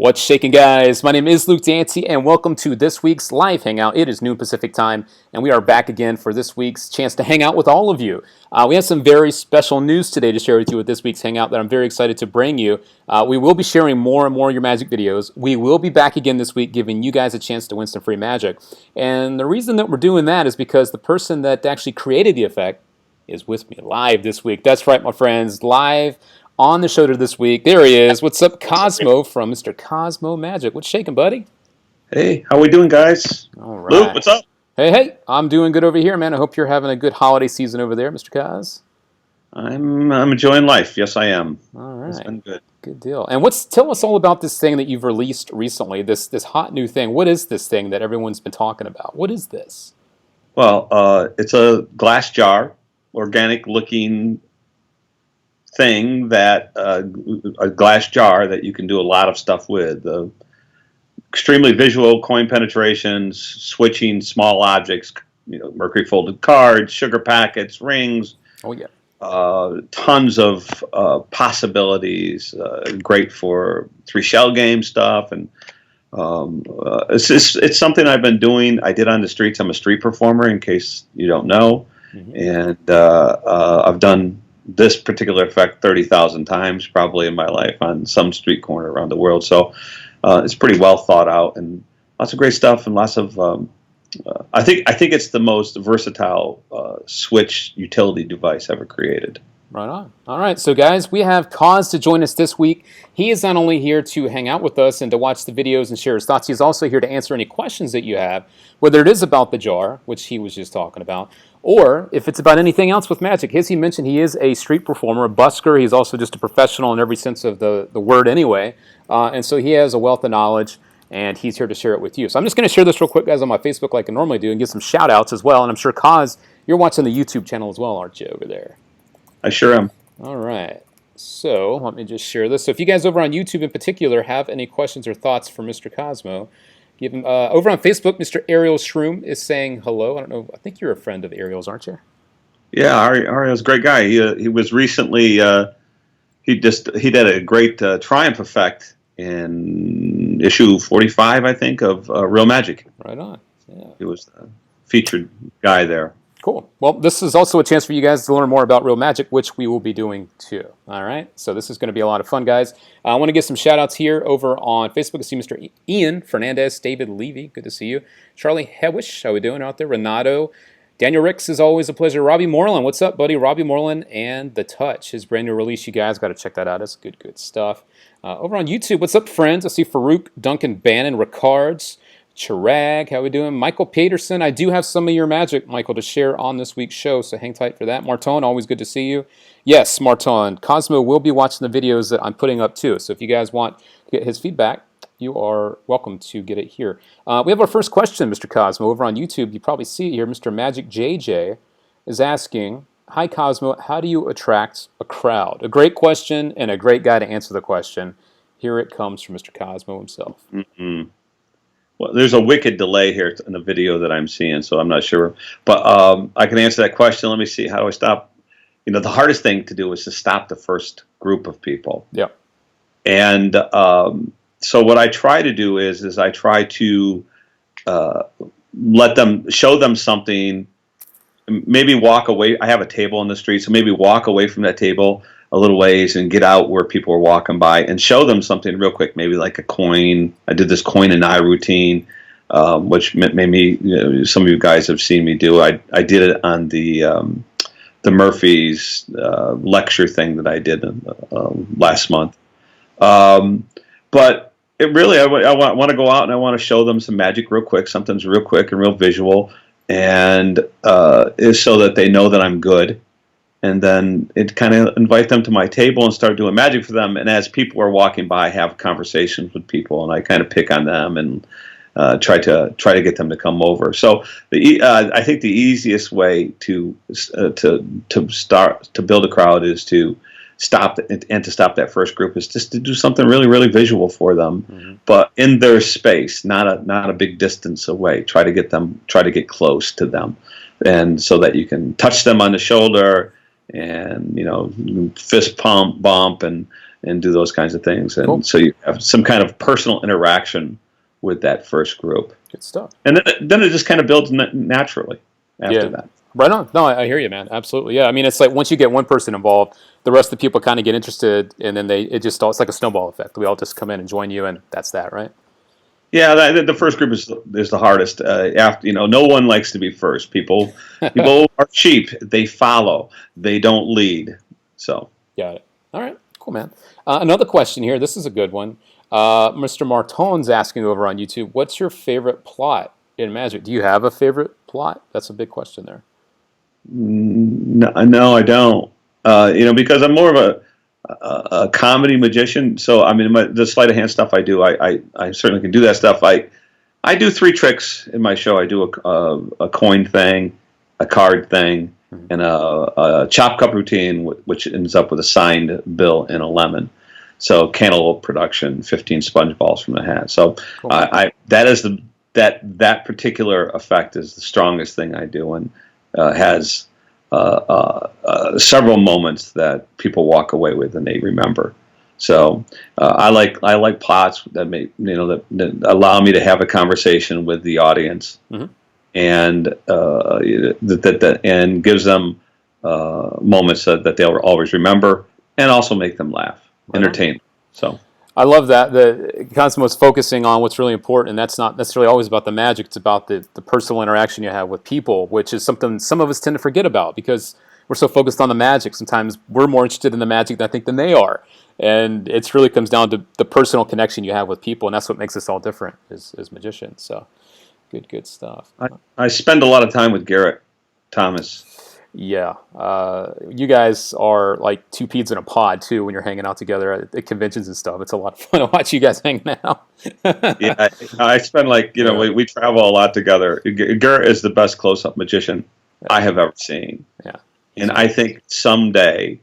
What's shaking, guys? My name is Luke Dancy, and welcome to this week's live hangout. It is noon Pacific time, and we are back again for this week's chance to hang out with all of you. We have some very special news today to share with you with this week's hangout that I'm very excited to bring you. We will be sharing more and more of your magic videos. We will be back again this week, giving you guys a chance to win some free magic. And the reason that we're doing that is because the person that actually created the effect is with me live this week. That's right, my friends, live on the show this week. There he is. What's up, Kozmo from Mr. Kozmo Magic? What's shaking, buddy? Hey, how we doing, guys? All right. Luke, what's up? Hey, I'm doing good over here, man. I hope you're having a good holiday season over there, Mr. Koz. I'm enjoying life. Yes, I am. All right. It's been good. Good deal. And tell us all about this thing that you've released recently, this hot new thing. What is this thing that everyone's been talking about? What is this? Well, it's a glass jar, organic-looking thing that a glass jar that you can do a lot of stuff with. Extremely visual coin penetrations, switching small objects, mercury folded cards, sugar packets, rings. Oh yeah. Tons of possibilities. Great for 3-shell game stuff, and it's something I've been doing. I did on the streets. I'm a street performer, in case you don't know, and I've done this particular effect 30,000 times probably in my life on some street corner around the world. So it's pretty well thought out and lots of great stuff and lots of I think it's the most versatile switch utility device ever created. Right on. All right, so guys, we have Koz to join us this week. He is not only here to hang out with us and to watch the videos and share his thoughts, he's also here to answer any questions that you have, whether it is about the jar, which he was just talking about, or if it's about anything else with magic. As he mentioned, he is a street performer, a busker. He's also just a professional in every sense of the word anyway, and so he has a wealth of knowledge, and he's here to share it with you. So I'm just going to share this real quick, guys, on my Facebook like I normally do and give some shout-outs as well, and I'm sure, Koz, you're watching the YouTube channel as well, aren't you, over there? I sure am. All right. So let me just share this. So if you guys over on YouTube in particular have any questions or thoughts for Mr. Kozmo, give him over on Facebook. Mr. Ariel Shroom is saying hello. I don't know. I think you're a friend of Ariel's, aren't you? Yeah, Ariel's a great guy. He was recently he did a great triumph effect in issue 45, I think, of Real Magic. Right on. Yeah. He was the featured guy there. Cool. Well, this is also a chance for you guys to learn more about Real Magic, which we will be doing too. All right. So this is going to be a lot of fun, guys. I want to give some shout outs here over on Facebook. I see Mr. Ian Fernandez, David Levy. Good to see you. Charlie Hewish. How we doing out there? Renato. Daniel Ricks is always a pleasure. Robbie Moreland. What's up, buddy? Robbie Moreland and The Touch, his brand new release. You guys got to check that out. It's good stuff. Over on YouTube, what's up, friends? I see Farouk, Duncan Bannon, Ricards. Chirag, how we doing? Michael Patterson, I do have some of your magic, Michael, to share on this week's show, so hang tight for that. Marton, always good to see you. Yes, Marton, Kozmo will be watching the videos that I'm putting up too, so if you guys want to get his feedback, you are welcome to get it here. We have our first question, Mr. Kozmo, over on YouTube. You probably see it here. Mr. Magic JJ is asking, hi, Kozmo, how do you attract a crowd? A great question and a great guy to answer the question. Here it comes from Mr. Kozmo himself. Mm-hmm. Well, there's a wicked delay here in the video that I'm seeing, so I'm not sure. But I can answer that question. Let me see. How do I stop? The hardest thing to do is to stop the first group of people. Yeah. And so what I try to do is I try to show them something, maybe walk away. I have a table in the street, so maybe walk away from that table a little ways and get out where people are walking by and show them something real quick, maybe like a coin. I did this coin and eye routine, which made me, some of you guys have seen me do. I did it on the Murphy's lecture thing that I did last month. But it really, I want to go out and I want to show them some magic real quick. Something's real quick and real visual, and is so that they know that I'm good. And then it kind of invite them to my table and start doing magic for them. And as people are walking by, I have conversations with people, and I kind of pick on them and try to get them to come over. So I think the easiest way to build a crowd is to stop that first group is just to do something really, really visual for them, but in their space, not a big distance away. Try to get close to them, and so that you can touch them on the shoulder and fist bump, and do those kinds of things. And Cool. so you have some kind of personal interaction with that first group. Good stuff. And then it just kind of builds naturally after that. Right on. No, I hear you, man. Absolutely. Yeah. I mean, it's like once you get one person involved, the rest of the people kind of get interested, and then it's like a snowball effect. We all just come in and join you, and that's that, right? Yeah, the first group is the hardest. After no one likes to be first. People are sheep. They follow. They don't lead. So got it. All right, cool, man. Another question here. This is a good one. Mr. Marton's asking over on YouTube, what's your favorite plot in Magic? Do you have a favorite plot? That's a big question there. No, I don't. Because I'm more of a comedy magician. So I mean, the sleight of hand stuff I do, I certainly can do that stuff. I do 3 tricks in my show. I do a coin thing, a card thing, and a chop cup routine, which ends up with a signed bill and a lemon. So cantaloupe production, 15 sponge balls from the hat. So cool. That is that particular effect is the strongest thing I do, and has several moments that people walk away with and they remember. So I like plots that that allow me to have a conversation with the audience, and and gives them moments that they'll always remember, and also make them laugh, entertain. So I love that the Kozmo's focusing on what's really important, and that's not necessarily always about the magic. It's about the personal interaction you have with people, which is something some of us tend to forget about because we're so focused on the magic. Sometimes we're more interested in the magic, I think, than they are. And it really comes down to the personal connection you have with people, and that's what makes us all different as magicians. So good stuff. I spend a lot of time with Garrett Thomas. Yeah. You guys are like two peas in a pod, too, when you're hanging out together at conventions and stuff. It's a lot of fun to watch you guys hanging out. Yeah, I spend we travel a lot together. Garrett is the best close-up magician I have ever seen. Yeah. And I think someday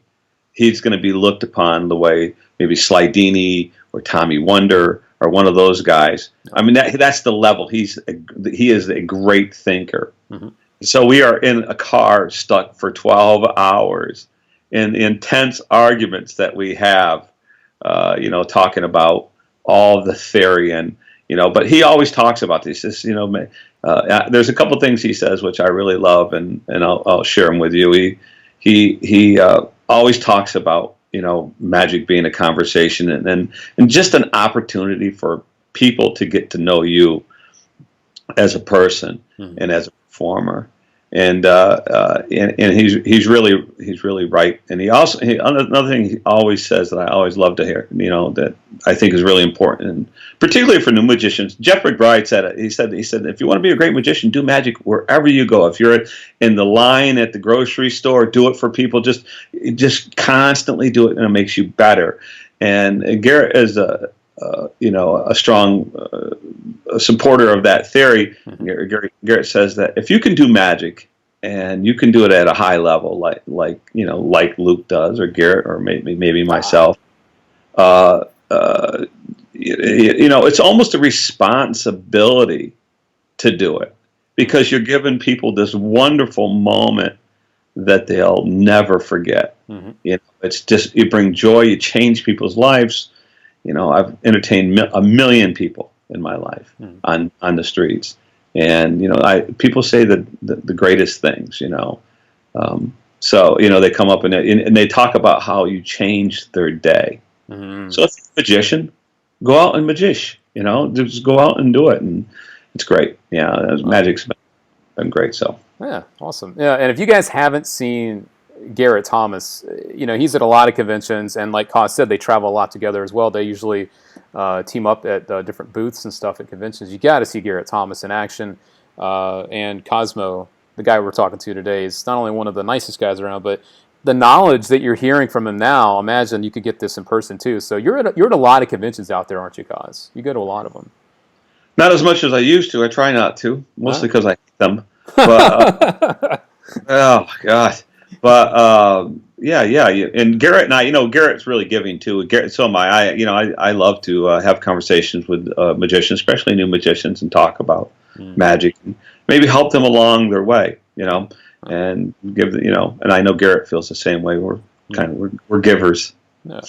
he's going to be looked upon the way maybe Cellini or Tommy Wonder or one of those guys. I mean, that's the level. He is a great thinker. Mm-hmm. So we are in a car stuck for 12 hours in intense arguments that we have, talking about all the theory and, but he always talks about this. There's a couple things he says which I really love, and I'll share them with you. He always talks about magic being a conversation and just an opportunity for people to get to know you as a person and as a performer. And he's really right. And another thing he always says that I always love to hear, that I think is really important, and particularly for new magicians. Jeff McBride said it. He said if you want to be a great magician, do magic wherever you go. If you're in the line at the grocery store, do it for people. Just constantly do it, and it makes you better. And Garrett is a strong supporter of that theory. Garrett says that if you can do magic and you can do it at a high level, like Luke does, or Garrett, or maybe myself, it's almost a responsibility to do it, because you're giving people this wonderful moment that they'll never forget. It's just, you bring joy, you change people's lives. I've entertained a million people in my life on the streets, and people say the greatest things. So they come up and they talk about how you changed their day. So if you're a magician, go out and magish. Just go out and do it, and it's great. Yeah, magic's been great. So yeah, awesome. Yeah, and if you guys haven't seen Garrett Thomas, he's at a lot of conventions, and like Kaz said, they travel a lot together as well. They usually team up at different booths and stuff at conventions. You got to see Garrett Thomas in action. And Kozmo, the guy we're talking to today, is not only one of the nicest guys around, but the knowledge that you're hearing from him now, imagine you could get this in person too. So you're at a lot of conventions out there, aren't you, Kaz? You go to a lot of them. Not as much as I used to. I try not to, mostly because I hate them. But oh God. But yeah, and Garrett and I, Garrett's really giving too. Garrett, so am I. I love to have conversations with magicians, especially new magicians, and talk about magic, and maybe help them along their way. and give the, and I know Garrett feels the same way. We're we're givers. Yeah.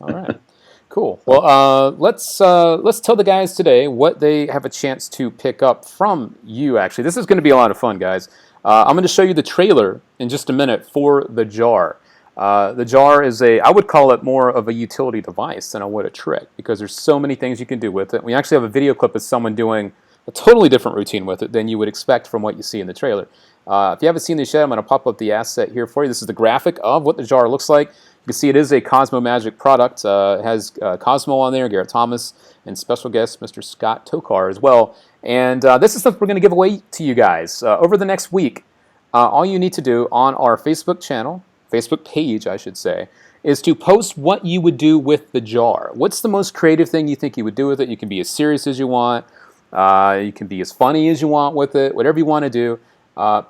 All right. Cool. Well, let's tell the guys today what they have a chance to pick up from you. Actually, this is going to be a lot of fun, guys. I'm going to show you the trailer in just a minute for the jar. The jar is I would call it more of a utility device than I would a trick, because there's so many things you can do with it. We actually have a video clip of someone doing a totally different routine with it than you would expect from what you see in the trailer. If you haven't seen this yet, I'm going to pop up the asset here for you. This is the graphic of what the jar looks like. You can see it is a Kozmo Magic product. It has Kozmo on there, Garrett Thomas, and special guest Mr. Scott Tokar as well. And this is stuff we're going to give away to you guys over the next week. All you need to do on our Facebook channel, Facebook page, I should say, is to post what you would do with the jar. What's the most creative thing you think you would do with it? You can be as serious as you want. You can be as funny as you want with it. Whatever you want to do,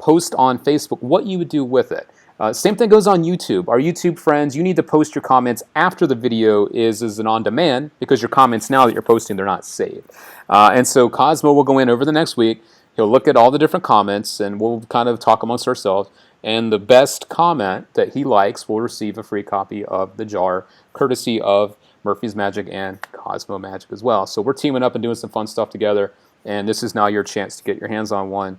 post on Facebook what you would do with it. Same thing goes on YouTube. Our YouTube friends, you need to post your comments after the video is an on-demand, because your comments now that you're posting, they're not saved. And so Kozmo will go in over the next week. He'll look at all the different comments, and we'll kind of talk amongst ourselves. And the best comment that he likes will receive a free copy of the jar, courtesy of Murphy's Magic and Kozmo Magic as well. So we're teaming up and doing some fun stuff together, and this is now your chance to get your hands on one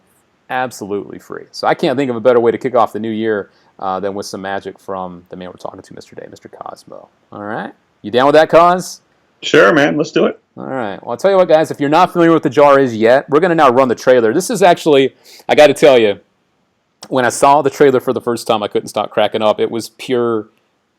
absolutely free. So I can't think of a better way to kick off the new year than with some magic from the man we're talking to, Mr. Day, Mr. Kozmo. All right? You down with that, Koz? Sure, man. Let's do it. All right. Well, I'll tell you what, guys. If you're not familiar with the jar is yet, we're going to now run the trailer. This is actually, I got to tell you, when I saw the trailer for the first time, I couldn't stop cracking up. It was pure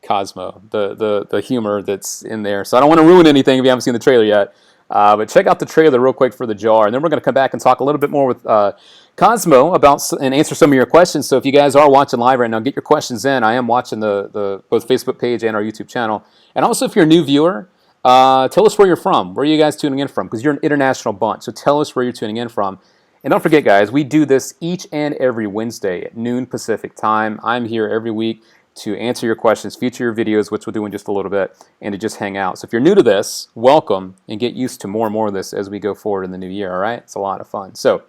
Kozmo, the humor that's in there. So I don't want to ruin anything if you haven't seen the trailer yet. But check out the trailer real quick for the jar, and then we're going to come back and talk a little bit more with Kozmo about and answer some of your questions. So if you guys are watching live right now, get your questions in. I am watching the both Facebook page and our YouTube channel. And also, if you're a new viewer, tell us where you're from. Where are you guys tuning in from? Because you're an international bunch, so tell us where you're tuning in from. And don't forget, guys, we do this each and every Wednesday at noon Pacific time. I'm here every week to answer your questions, feature your videos, which we'll do in just a little bit, and to just hang out. So if you're new to this, welcome, and get used to more and more of this as we go forward in the new year, all right? It's a lot of fun. So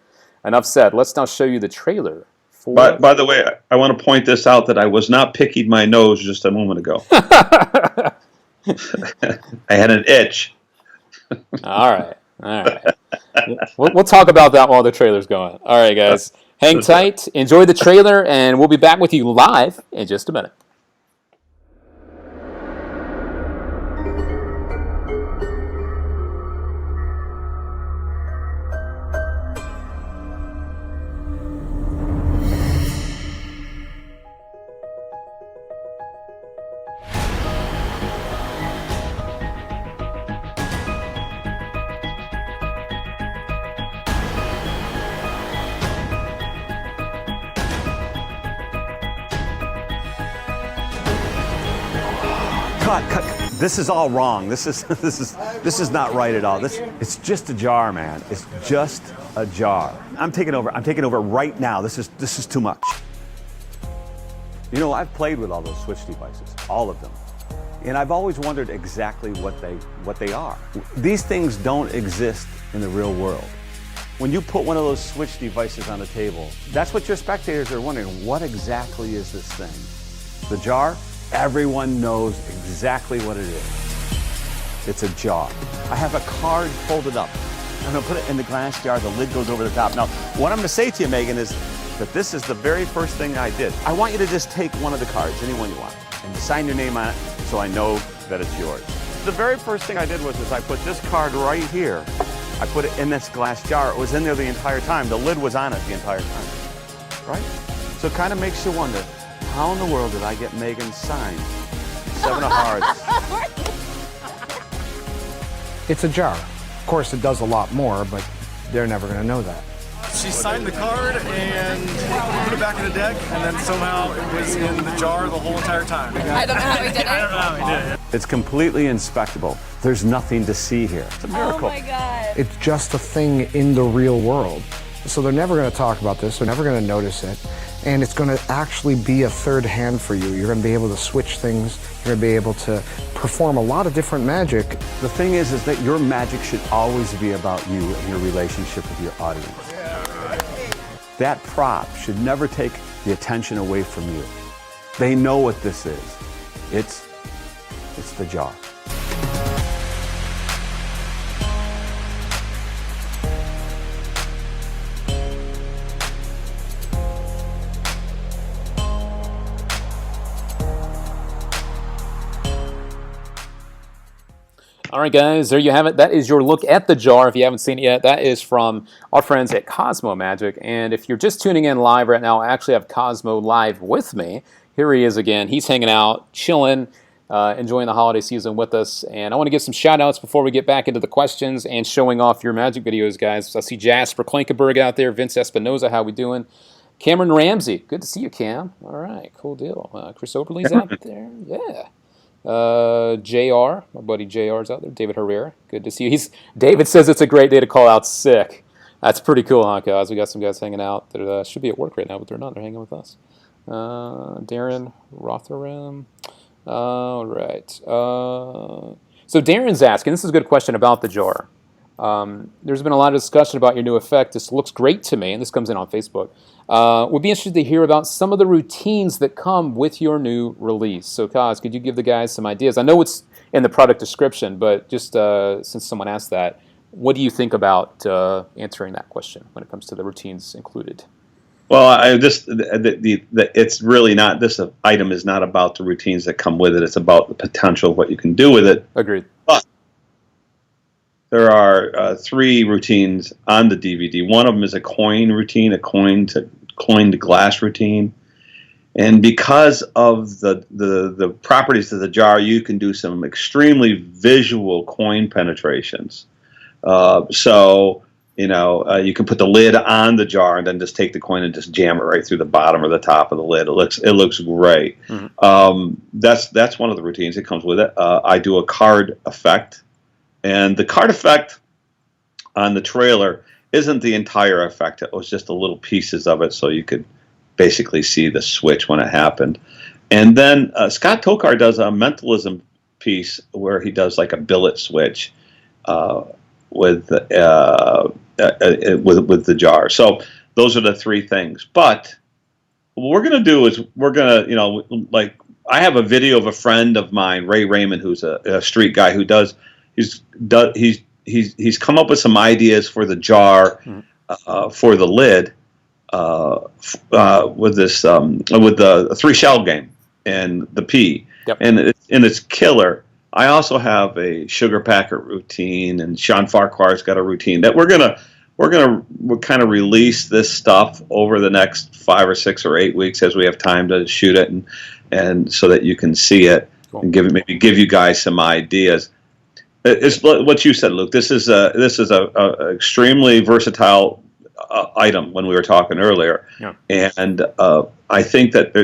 enough said. Let's now show you the trailer. By the way, I want to point this out that I was not picking my nose just a moment ago. I had an itch. All right. All right. We'll talk about that while the trailer's going. All right, guys. Hang tight. Enjoy the trailer, and we'll be back with you live in just a minute. Cut. This is all wrong. This is not right at all. It's just a jar, man. It's just a jar. I'm taking over. I'm taking over right now. This is too much. You know, I've played with all those switch devices, all of them. And I've always wondered exactly what they are. These things don't exist in the real world. When you put one of those switch devices on the table, that's what your spectators are wondering. What exactly is this thing? The jar? Everyone knows exactly what it is. It's a jar. I have a card folded up. I'm going to put it in the glass jar. The lid goes over the top. Now, what I'm going to say to you, Megan, is that this is the very first thing I did. I want you to just take one of the cards, any one you want, and sign your name on it so I know that it's yours. The very first thing I did was I put this card right here. I put it in this glass jar. It was in there the entire time. The lid was on it the entire time, right? So it kind of makes you wonder, how in the world did I get Megan signed? 7 of hearts. It's a jar. Of course, it does a lot more, but they're never going to know that. She signed the card and put it back in the deck, and then somehow it was in the jar the whole entire time. I don't know how we did it. I don't know how we did it. It's completely inspectable. There's nothing to see here. It's a miracle. Oh my God. It's just a thing in the real world. So they're never going to talk about this. They're never going to notice it. And it's going to actually be a third hand for you. You're going to be able to switch things. You're going to be able to perform a lot of different magic. The thing is that your magic should always be about you and your relationship with your audience. That prop should never take the attention away from you. They know what this is. It's the jar. All right, guys, there you have it. That is your look at the jar. If you haven't seen it yet, that is from our friends at Kozmo Magic. And if you're just tuning in live right now, I actually have Kozmo live with me. Here he is again. He's hanging out, chilling, enjoying the holiday season with us. And I want to give some shout-outs before we get back into the questions and showing off your magic videos, guys. So I see Jasper Klinkenberg out there, Vince Espinosa, how we doing? Cameron Ramsey, good to see you, Cam. All right, cool deal. Chris Oberle's out there, yeah. JR, my buddy JR's out there. David Herrera, good to see you. David says it's a great day to call out sick. That's pretty cool, huh, guys? We got some guys hanging out that should be at work right now, but they're not. They're hanging with us. Darren Rotherham. All right. So Darren's asking, this is a good question about the jar. There's been a lot of discussion about your new effect. This looks great to me, and this comes in on Facebook. We'd be interested to hear about some of the routines that come with your new release. So, Kaz, could you give the guys some ideas? I know it's in the product description, but just since someone asked that, what do you think about answering that question when it comes to the routines included? Well, it's really not, this item is not about the routines that come with it. It's about the potential of what you can do with it. Agreed. But there are 3 routines on the DVD. One of them is a coin routine, a coin to glass routine. And because of the properties of the jar, you can do some extremely visual coin penetrations. So, you can put the lid on the jar and then just take the coin and just jam it right through the bottom or the top of the lid. It looks great. Mm-hmm. That's one of the routines that comes with it. I do a card effect. And the card effect on the trailer isn't the entire effect. It was just the little pieces of it so you could basically see the switch when it happened. And then Scott Tokar does a mentalism piece where he does like a billet switch with the jar. So those are the 3 things. But what we're going to do is we're going to, I have a video of a friend of mine, Ray Raymond, who's a street guy who does. He's come up with some ideas for the jar, for the lid, with this with the 3 shell game and the P, yep. and it's killer. I also have a sugar packet routine, and Sean Farquhar's got a routine that we're kind of release this stuff over the next 5 or 6 or 8 weeks as we have time to shoot it and so that you can see it cool. And maybe give you guys some ideas. It's what you said, Luke. This is a extremely versatile item when we were talking earlier, yeah. And I think that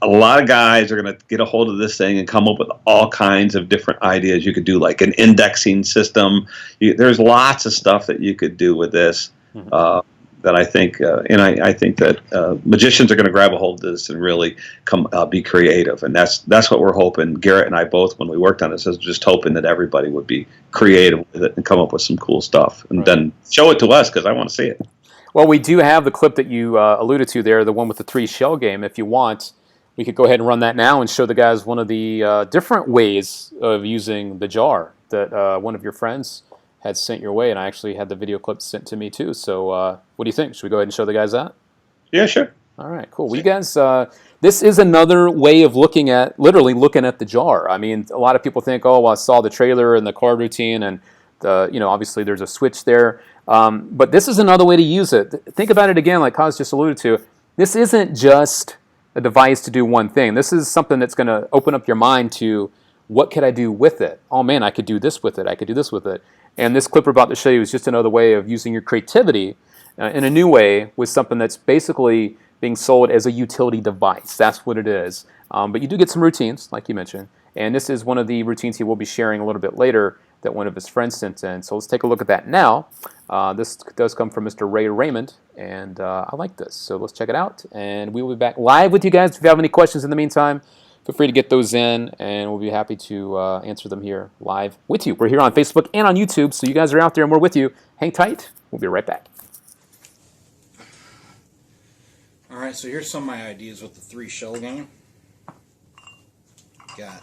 a lot of guys are going to get a hold of this thing and come up with all kinds of different ideas. You could do like an indexing system. There's lots of stuff that you could do with this. Mm-hmm. That I think, and I think that magicians are going to grab a hold of this and really be creative, and that's what we're hoping. Garrett and I both, when we worked on this, is just hoping that everybody would be creative with it and come up with some cool stuff, and then show it to us because I want to see it. Well, we do have the clip that you alluded to there, the one with the 3 shell game. If you want, we could go ahead and run that now and show the guys one of the different ways of using the jar that one of your friends had sent your way, and I actually had the video clip sent to me too. So what do you think? Should we go ahead and show the guys that? Yeah, sure. All right, cool. Well, you guys, this is another way of literally looking at the jar. I mean, a lot of people think, oh, well, I saw the trailer and the card routine, and obviously there's a switch there. But this is another way to use it. Think about it again, like Kaz just alluded to. This isn't just a device to do one thing. This is something that's going to open up your mind to, what could I do with it? Oh man, I could do this with it. I could do this with it. And this clip we're about to show you is just another way of using your creativity in a new way with something that's basically being sold as a utility device. That's what it is. But you do get some routines, like you mentioned. And this is one of the routines he will be sharing a little bit later that one of his friends sent in. So let's take a look at that now. This does come from Mr. Ray Raymond, and I like this. So let's check it out. And we will be back live with you guys. If you have any questions in the meantime, feel free to get those in, and we'll be happy to answer them here live with you. We're here on Facebook and on YouTube, so you guys are out there and we're with you. Hang tight. We'll be right back. Alright, so here's some of my ideas with the 3 shell game. Got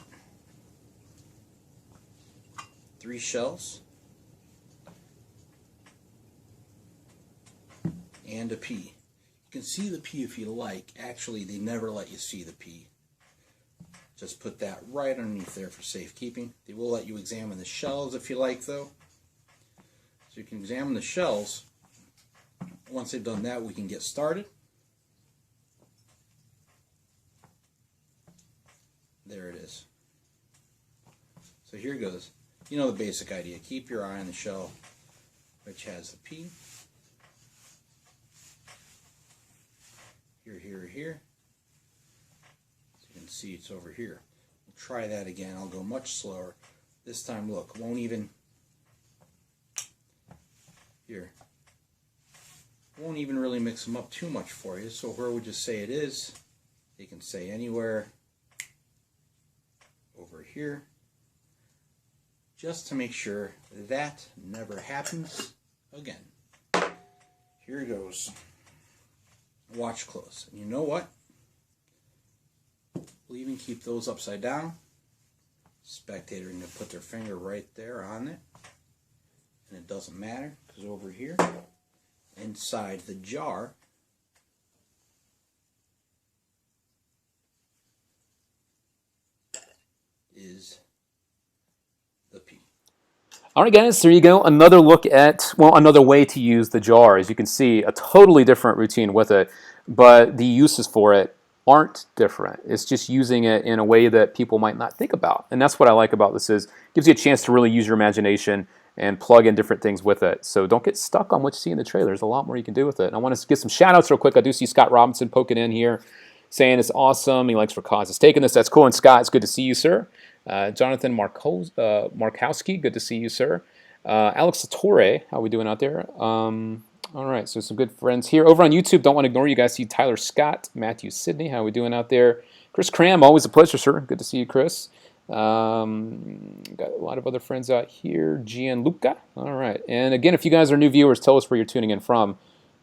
3 shells and a P. You can see the P if you like. Actually, they never let you see the P. Just put that right underneath there for safekeeping. They will let you examine the shells if you like, though. So you can examine the shells. Once they've done that, we can get started. There it is. So here goes. You know the basic idea. Keep your eye on the shell, which has the P. Here. So you can see it's over here. We'll try that again. I'll go much slower. This time, look, won't even really mix them up too much for you. So where would you say it is? You can say anywhere over here, just to make sure that never happens again. Here goes. Watch close. And you know what? We'll even keep those upside down. Spectator can put their finger right there on it, and it doesn't matter, because over here inside the jar is the P. All right, guys, there you go. Another look at, well, another way to use the jar. As you can see, a totally different routine with it, but the uses for it aren't different. It's just using it in a way that people might not think about. And that's what I like about this, is it gives you a chance to really use your imagination and plug in different things with it. So don't get stuck on what you see in the trailer. There's a lot more you can do with it. And I want to give some shout outs real quick. I do see Scott Robinson poking in here, saying it's awesome. He likes for cause is taking this. That's cool. And Scott, it's good to see you, sir. Jonathan Markowski, good to see you, sir. Alex Torre, how are we doing out there? All right, so some good friends here. Over on YouTube, don't want to ignore you guys. See Tyler Scott, Matthew Sidney, how are we doing out there? Chris Cram, always a pleasure, sir. Good to see you, Chris. Got a lot of other friends out here. Gianluca, all right. And again, if you guys are new viewers, tell us where you're tuning in from,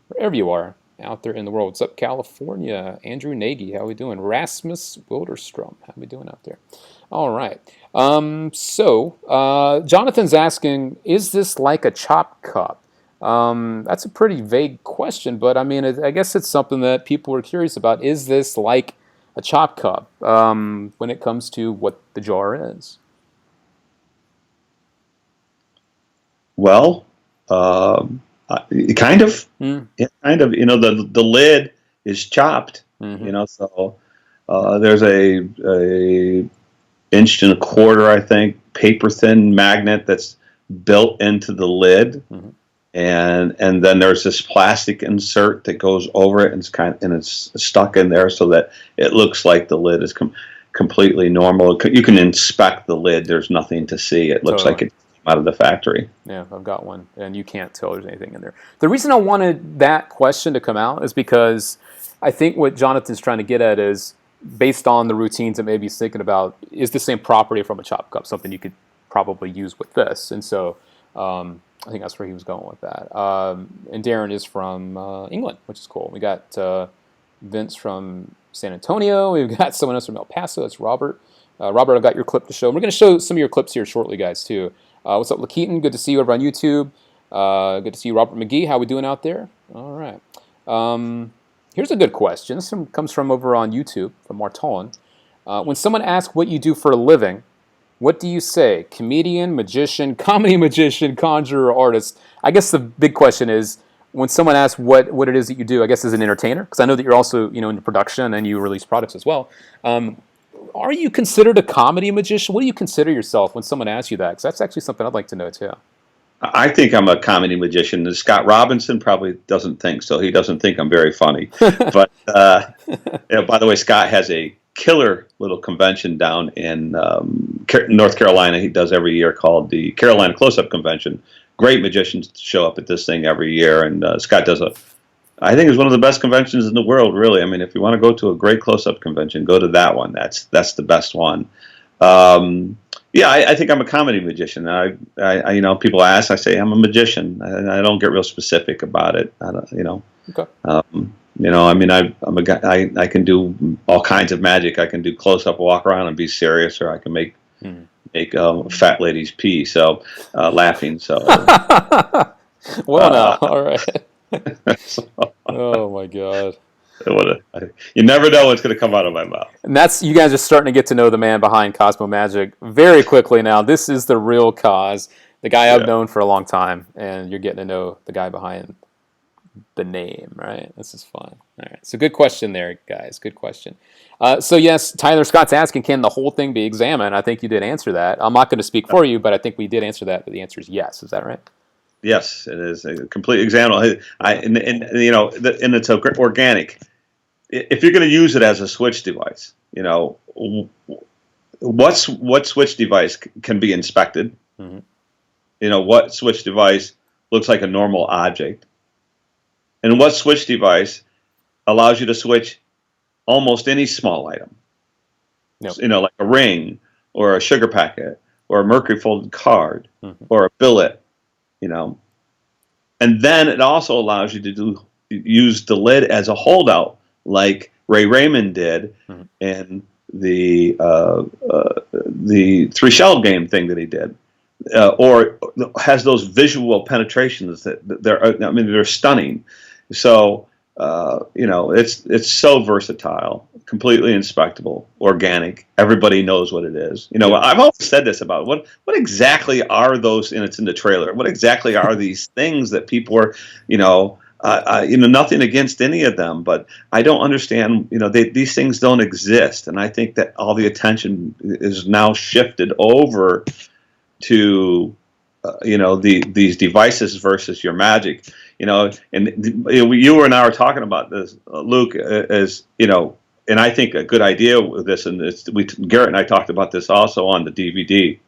wherever you are out there in the world. What's up, California? Andrew Nagy, how are we doing? Rasmus Wilderstrom, how are we doing out there? All right. Jonathan's asking, is this like a chop cup? That's a pretty vague question, but I mean, I guess it's something that people are curious about. Is this like a chop cup when it comes to what the jar is? Well, kind of. Yeah, kind of. You know, the lid is chopped. You know, so there's a inch and a quarter, I think, paper thin magnet that's built into the lid. And then there's this plastic insert that goes over it, and it's stuck in there so that it looks like the lid is completely normal. You can inspect the lid; there's nothing to see. It looks like it came out of the factory. Yeah, I've got one, and you can't tell there's anything in there. The reason I wanted that question to come out is because I think what Jonathan's trying to get at is, based on the routines that maybe he's thinking about, is the same property from a chop cup, something you could probably use with this, and so. I think that's where he was going with that. And Darren is from England, which is cool. We got Vince from San Antonio. We've got someone else from El Paso. That's Robert. Robert, I've got your clip to show. We're going to show some of your clips here shortly, guys, too. What's up, Lakeaton? Good to see you over on YouTube. Good to see you, Robert McGee. How we doing out there? All right. Here's a good question. This one comes from over on YouTube, from Marton. When someone asks what you do for a living, what do you say? Comedian, magician, comedy magician, conjurer, artist? I guess the big question is, when someone asks what it is that you do, I guess as an entertainer, because I know that you're also into production and you release products as well. Are you considered a comedy magician? What do you consider yourself when someone asks you that? Because that's actually something I'd like to know too. I think I'm a comedy magician. And Scott Robinson probably doesn't think so. He doesn't think I'm very funny. But by the way, Scott has a killer little convention down in North Carolina he does every year called the Carolina Close-Up Convention. Great magicians show up at this thing every year, and Scott does I think it's one of the best conventions in the world, really. I mean, if you want to go to a great close-up convention, go to that one. That's the best one. I think I'm a comedy magician. I people ask, I say I'm a magician. I don't get real specific about it. Okay. You know, I mean, I'm a guy. I can do all kinds of magic. I can do close up, walk around, and be serious, or I can make fat ladies pee. So laughing. So well, now, all right. so, Oh my God. you never know what's going to come out of my mouth. And that's, you guys are starting to get to know the man behind Kozmo Magic very quickly now. This is the real Koz, the guy I've known for a long time, and you're getting to know the guy behind the name, right? This is fun. All right. So good question there, guys. Good question. So yes, Tyler Scott's asking, can the whole thing be examined? I think you did answer that. I'm not going to speak for you, but I think we did answer that. But the answer is yes. Is that right? Yes, it is a complete example. And you know, and it's organic. If you're going to use it as a switch device, you know, what switch device can be inspected? Mm-hmm. You know, what switch device looks like a normal object, and what switch device allows you to switch almost any small item? Yep. You know, like a ring or a sugar packet or a mercury folded card or a billet. You know, and then it also allows you to use the lid as a holdout, like Ray Raymond did in the three shell game thing that he did, or has those visual penetrations that they're stunning. So you know, it's so versatile, completely inspectable, organic. Everybody knows what it is. You know, I've always said this about what exactly are those, and it's in the trailer. What exactly are these things that people are, you know, nothing against any of them, but I don't understand. You know, these things don't exist, and I think that all the attention is now shifted over to you know, these devices versus your magic. You know, and you and I were talking about this, Luke, as you know, and I think a good idea with this, and Garrett and I talked about this also on the DVD,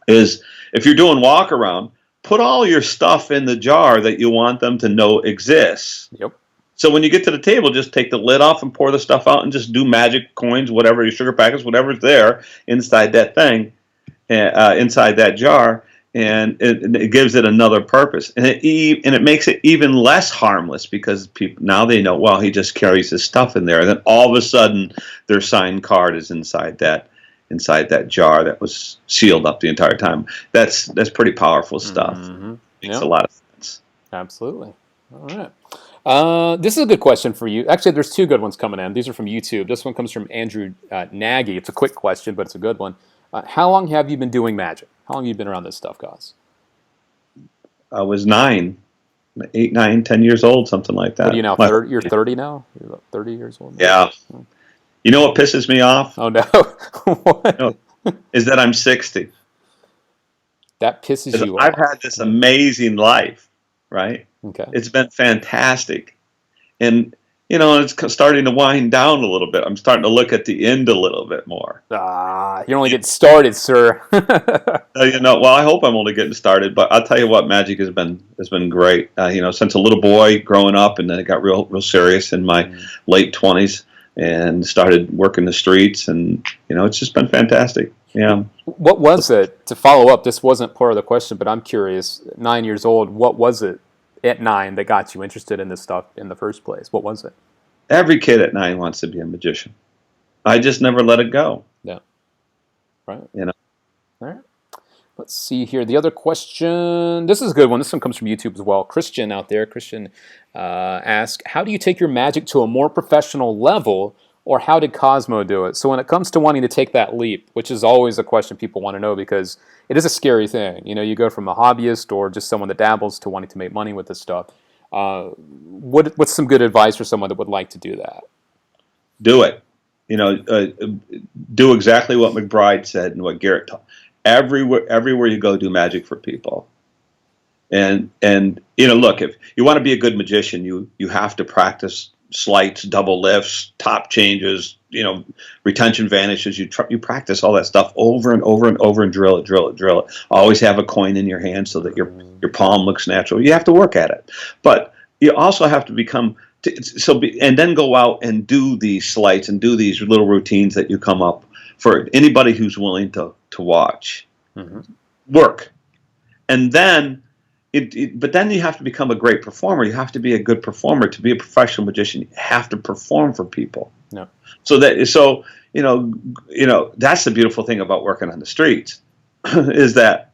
is if you're doing walk around, put all your stuff in the jar that you want them to know exists. Yep. So when you get to the table, just take the lid off and pour the stuff out, and just do magic coins, whatever, your sugar packets, whatever's there inside that thing, inside that jar. And it gives it another purpose, and it makes it even less harmless, because people now they know, well, he just carries his stuff in there, and then all of a sudden their signed card is inside that jar that was sealed up the entire time. That's pretty powerful stuff. Makes a lot of sense. Absolutely. All right. This is a good question for you. Actually, there's two good ones coming in. These are from YouTube. This one comes from Andrew Nagy. It's a quick question, but it's a good one. How long have you been doing magic? How long have you been around this stuff, Koz? I was 8, 9, 10 years old, something like that. What are you now? You're 30 now? You're about 30 years old now? Yeah. You know what pisses me off? Oh, no. What? No, is that I'm 60. That pisses you off. I've had this amazing life, right? Okay. It's been fantastic. And, you know, it's starting to wind down a little bit. I'm starting to look at the end a little bit more. You're only getting started, sir. You know, well, I hope I'm only getting started, but I'll tell you what, magic has been great. You know, since a little boy growing up, and then it got real serious in my late 20s, and started working the streets, and you know, it's just been fantastic. Yeah. What was it, to follow up? This wasn't part of the question, but I'm curious. 9 years old, what was it at 9 that got you interested in this stuff in the first place? What was it? Every kid at 9 wants to be a magician. I just never let it go. Yeah. Right. You know. All right. Let's see here. The other question. This is a good one. This one comes from YouTube as well. Christian out there. Christian asks, how do you take your magic to a more professional level, or how did Kozmo do it? So when it comes to wanting to take that leap, which is always a question people want to know, because it is a scary thing. You know, you go from a hobbyist or just someone that dabbles to wanting to make money with this stuff. What's some good advice for someone that would like to do that? Do it. You know, do exactly what McBride said and what Garrett taught. Everywhere you go, do magic for people. And you know, look, if you want to be a good magician, you have to practice sleights, double lifts, top changes, you know, retention vanishes. You practice all that stuff over and over and over, and drill it. Always have a coin in your hand so that your palm looks natural. You have to work at it, but you also have to become and then go out and do these sleights and do these little routines that you come up for anybody who's willing to watch. Work, and then but then you have to become a great performer. You have to be a good performer. To be a professional magician, you have to perform for people. No. So that's the beautiful thing about working on the streets is that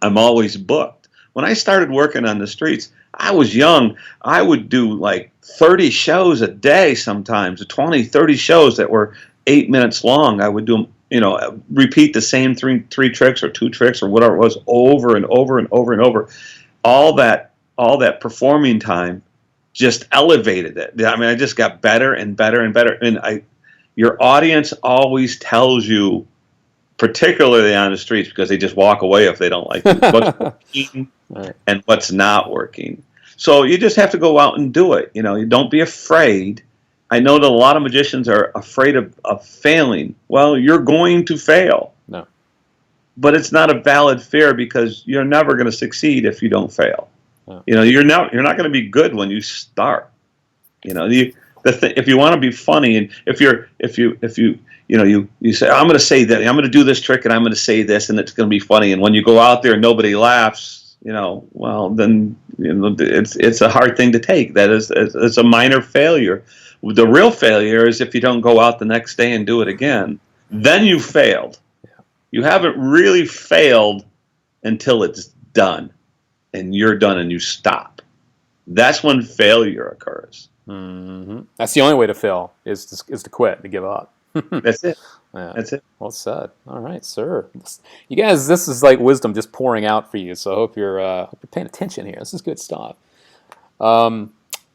I'm always booked. When I started working on the streets, I was young. I would do like 30 shows a day sometimes, 20, 30 shows that were 8 minutes long. I would do them, repeat the same three tricks or 2 tricks or whatever it was over and over and over and over. All that performing time just elevated it. I mean, I just got better and better and better. And your audience always tells you, particularly on the streets, because they just walk away if they don't like it, what's working and what's not working. So you just have to go out and do it. You don't be afraid. I know that a lot of magicians are afraid of failing. Well, you're going to fail. No. But it's not a valid fear because you're never going to succeed if you don't fail. No. You're not going to be good when you start. If you want to be funny, and if you say, I'm going to say that, I'm going to do this trick, and I'm going to say this, and it's going to be funny, and when you go out there and nobody laughs, well, then it's a hard thing to take. It's a minor failure. The real failure is if you don't go out the next day and do it again. Then you failed. You haven't really failed until it's done, and you're done, and you stop. That's when failure occurs. Mm-hmm. That's the only way to fail is to quit, to give up. That's it. Yeah. That's it. Well said. All right, sir. You guys, this is like wisdom just pouring out for you. So I hope you're paying attention here. This is good stuff.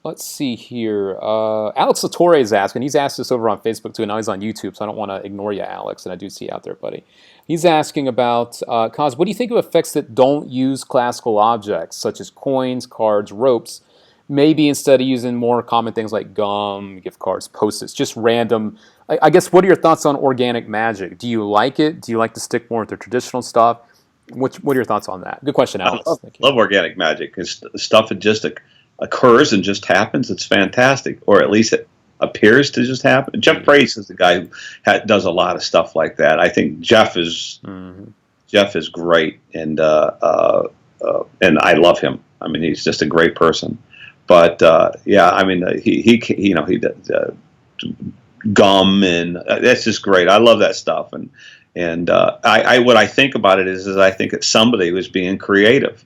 Let's see here. Alex Latore is asking. He's asked this over on Facebook too, and now he's on YouTube, so I don't want to ignore you, Alex, and I do see you out there, buddy. He's asking about, Koz, what do you think of effects that don't use classical objects, such as coins, cards, ropes, maybe instead of using more common things like gum, gift cards, Post-its, just random. I guess, what are your thoughts on organic magic? Do you like it? Do you like to stick more with the traditional stuff? What are your thoughts on that? Good question, Alex. I love organic magic. Because stuff that just occurs and just happens. It's fantastic, or at least it appears to just happen. Jeff Price is the guy who does a lot of stuff like that. I think Jeff is great, and I love him. I mean, he's just a great person. But yeah, I mean, he does gum, and that's just great. I love that stuff, and what I think about it is I think it's somebody who's being creative.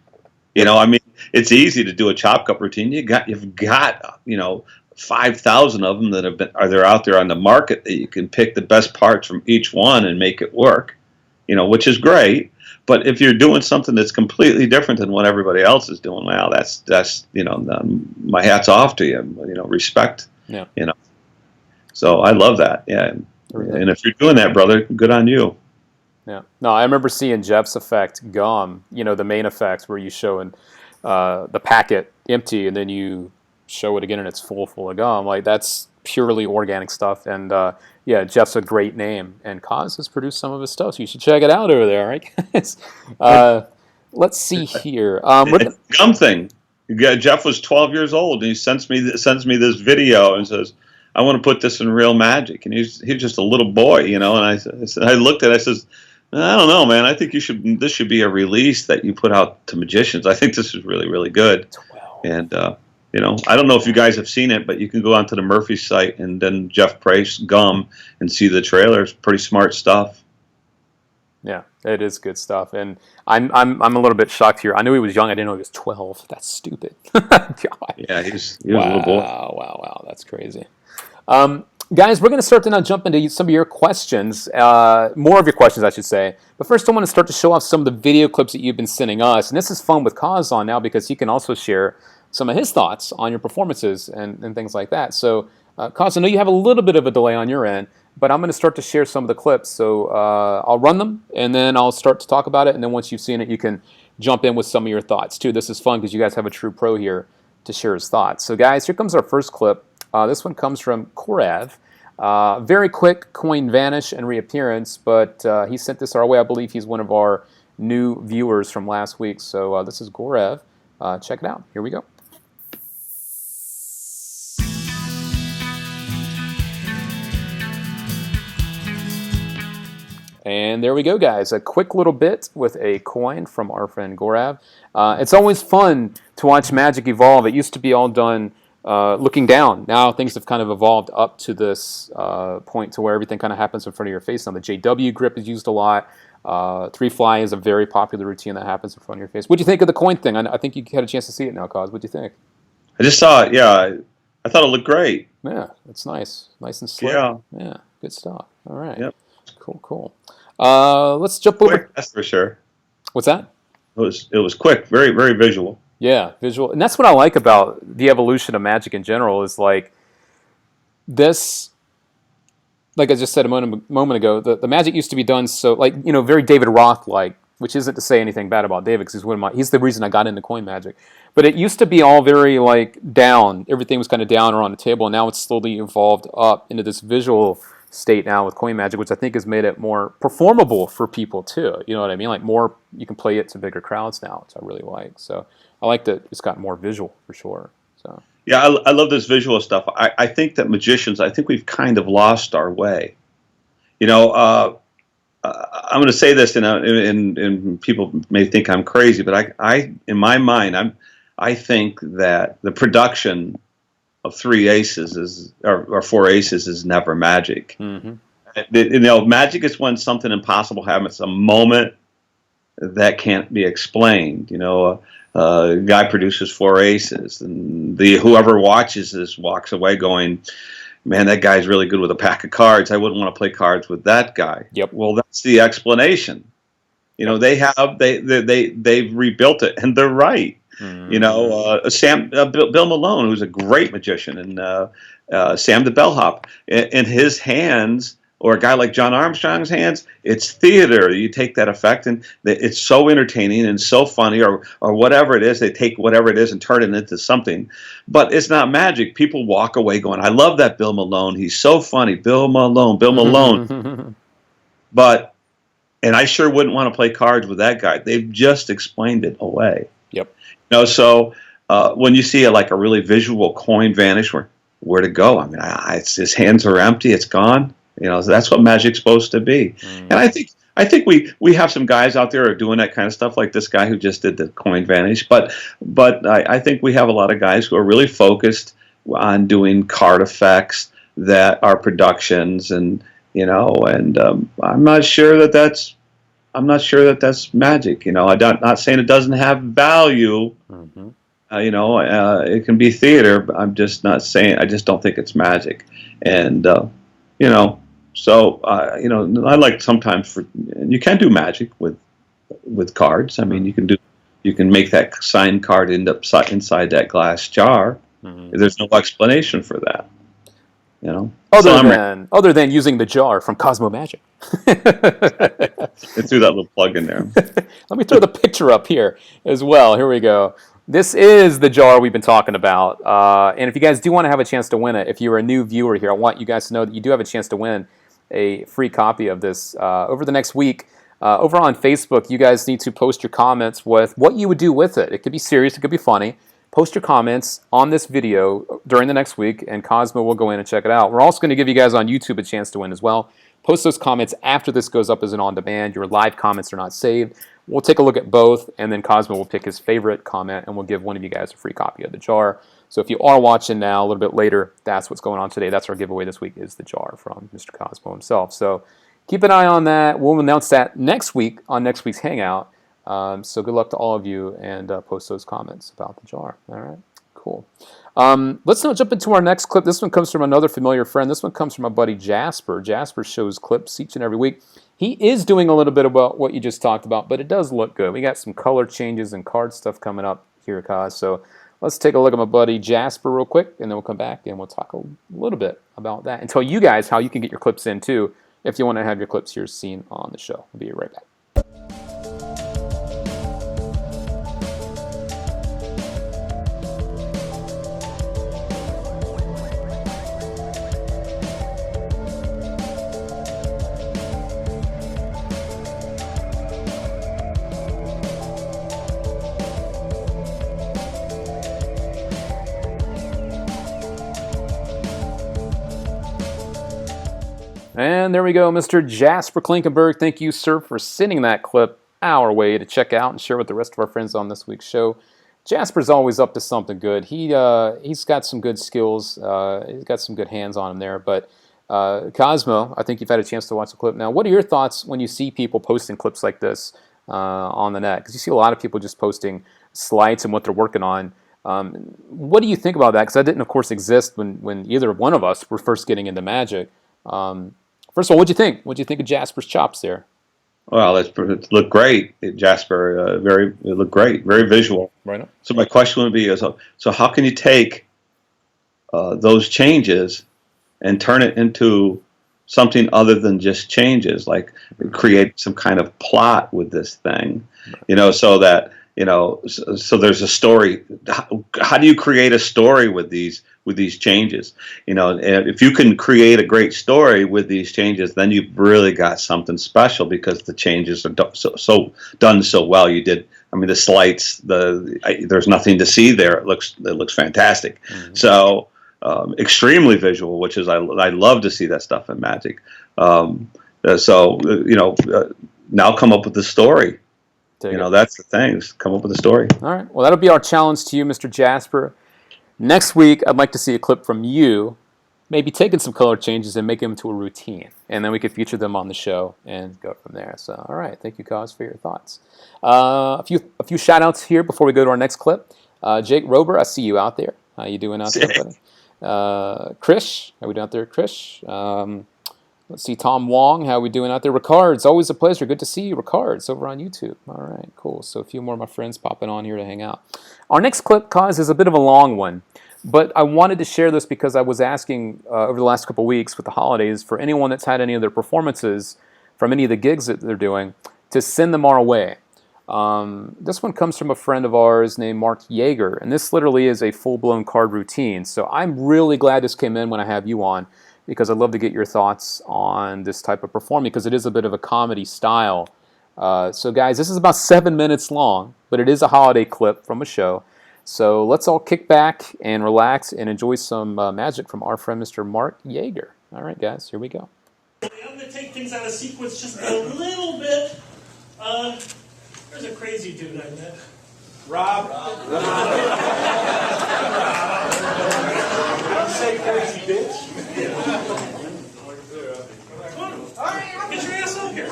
I mean, it's easy to do a chop cup routine. You've got 5,000 of them that they're out there on the market that you can pick the best parts from each one and make it work. Which is great. But if you're doing something that's completely different than what everybody else is doing, well, that's my hat's off to you. Respect. Yeah. So I love that. Yeah. And if you're doing that, brother, good on you. Yeah. No, I remember seeing Jeff's effect gum. The main effects where you showing the packet empty and then you show it again and it's full of gum. Like, that's purely organic stuff. And yeah, Jeff's a great name, and Koz has produced some of his stuff, so you should check it out over there, right, guys? Let's see here. Gum thing. Jeff was 12 years old, and he sends me this video and says, "I want to put this in real magic." And he's just a little boy, And I looked at it. I says, "I don't know, man. I think this should be a release that you put out to magicians. I think this is really, really good." 12. And I don't know if you guys have seen it, but you can go onto the Murphy site and then Jeff Price Gum and see the trailers. Pretty smart stuff. Yeah, it is good stuff. And I'm a little bit shocked here. I knew he was young. I didn't know he was 12. That's stupid. God. Yeah, he was a little boy. Wow. That's crazy. Guys, we're going to start to now jump into some of your questions, more of your questions, I should say. But first, I want to start to show off some of the video clips that you've been sending us. And this is fun with Koz on now because he can also share some of his thoughts on your performances and things like that. So, Koz, I know you have a little bit of a delay on your end, but I'm going to start to share some of the clips. So I'll run them, and then I'll start to talk about it. And then once you've seen it, you can jump in with some of your thoughts, too. This is fun because you guys have a true pro here to share his thoughts. So, guys, here comes our first clip. This one comes from Korev. Very quick coin vanish and reappearance, but he sent this our way. I believe he's one of our new viewers from last week. So this is Gorev. Check it out. Here we go. And there we go, guys. A quick little bit with a coin from our friend Gorav. It's always fun to watch Magic evolve. It used to be all done looking down. Now things have kind of evolved up to this point to where everything kind of happens in front of your face. Now the JW grip is used a lot. Three fly is a very popular routine that happens in front of your face. What do you think of the coin thing? I think you had a chance to see it now, Cos. What do you think? I just saw it. Yeah, I thought it looked great. Yeah, it's nice and slick. Yeah, good stuff. All right. Yep. Cool. Let's jump over. Quick, that's for sure. What's that? It was quick, very very visual. Yeah, visual, and that's what I like about the evolution of Magic in general. Is like this. Like I just said a moment ago, the Magic used to be done so, like, very David Roth-like, which isn't to say anything bad about David, because he's the reason I got into coin Magic. But it used to be all very, like, down. Everything was kind of down or on the table, and now it's slowly evolved up into this visual state now with coin Magic, which I think has made it more performable for people, too. You know what I mean? Like, more, you can play it to bigger crowds now, which I really like. So I like that it's got more visual, for sure. So. Yeah, I love this visual stuff. I think that magicians, I think we've kind of lost our way. I'm going to say this, and people may think I'm crazy, but I in my mind, I think that the production of 3 aces or 4 aces is never Magic. Mm-hmm. Magic is when something impossible happens, a moment that can't be explained. Guy produces 4 aces, and whoever watches this walks away going, "Man, that guy's really good with a pack of cards. I wouldn't want to play cards with that guy." Yep. Well, that's the explanation. They've rebuilt it, and they're right. Mm-hmm. Bill Malone, who's a great magician, and Sam the Bellhop, in his hands. Or a guy like John Armstrong's hands, it's theater. You take that effect, and it's so entertaining and so funny, or whatever it is. They take whatever it is and turn it into something. But it's not Magic. People walk away going, "I love that Bill Malone. He's so funny. Bill Malone." And I sure wouldn't want to play cards with that guy. They've just explained it away. Yep. So when you see a really visual coin vanish, where to go? I mean, his hands are empty. It's gone. That's what Magic's supposed to be. Mm. And I think we have some guys out there who are doing that kind of stuff, like this guy who just did the coin vanish. But I think we have a lot of guys who are really focused on doing card effects that are productions, and I'm not sure that that's Magic. I'm not saying it doesn't have value. Mm-hmm. It can be theater, but I'm just not saying. I just don't think it's Magic, and So I like sometimes you can do Magic with cards. I mean, you can make that signed card end up inside that glass jar. Mm-hmm. There's no explanation for that. Other than using the jar from Kozmo Magic. They threw that little plug in there. Let me throw the picture up here as well. Here we go. This is the jar we've been talking about. And if you guys do want to have a chance to win it, if you're a new viewer here, I want you guys to know that you do have a chance to win a free copy of this over the next week. Over on Facebook, you guys need to post your comments with what you would do with it. It could be serious, it could be funny. Post your comments on this video during the next week, and Kozmo will go in and check it out. We're also going to give you guys on YouTube a chance to win as well. Post those comments after this goes up as an on-demand. Your live comments are not saved. We'll take a look at both, and then Kozmo will pick his favorite comment, and we'll give one of you guys a free copy of the jar. So if you are watching now, a little bit later, that's what's going on today. That's our giveaway this week, is the jar from Mr. Kozmo himself. So keep an eye on that. We'll announce that next week on next week's Hangout. So good luck to all of you, and post those comments about the jar. All right, cool. Let's now jump into our next clip. This one comes from another familiar friend. This one comes from my buddy Jasper. Jasper shows clips each and every week. He is doing a little bit about what you just talked about, but it does look good. We got some color changes and card stuff coming up here, Kaz. So let's take a look at my buddy Jasper real quick, and then we'll come back and we'll talk a little bit about that and tell you guys how you can get your clips in too if you want to have your clips here seen on the show. We'll be right back. And there we go, Mr. Jasper Klinkenberg. Thank you, sir, for sending that clip our way to check out and share with the rest of our friends on this week's show. Jasper's always up to something good. He's got some good skills. He's got some good hands on him there. But Kozmo, I think you've had a chance to watch the clip now. What are your thoughts when you see people posting clips like this on the net? Because you see a lot of people just posting slides and what they're working on. What do you think about that? Because that didn't, of course, exist when either one of us were first getting into Magic. First of all, what'd you think? What'd you think of Jasper's chops there? Well, it looked great, Jasper. It looked great, very visual. Right on. So my question would be: so how can you take those changes and turn it into something other than just changes, like create some kind of plot with this thing, so that so there's a story. How do you create a story with these changes? And if you can create a great story with these changes, then you've really got something special, because the changes are done so well. You did. I mean, the slights. There's nothing to see there. It looks fantastic. Mm-hmm. So extremely visual, which is I love to see that stuff in Magic. Now come up with the story. That's the thing. Come up with a story. All right. Well, that'll be our challenge to you, Mr. Jasper. Next week, I'd like to see a clip from you, maybe taking some color changes and making them to a routine. And then we could feature them on the show and go from there. So, all right. Thank you, Koz, for your thoughts. A few shout-outs here before we go to our next clip. Jake Rober, I see you out there. How you doing out there, buddy? Krish, how we doing out there, Krish? Let's see, Tom Wong, how we doing out there? Ricard's, always a pleasure. Good to see you, Ricard's, over on YouTube. All right, cool. So a few more of my friends popping on here to hang out. Our next clip, Koz, is a bit of a long one, but I wanted to share this because I was asking over the last couple of weeks with the holidays for anyone that's had any of their performances from any of the gigs that they're doing to send them our way. This one comes from a friend of ours named Mark Yeager, and this literally is a full-blown card routine. So I'm really glad this came in when I have you on, because I'd love to get your thoughts on this type of performing, because it is a bit of a comedy style. So guys, this is about 7 minutes long, but it is a holiday clip from a show. So let's all kick back and relax and enjoy some magic from our friend Mr. Mark Yeager. All right, guys, here we go. I'm going to take things out of sequence just a little bit. There's a crazy dude I met. Rob. Say crazy bitch. Come on. All right, get your ass up here.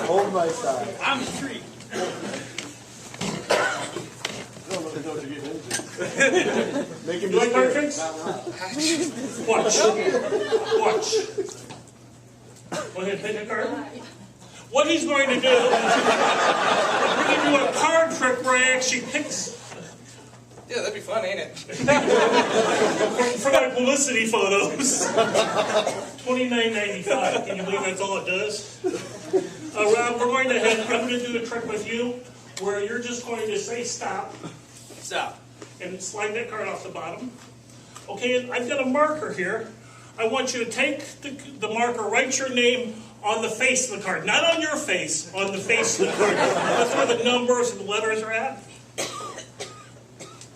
Hold my side. I'm a treat. You like card tricks? Watch. Go ahead, pick a card. What he's going to do is we're going to do a card trick where he actually picks. Yeah, that'd be fun, ain't it? For my publicity photos. $29.95. Can you believe that's all it does? Rob, we're going to I'm going to do a trick with you where you're just going to say stop. Stop. And slide that card off the bottom. Okay, I've got a marker here. I want you to take the marker, write your name on the face of the card. Not on your face, on the face of the card. That's where the numbers and the letters are at.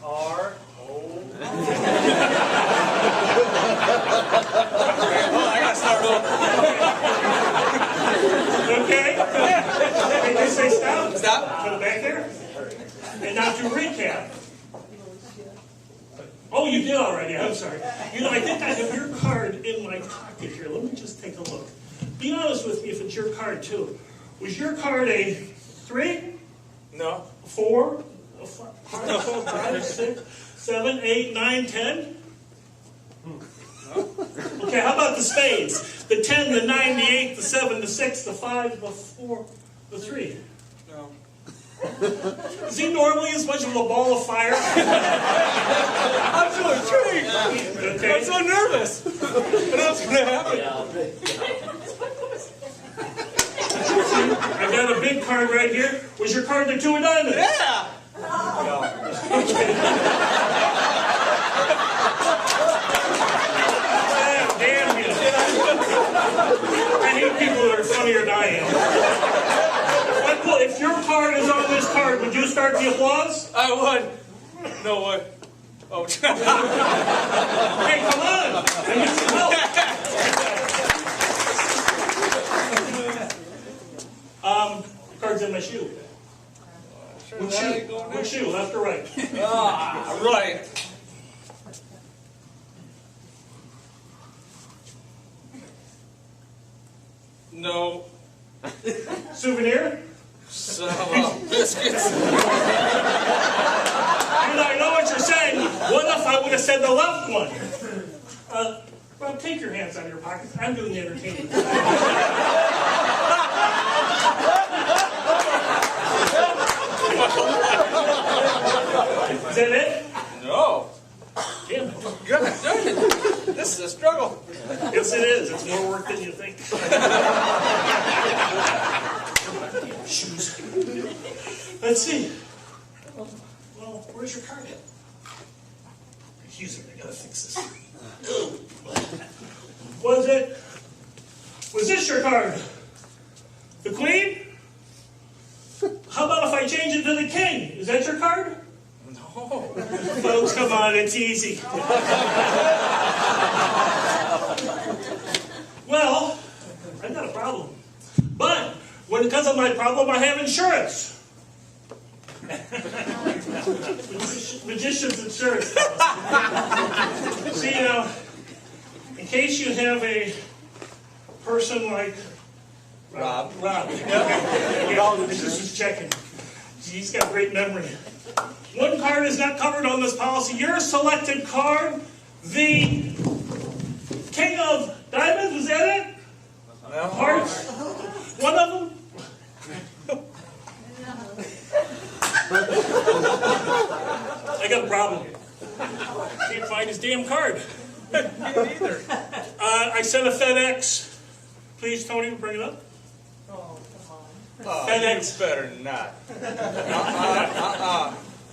R-O. I gotta start over. Okay? Can you say stop? Stop. Put it back there. And now to recap. Oh, you did already. I'm sorry. I think I have your card in my pocket here. Let me just take a look. Be honest with me if it's your card, too. Was your card a 3? No. 4? 5, 6, 7, 8, 9, 10? Okay, how about the spades? The 10, the 9, the 8, the 7, the 6, the 5, the 4, the 3? No. Is he normally as much of a ball of fire? I'm so intrigued. Okay. I'm so nervous. What else is going to happen? I got a big card right here. Was your card the 2 of diamonds? Yeah. Damn you. I hate people that are funnier than I am. If your card is on this card, would you start the applause? I would. No way. Oh, Hey, come on! I need some help. Cards in my shoe. Which shoe? Which shoe? Left or right? Right. No. Souvenir? Biscuits. I know what you're saying. What if I would have said the left one? Well, take your hands out of your pockets. I'm doing the entertaining. Is that it? No. Damn it. God darn it. This is a struggle. Yes, it is. It's more work than you think. Shoes. Let's see. Well, where's your card at? Use it. I gotta fix this. Was this your card? The Queen? How about if I change it to the King? Is that your card? No. Folks, come on, it's easy. Well, I've got a problem. But because of my problem, I have insurance. Magician's insurance. See, now, in case you have a person like Rob. This is checking. He's got great memory. One card is not covered on this policy. Your selected card, the King of Diamonds, is that it? No. Hearts? One of them? I got a problem. Can't find his damn card. Me neither. I sent a FedEx. Please, Tony, bring it up. Oh, FedEx. you better not.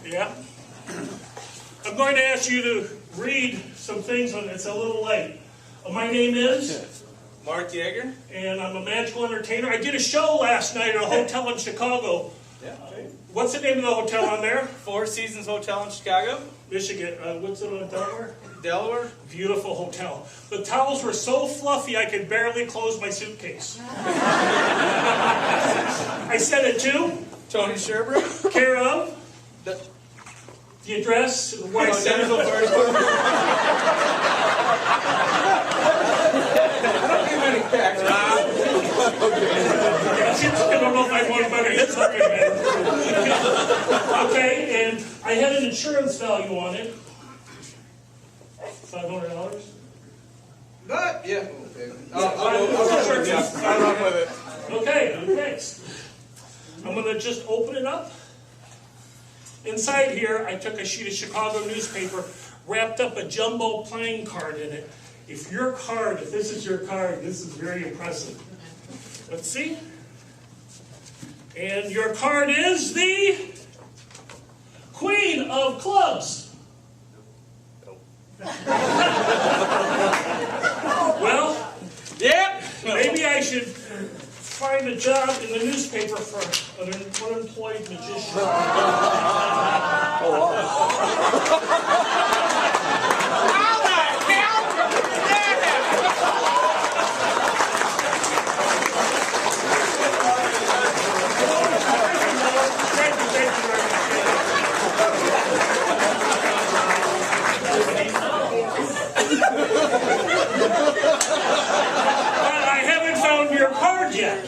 Yeah. I'm going to ask you to read some things. It's a little late. My name is Mark Yeager. and I'm a magical entertainer. I did a show last night at a hotel in Chicago. Yeah. What's the name of the hotel on there? Four Seasons Hotel in Chicago. Michigan. What's it on Delaware? Delaware. Beautiful hotel. The towels were so fluffy I could barely close my suitcase. I sent it to Tony Sherbert. care of The- the address, where I sent it. I don't give any facts. I don't know if I want better. It's okay, man. Okay, and I had an insurance value on it. $500. But yeah. I'll run with it. Okay, thanks. I'm going to just open it up. Inside here, I took a sheet of Chicago newspaper, wrapped up a jumbo playing card in it. If this is your card, this is very impressive. Let's see. And your card is the Queen of Clubs. Well, Yep. maybe I should find a job in the newspaper for an unemployed magician. Thank you very Well, I haven't found your card yet.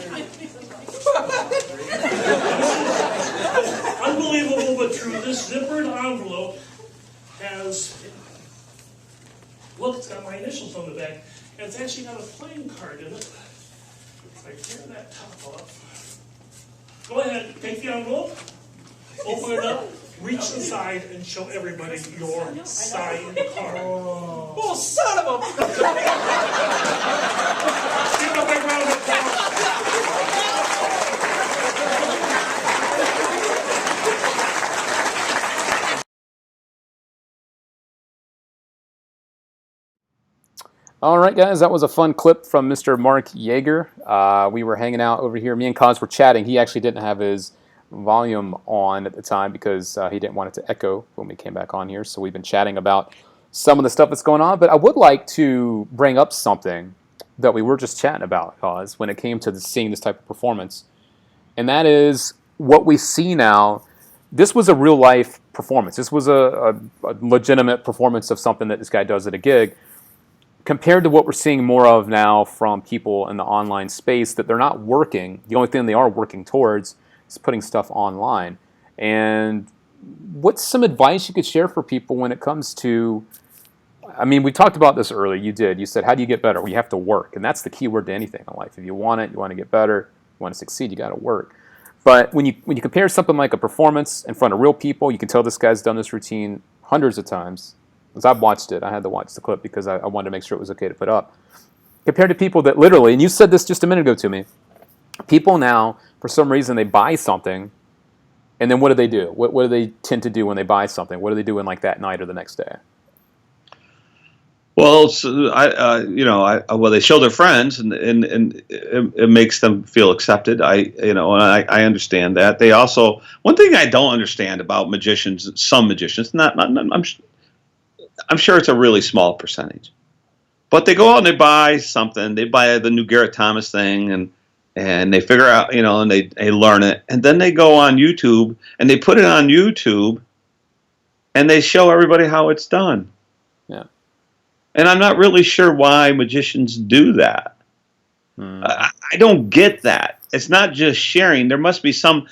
Unbelievable but true. This zippered envelope has, look, it's got my initials on the back, and it's actually got a playing card in it. If I tear that top off, go ahead, take the envelope, open it up, reach inside, and show everybody your signed card. Oh, son of a... Give a big round of applause. All right, guys, that was a fun clip from Mr. Mark Yeager. We were hanging out over here. Me and Cos were chatting. He actually didn't have his volume on at the time because he didn't want it to echo when we came back on here. So we've been chatting about some of the stuff that's going on. But I would like to bring up something that we were just chatting about, Cause, when it came to seeing this type of performance. And that is what we see now. This was a real life performance. This was a legitimate performance of something that this guy does at a gig, compared to what we're seeing more of now from people in the online space, that they're not working. The only thing they are working towards is putting stuff online. And what's some advice you could share for people when it comes to, I mean, we talked about this earlier. You did. You said, how do you get better? Well, you have to work. And that's the key word to anything in life. If you want it, you want to get better, you want to succeed, you got to work. But when you compare something like a performance in front of real people, you can tell this guy's done this routine hundreds of times. As I've watched it, I had to watch the clip because I wanted to make sure it was okay to put up. Compared to people that literally, and you said this just a minute ago to me, people now, for some reason, they buy something, and then what do? What do they tend to do when they buy something? What are they doing like that night or the next day? Well, well, they show their friends, and it makes them feel accepted. And I understand that. They also, one thing I don't understand about magicians, some magicians, I'm sure it's a really small percentage, but they go out and they buy something. They buy the new Garrett Thomas thing, and they figure out, and they learn it, and then they go on YouTube and they put it on YouTube, and they show everybody how it's done. Yeah. And I'm not really sure why magicians do that. I don't get that. It's not just sharing. There must be some,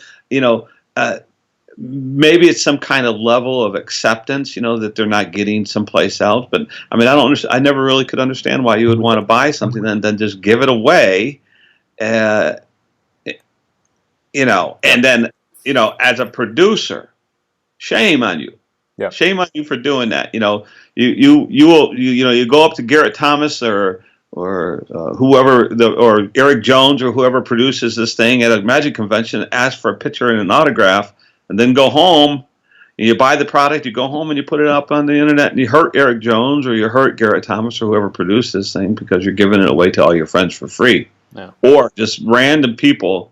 maybe it's some kind of level of acceptance, that they're not getting someplace else. But I mean, I never really could understand why you would want to buy something and then just give it away, and then, as a producer, shame on you. Yeah. Shame on you for doing that. You go up to Garrett Thomas or whoever, or Eric Jones or whoever produces this thing at a magic convention, and ask for a picture and an autograph, and then go home and you buy the product. You go home and you put it up on the internet, and you hurt Eric Jones or you hurt Garrett Thomas or whoever produced this thing because you're giving it away to all your friends for free, or just random people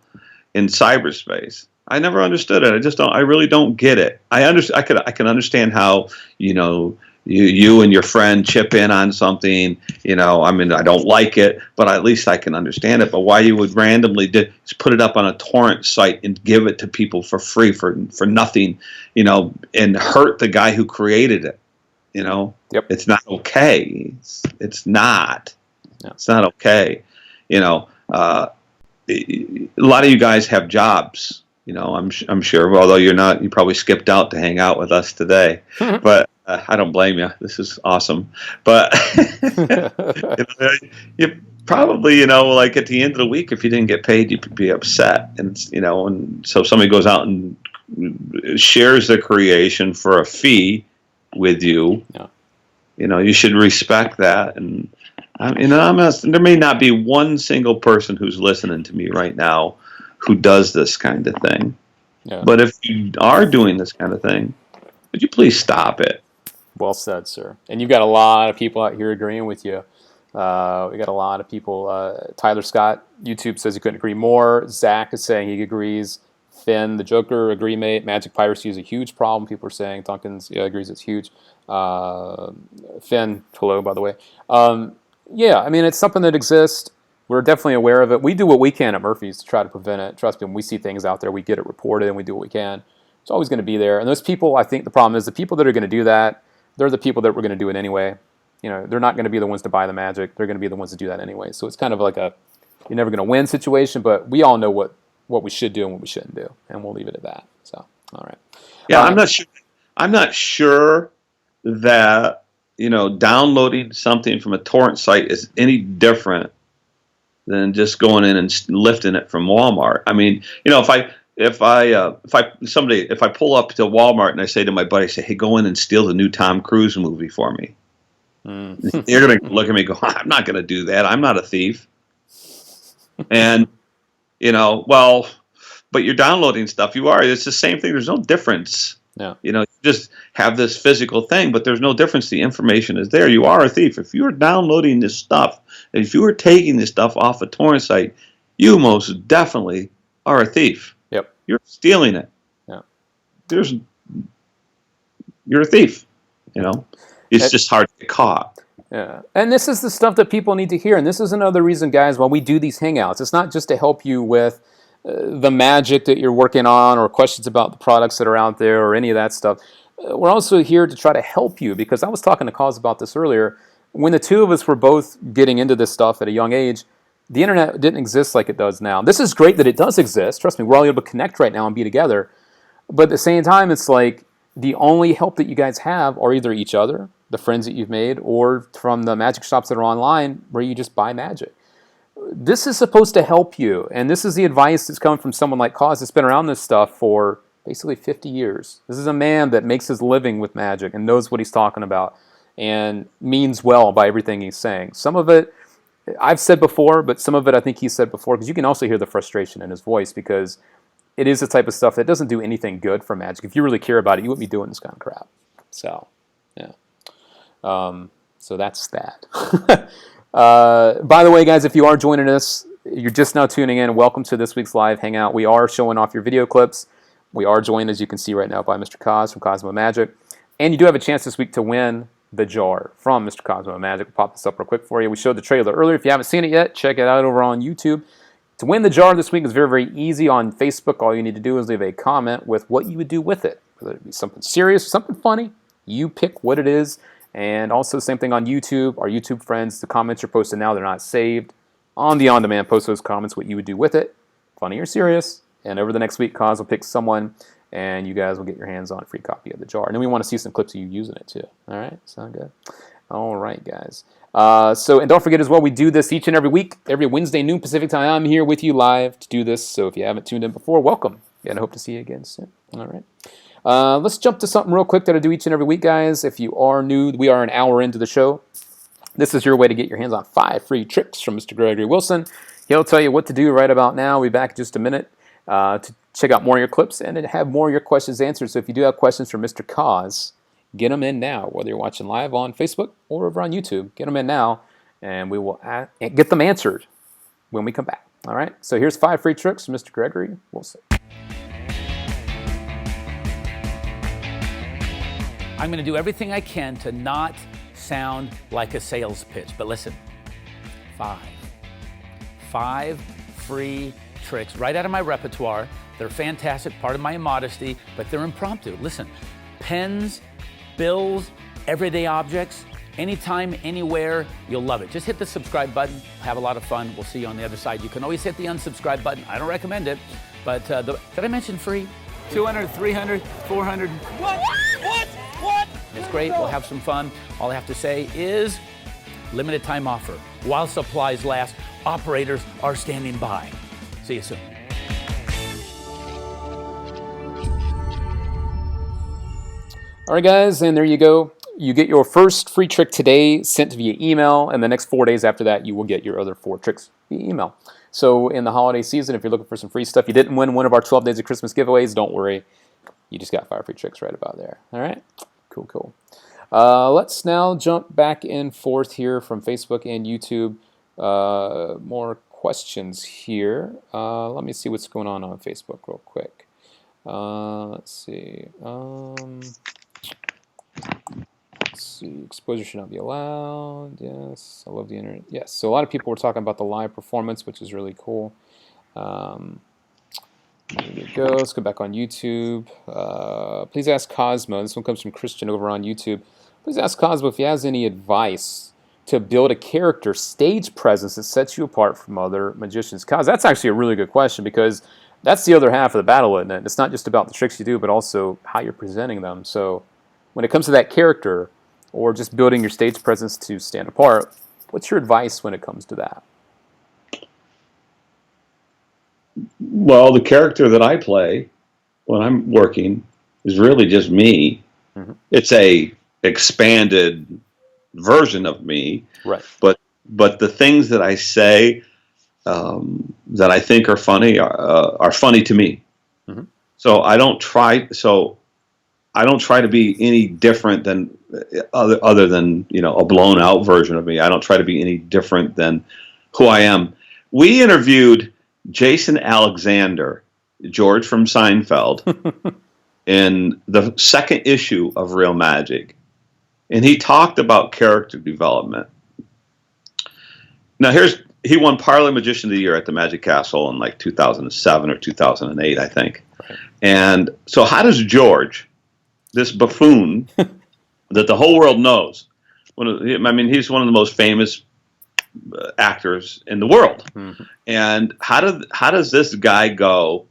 in cyberspace. I never understood it. I really don't get it. I can understand how, you and your friend chip in on something, I mean, I don't like it, but at least I can understand it. But why you would randomly just put it up on a torrent site and give it to people for free for nothing, and hurt the guy who created it, Yep. It's not okay. It's not. Yeah. It's not okay. A lot of you guys have jobs. I'm sure, although you're not, you probably skipped out to hang out with us today, but I don't blame you. This is awesome. But you probably, like at the end of the week, if you didn't get paid, you'd be upset. And, and so if somebody goes out and shares their creation for a fee with you, you should respect that. And, there may not be one single person who's listening to me right now who does this kind of thing. Yeah. But if you are doing this kind of thing, would you please stop it? Well said, sir. And you've got a lot of people out here agreeing with you. We got a lot of people. Tyler Scott, YouTube, says he couldn't agree more. Zach is saying he agrees. Finn, the Joker, agree, mate. Magic piracy is a huge problem, people are saying. Duncan's agrees it's huge. Finn, hello, by the way. Yeah, I mean, it's something that exists. We're definitely aware of it. We do what we can at Murphy's to try to prevent it. Trust me, when we see things out there, we get it reported and we do what we can. It's always going to be there. And those people, I think the problem is the people that are going to do that, they're the people that were going to do it anyway. They're not going to be the ones to buy the magic. They're going to be the ones to do that anyway. So it's kind of like you're never going to win situation, but we all know what we should do and what we shouldn't do. And we'll leave it at that. So, all right. Yeah, I'm not sure that, downloading something from a torrent site is any different than just going in and lifting it from Walmart. I mean, if I pull up to Walmart and I say to my buddy, hey, go in and steal the new Tom Cruise movie for me. You're going to look at me and go, I'm not going to do that. I'm not a thief. And, but you're downloading stuff. You are. It's the same thing. There's no difference. Yeah. You just have this physical thing, but there's no difference. The information is there. You are a thief. If you're downloading this stuff, if you are taking this stuff off a torrent site, you most definitely are a thief. Yep. you're stealing it. Yeah. You're a thief. It's just hard to get caught. Yeah, and this is the stuff that people need to hear, and this is another reason, guys, why we do these hangouts. It's not just to help you with the magic that you're working on or questions about the products that are out there or any of that stuff. We're also here to try to help you, because I was talking to Cos about this earlier. When the two of us were both getting into this stuff at a young age, the internet didn't exist like it does now. This is great that it does exist. Trust me, we're all able to connect right now and be together. But at the same time, it's like the only help that you guys have are either each other, the friends that you've made, or from the magic shops that are online where you just buy magic. This is supposed to help you, and this is the advice that's coming from someone like Cos that's been around this stuff for basically 50 years. This is a man that makes his living with magic and knows what he's talking about and means well by everything he's saying. Some of it I've said before, but some of it I think he said before, because you can also hear the frustration in his voice, because it is the type of stuff that doesn't do anything good for magic. If you really care about it, you wouldn't be doing this kind of crap. So, yeah. So that's that. By the way, guys, if you are joining us, you're just now tuning in, welcome to this week's live hangout. We are showing off your video clips. We are joined, as you can see right now, by Mr. Cos from Kozmo Magic. And you do have a chance this week to win the jar from Mr. Kozmo Magic. We'll pop this up real quick for you. We showed the trailer earlier. If you haven't seen it yet, check it out over on YouTube. To win the jar this week is very, very easy. On Facebook, all you need to do is leave a comment with what you would do with it. Whether it be something serious or something funny, you pick what it is. And also, same thing on YouTube. Our YouTube friends, the comments you're posting now, they're not saved. On the on-demand, post those comments, what you would do with it, funny or serious. And over the next week, Cos will pick someone, and you guys will get your hands on a free copy of the jar. And then we want to see some clips of you using it, too. All right? Sound good? All right, guys. And don't forget as well, we do this each and every week, every Wednesday, noon Pacific time. I'm here with you live to do this. So if you haven't tuned in before, welcome. And I hope to see you again soon. All right. Let's jump to something real quick that I do each and every week, guys. If you are new, we are an hour into the show. This is your way to get your hands on 5 free tricks from Mr. Gregory Wilson. He'll tell you what to do right about now. We'll be back in just a minute to check out more of your clips and to have more of your questions answered. So if you do have questions for Mr. Cos, get them in now, whether you're watching live on Facebook or over on YouTube. Get them in now, and we will get them answered when we come back. All right? So here's 5 free tricks from Mr. Gregory Wilson. I'm going to do everything I can to not sound like a sales pitch. But listen, 5 free tricks right out of my repertoire. They're fantastic, part of my immodesty, but they're impromptu. Listen, pens, bills, everyday objects, anytime, anywhere, you'll love it. Just hit the subscribe button, have a lot of fun. We'll see you on the other side. You can always hit the unsubscribe button. I don't recommend it, but did I mention free? 200, 300, 400. What? It's great. We'll have some fun. All I have to say is limited time offer. While supplies last, operators are standing by. See you soon. All right, guys, and there you go. You get your first free trick today sent via email, and the next 4 days after that, you will get your other 4 tricks via email. So in the holiday season, if you're looking for some free stuff, you didn't win one of our 12 Days of Christmas giveaways, don't worry. You just got 5 free tricks right about there. All right? Cool. Let's now jump back and forth here from Facebook and YouTube. More questions here. Let me see what's going on Facebook real quick. Let's see. Let's see. Exposure should not be allowed. Yes. I love the internet. Yes. So a lot of people were talking about the live performance, which is really cool. There we go. Let's go back on YouTube. Please ask Kozmo. This one comes from Christian over on YouTube. Please ask Kozmo if he has any advice to build a character stage presence that sets you apart from other magicians. Cos, that's actually a really good question, because that's the other half of the battle, isn't it? It's not just about the tricks you do, but also how you're presenting them. So when it comes to that character, or just building your stage presence to stand apart, what's your advice when it comes to that? Well, the character that I play when I'm working is really just me. Mm-hmm. It's a expanded version of me. Right. But the things that I say that I think are funny to me. Mm-hmm. So I don't try to be any different than other than, a blown out version of me. I don't try to be any different than who I am. We interviewed Jason Alexander George from Seinfeld, in the second issue of Real Magic, and he talked about character development. Now, he won Parlor Magician of the Year at the Magic Castle in like 2007 or 2008, I think. Right. And so how does George, this buffoon that the whole world knows, he's one of the most famous actors in the world. Mm-hmm. And how does this guy go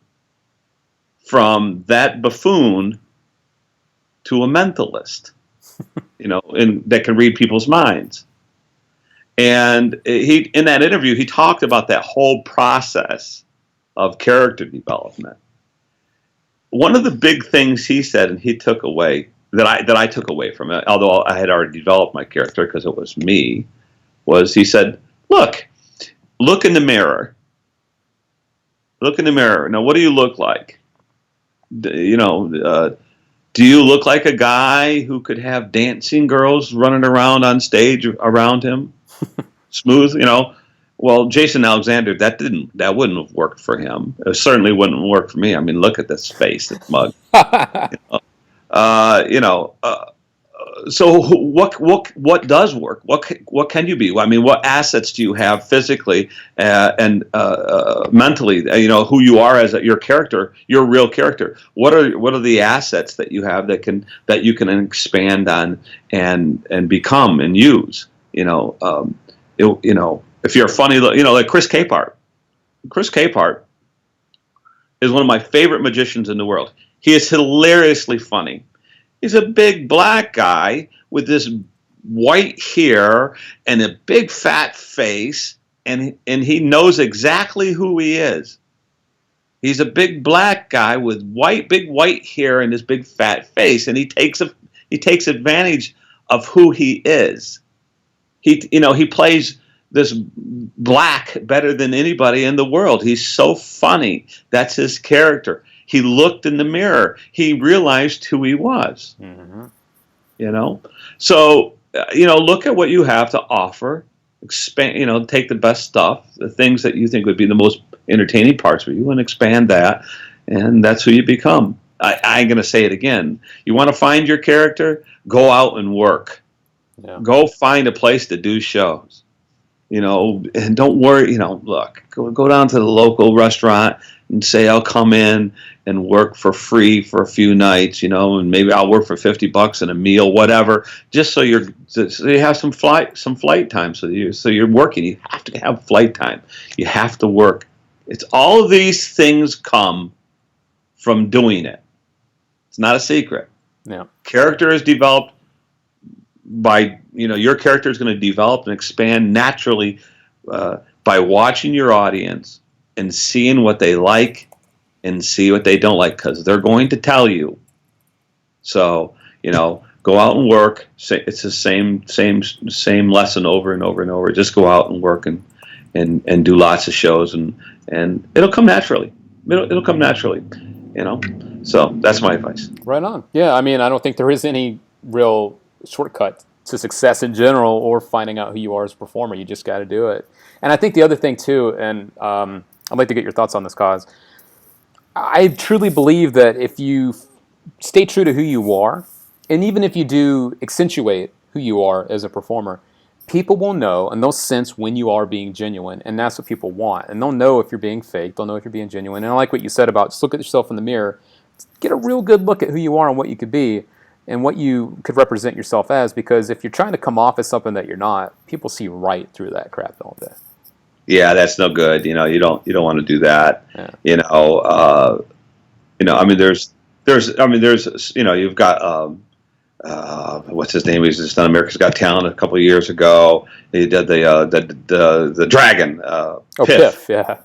from that buffoon to a mentalist, and that can read people's minds? And in that interview, he talked about that whole process of character development. One of the big things he said, and he took away, that I took away from it, although I had already developed my character because it was me, was he said, look in the mirror. Look in the mirror. Now, what do you look like? Do you look like a guy who could have dancing girls running around on stage around him? Smooth, Well, Jason Alexander, that wouldn't have worked for him. It certainly wouldn't work for me. I mean, look at this face, this mug. So what does work? What can you be? I mean, what assets do you have physically and mentally? Who you are as your character, your real character. What are the assets that you have that you can expand on and become and use? If you're funny, like Chris Capehart. Chris Capehart is one of my favorite magicians in the world. He is hilariously funny. He's a big black guy with this white hair and a big fat face, and he knows exactly who he is. He's a big black guy with big white hair and this big fat face, and he takes advantage of who he is. He plays this black better than anybody in the world. He's so funny. That's his character. He looked in the mirror. He realized who he was. Mm-hmm. So look at what you have to offer. Expand. Take the best stuff, the things that you think would be the most entertaining parts for you, and expand that. And that's who you become. I'm going to say it again. You want to find your character? Go out and work. Yeah. Go find a place to do shows. And don't worry. Look, go down to the local restaurant and say, I'll come in and work for free for a few nights, and maybe I'll work for $50 and a meal, whatever, just so you have some flight time. So you're working. You have to have flight time. You have to work. It's all of these things come from doing it. It's not a secret. Yeah. Character is developed by, your character is going to develop and expand naturally by watching your audience and seeing what they like and see what they don't like, because they're going to tell you. So, go out and work. It's the same lesson over and over and over. Just go out and work and do lots of shows, and it'll come naturally. It'll come naturally, So that's my advice. Right on. Yeah, I mean, I don't think there is any real shortcut to success in general or finding out who you are as a performer. You just got to do it. And I think the other thing too, and I'd like to get your thoughts on this, Cos. I truly believe that if you stay true to who you are, and even if you do accentuate who you are as a performer, people will know and they'll sense when you are being genuine, and that's what people want. And they'll know if you're being fake, they'll know if you're being genuine. And I like what you said about just look at yourself in the mirror, get a real good look at who you are and what you could be and what you could represent yourself as, because if you're trying to come off as something that you're not, people see right through that crap all day. Yeah, that's no good. You don't want to do that. Yeah. I mean, there's you've got what's his name? He's just on America's Got Talent a couple of years ago. He did the dragon. Piff. Yeah.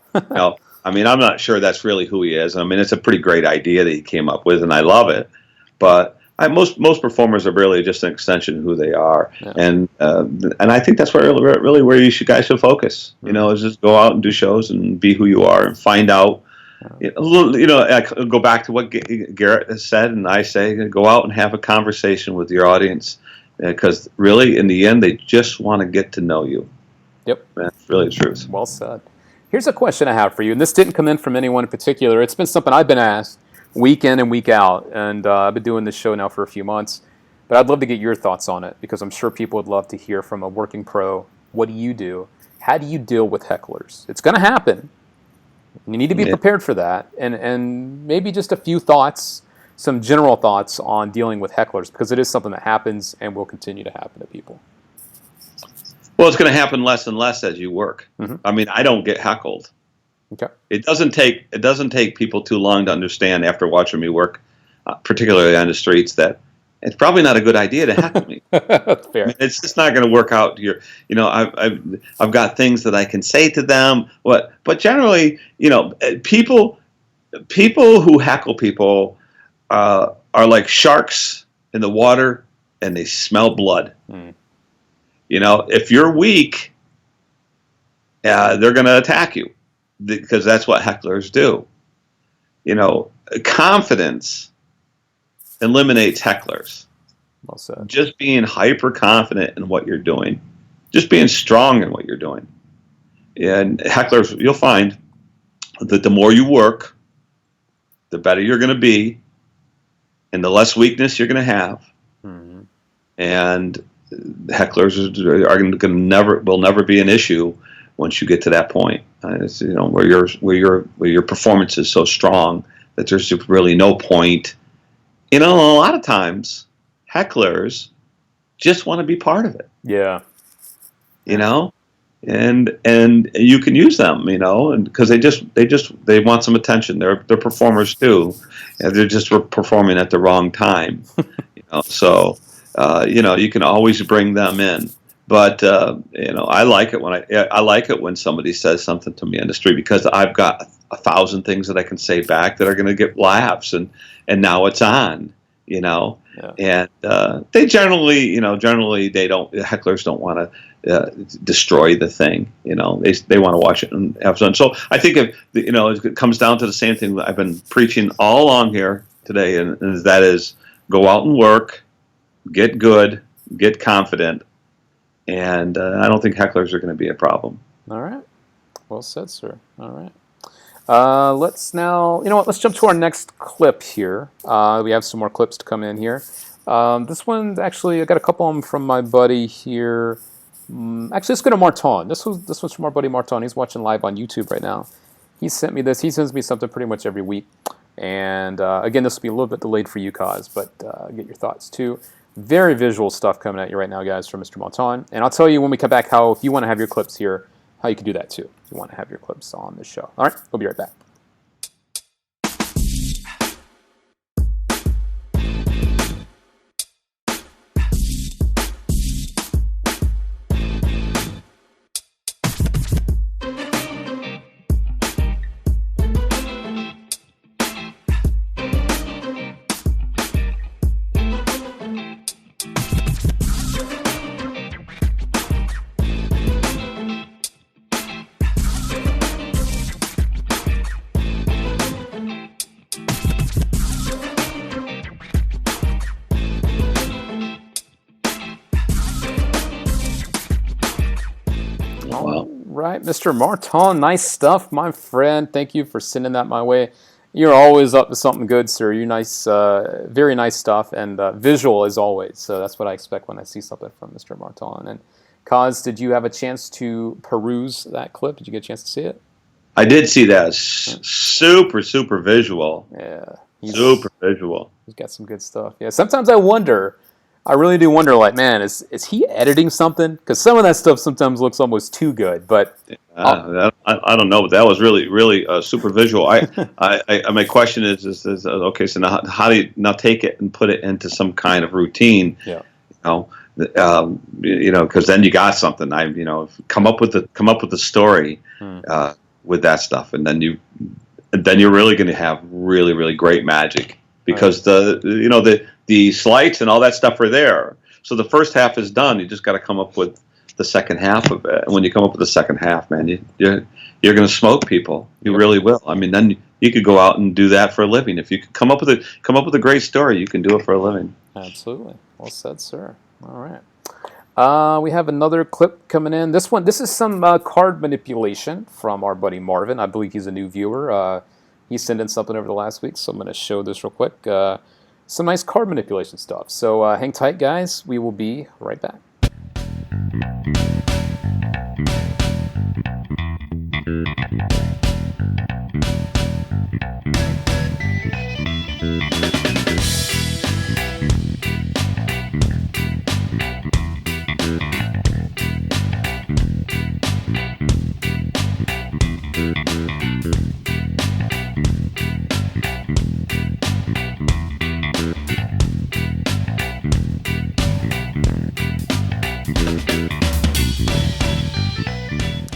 I mean, I'm not sure that's really who he is. I mean, it's a pretty great idea that he came up with, and I love it. But most performers are really just an extension of who they are, yeah. And I think that's where you guys should focus. Is just go out and do shows and be who you are and find out. I go back to what Garrett has said, and I say go out and have a conversation with your audience, because really, in the end, they just want to get to know you. Yep, that's really the truth. Well said. Here's a question I have for you, and this didn't come in from anyone in particular. It's been something I've been asked week in and week out, and I've been doing this show now for a few months. But I'd love to get your thoughts on it, because I'm sure people would love to hear from a working pro. What do you do? How do you deal with hecklers? It's going to happen. You need to be prepared for that, and maybe just a few thoughts, some general thoughts on dealing with hecklers, because it is something that happens and will continue to happen to people. Well, it's going to happen less and less as you work. Mm-hmm. I mean, I don't get heckled. Okay. It doesn't take people too long to understand after watching me work, particularly on the streets, that it's probably not a good idea to heckle me. That's fair. I mean, it's just not going to work out. I've got things that I can say to them. But generally, people who heckle people are like sharks in the water, and they smell blood. Mm. If you're weak, they're going to attack you, because that's what hecklers do. Confidence eliminates hecklers. Well said. Just being hyper confident in what you're doing, just being strong in what you're doing. And hecklers, you'll find that the more you work, the better you're going to be, and the less weakness you're going to have. Mm-hmm. And hecklers will never be an issue once you get to that point. Where your performance is so strong that there's really no point. A lot of times hecklers just want to be part of it. Yeah. And you can use them, and because they want some attention. They're performers too, and they're just performing at the wrong time. So you can always bring them in. But I like it when somebody says something to me on the street, because I've got 1,000 things that I can say back that are going to get laughs, and now it's on. Yeah. And they generally hecklers don't want to destroy the thing. They want to watch it and have fun. So I think it comes down to the same thing that I've been preaching all along here today, and that is go out and work, get good, get confident, and I don't think hecklers are going to be a problem. All right. Well said, sir. All right. Let's now, let's jump to our next clip here. We have some more clips to come in here. This one, actually, I got a couple of them from my buddy here. Actually, let's go to Marton. This one's from our buddy Marton. He's watching live on YouTube right now. He sent me this. He sends me something pretty much every week. And again, this will be a little bit delayed for you, Kaz, but get your thoughts too. Very visual stuff coming at you right now, guys, from Mr. Marton. And I'll tell you when we come back how, if you want to have your clips here, how you can do that too, if you want to have your clips on the show. All right, we'll be right back. Right, Mr. Marton, nice stuff, my friend. Thank you for sending that my way. You're always up to something good, sir. You're nice, very nice stuff, and visual as always. So that's what I expect when I see something from Mr. Marton. And Kaz, did you have a chance to peruse that clip? Did you get a chance to see it? I did see that. Super, super visual. Yeah. Super visual. He's got some good stuff. Yeah, sometimes I really do wonder, like, man, is he editing something? Because some of that stuff sometimes looks almost too good. But I don't know. But that was really, really super visual. My question is okay. So now, how do you now take it and put it into some kind of routine? Yeah. Because then you got something. Come up with the story with that stuff, and then you're really going to have really, really great magic, because the slides and all that stuff are there. So the first half is done. You just got to come up with the second half of it. And when you come up with the second half, man, you're going to smoke people. You really will. I mean, then you could go out and do that for a living. If you could come up with a great story, you can do it for a living. Absolutely. Well said, sir. All right. We have another clip coming in. This is some card manipulation from our buddy Marvin. I believe he's a new viewer. He sent in something over the last week, so I'm going to show this real quick. Some nice card manipulation stuff. So hang tight, guys. We will be right back.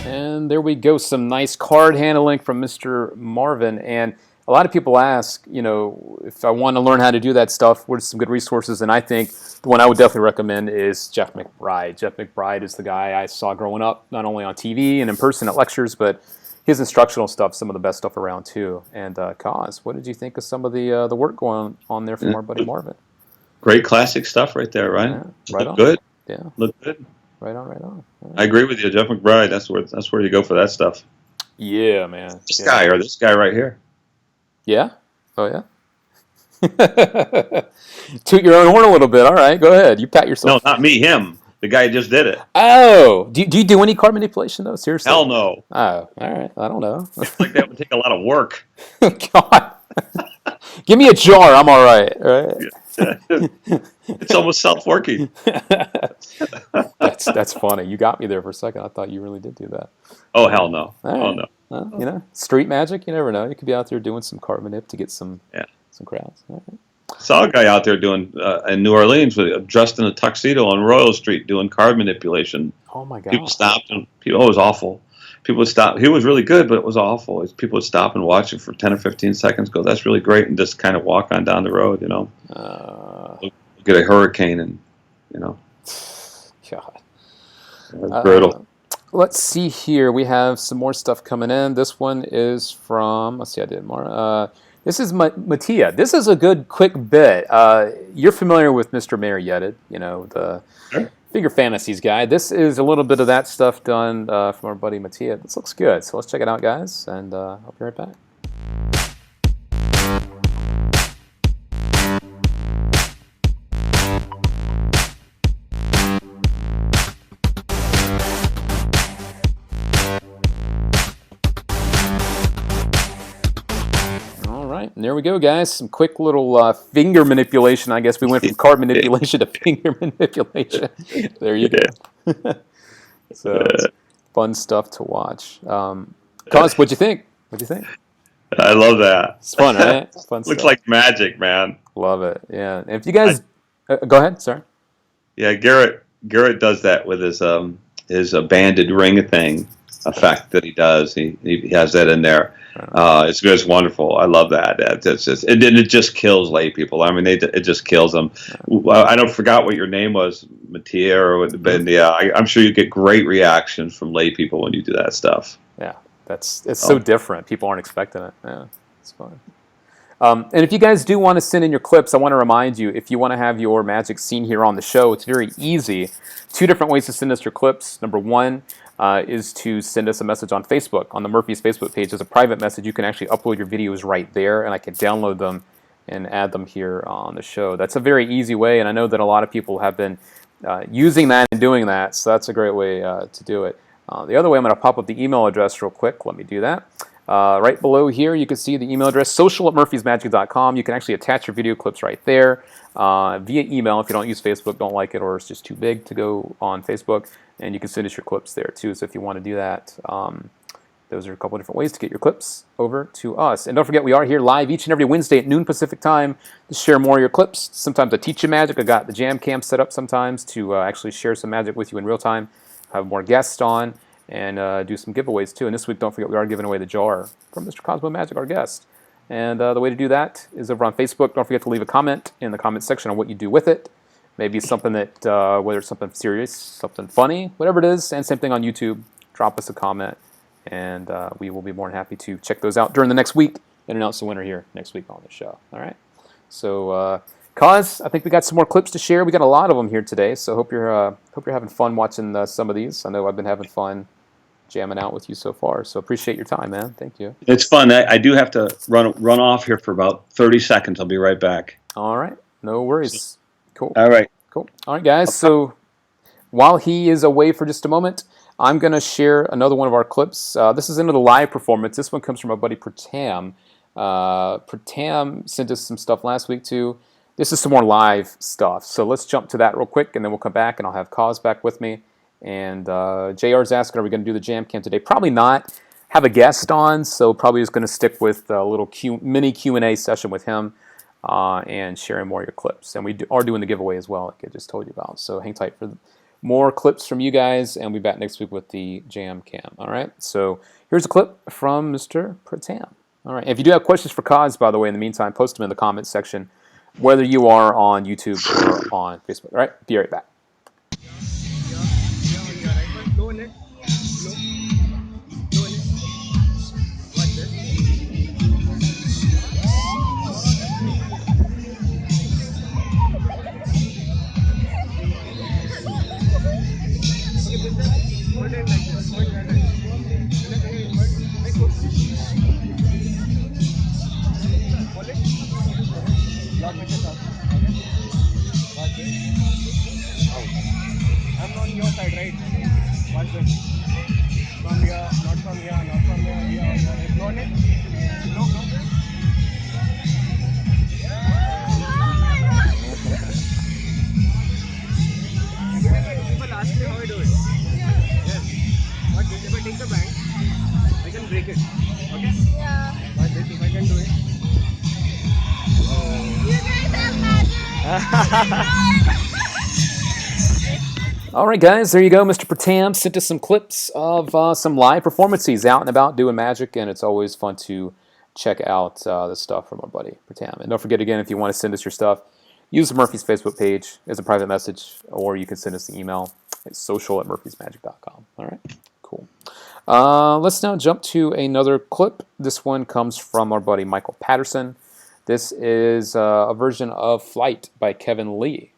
And there we go, some nice card handling from Mr. Marvin. And a lot of people ask, you know, if I want to learn how to do that stuff, what are some good resources? And I think the one I would definitely recommend is Jeff McBride. Jeff McBride is the guy I saw growing up, not only on TV and in person at lectures, but his instructional stuff, some of the best stuff around too. And Koz, what did you think of some of the work going on there from our buddy Marvin? Great classic stuff right there, right? Yeah, right on. Good. Yeah. Look good. Right on, right on. Right. I agree with you, Jeff McBride. That's where you go for that stuff. Yeah, man. This guy or this guy right here. Yeah? Oh, yeah? Toot your own horn a little bit. All right, go ahead. You pat yourself. No, not me, him. The guy who just did it. Oh, do you do any card manipulation, though? Seriously? Hell no. Oh, all right. I don't know. It's like that would take a lot of work. God. Give me a jar. I'm all right. It's almost self-working. That's funny. You got me there for a second. I thought you really did do that. Oh, hell no. Right. Oh, no. Well, you know, street magic, you never know. You could be out there doing some card manip to get some crowds. All right. Saw a guy out there doing in New Orleans dressed in a tuxedo on Royal Street doing card manipulation. Oh, my God. People stopped him. It was awful. People would stop. He was really good, but it was awful. People would stop and watch it for 10 or 15 seconds, go, that's really great, and just kind of walk on down the road, you know. Get a hurricane and, you know. God. Brutal. Let's see here. We have some more stuff coming in. This one is from, let's see, I did more. This is Mattia. This is a good, quick bit. You're familiar with Mr. Marietti, you know, the Figure Fantasies guy. This is a little bit of that stuff done from our buddy Mattia. This looks good. So let's check it out, guys, and I'll be right back. And there we go, guys. Some quick little finger manipulation. I guess we went from card manipulation to finger manipulation. There you go. So it's fun stuff to watch. Koz, what'd you think? I love that. It's fun, right? It's fun Looks stuff. like magic, man. Love it. Yeah. And if you guys, go ahead. Sorry. Yeah, Garrett does that with his banded ring thing effect that he does. He has that in there. It's wonderful. I love that. It just kills lay people. I mean, it just kills them. I don't forgot what your name was, Mattia, but yeah, I'm sure you get great reactions from lay people when you do that stuff. Yeah, it's so different. People aren't expecting it. Yeah, it's fun. And if you guys do want to send in your clips, I want to remind you, if you want to have your magic seen here on the show, it's very easy. 2 different ways to send us your clips. Number 1 is to send us a message on Facebook. On the Murphy's Facebook page, as a private message, you can actually upload your videos right there, and I can download them and add them here on the show. That's a very easy way, and I know that a lot of people have been using that and doing that, so that's a great way to do it. The other way, I'm going to pop up the email address real quick. Let me do that. Right below here, you can see the email address, social@murphysmagic.com. You can actually attach your video clips right there via email if you don't use Facebook, don't like it, or it's just too big to go on Facebook. And you can send us your clips there too. So if you want to do that, those are a couple of different ways to get your clips over to us. And don't forget, we are here live each and every Wednesday at noon Pacific time to share more of your clips. Sometimes I teach you magic. I got the jam cam set up sometimes to actually share some magic with you in real time. Have more guests on and do some giveaways too. And this week, don't forget, we are giving away the jar from Mr. Kozmo Magic, our guest. And the way to do that is over on Facebook. Don't forget to leave a comment in the comment section on what you do with it. Maybe it's something that, whether it's something serious, something funny, whatever it is. And same thing on YouTube. Drop us a comment, and we will be more than happy to check those out during the next week and announce the winner here next week on the show. All right? So Cause I think we got some more clips to share. We got a lot of them here today, so hope you're having fun watching some of these. I know I've been having fun jamming out with you so far. So appreciate your time, man. Thank you. It's fun. I do have to run off here for about 30 seconds. I'll be right back. All right, no worries. Cool. All right. Cool. All right, guys. So while he is away for just a moment, I'm going to share another one of our clips. This is into the live performance. This one comes from our buddy Pram. Pram sent us some stuff last week too. This is some more live stuff. So let's jump to that real quick, and then we'll come back, and I'll have Koz back with me. And JR's asking, are we going to do the jam cam today? Probably not. Have a guest on, so probably just going to stick with a little mini Q&A session with him and sharing more of your clips. And we are doing the giveaway as well, like I just told you about. So hang tight for more clips from you guys, and we'll be back next week with the jam cam. All right, so here's a clip from Mr. Pram. All right, if you do have questions for Koz, by the way, in the meantime, post them in the comments section, whether you are on YouTube or on Facebook. All right, be right back. I'm on your side, right? Watch this. From here, not from here, not from here, here. Ignore it. No. People ask me how I do it. Yes. But if I take the bank, I can break it. Okay? Yeah. But if I can do it. You guys have magic! All right, guys, there you go. Mr. Pram sent us some clips of some live performances out and about doing magic, and it's always fun to check out the stuff from our buddy Pram. And don't forget, again, if you want to send us your stuff, use the Murphy's Facebook page as a private message, or you can send us an email at social@murphysmagic.com. All right, cool. Let's now jump to another clip. This one comes from our buddy Michael Patterson. This is a version of Flight by Kevin Lee.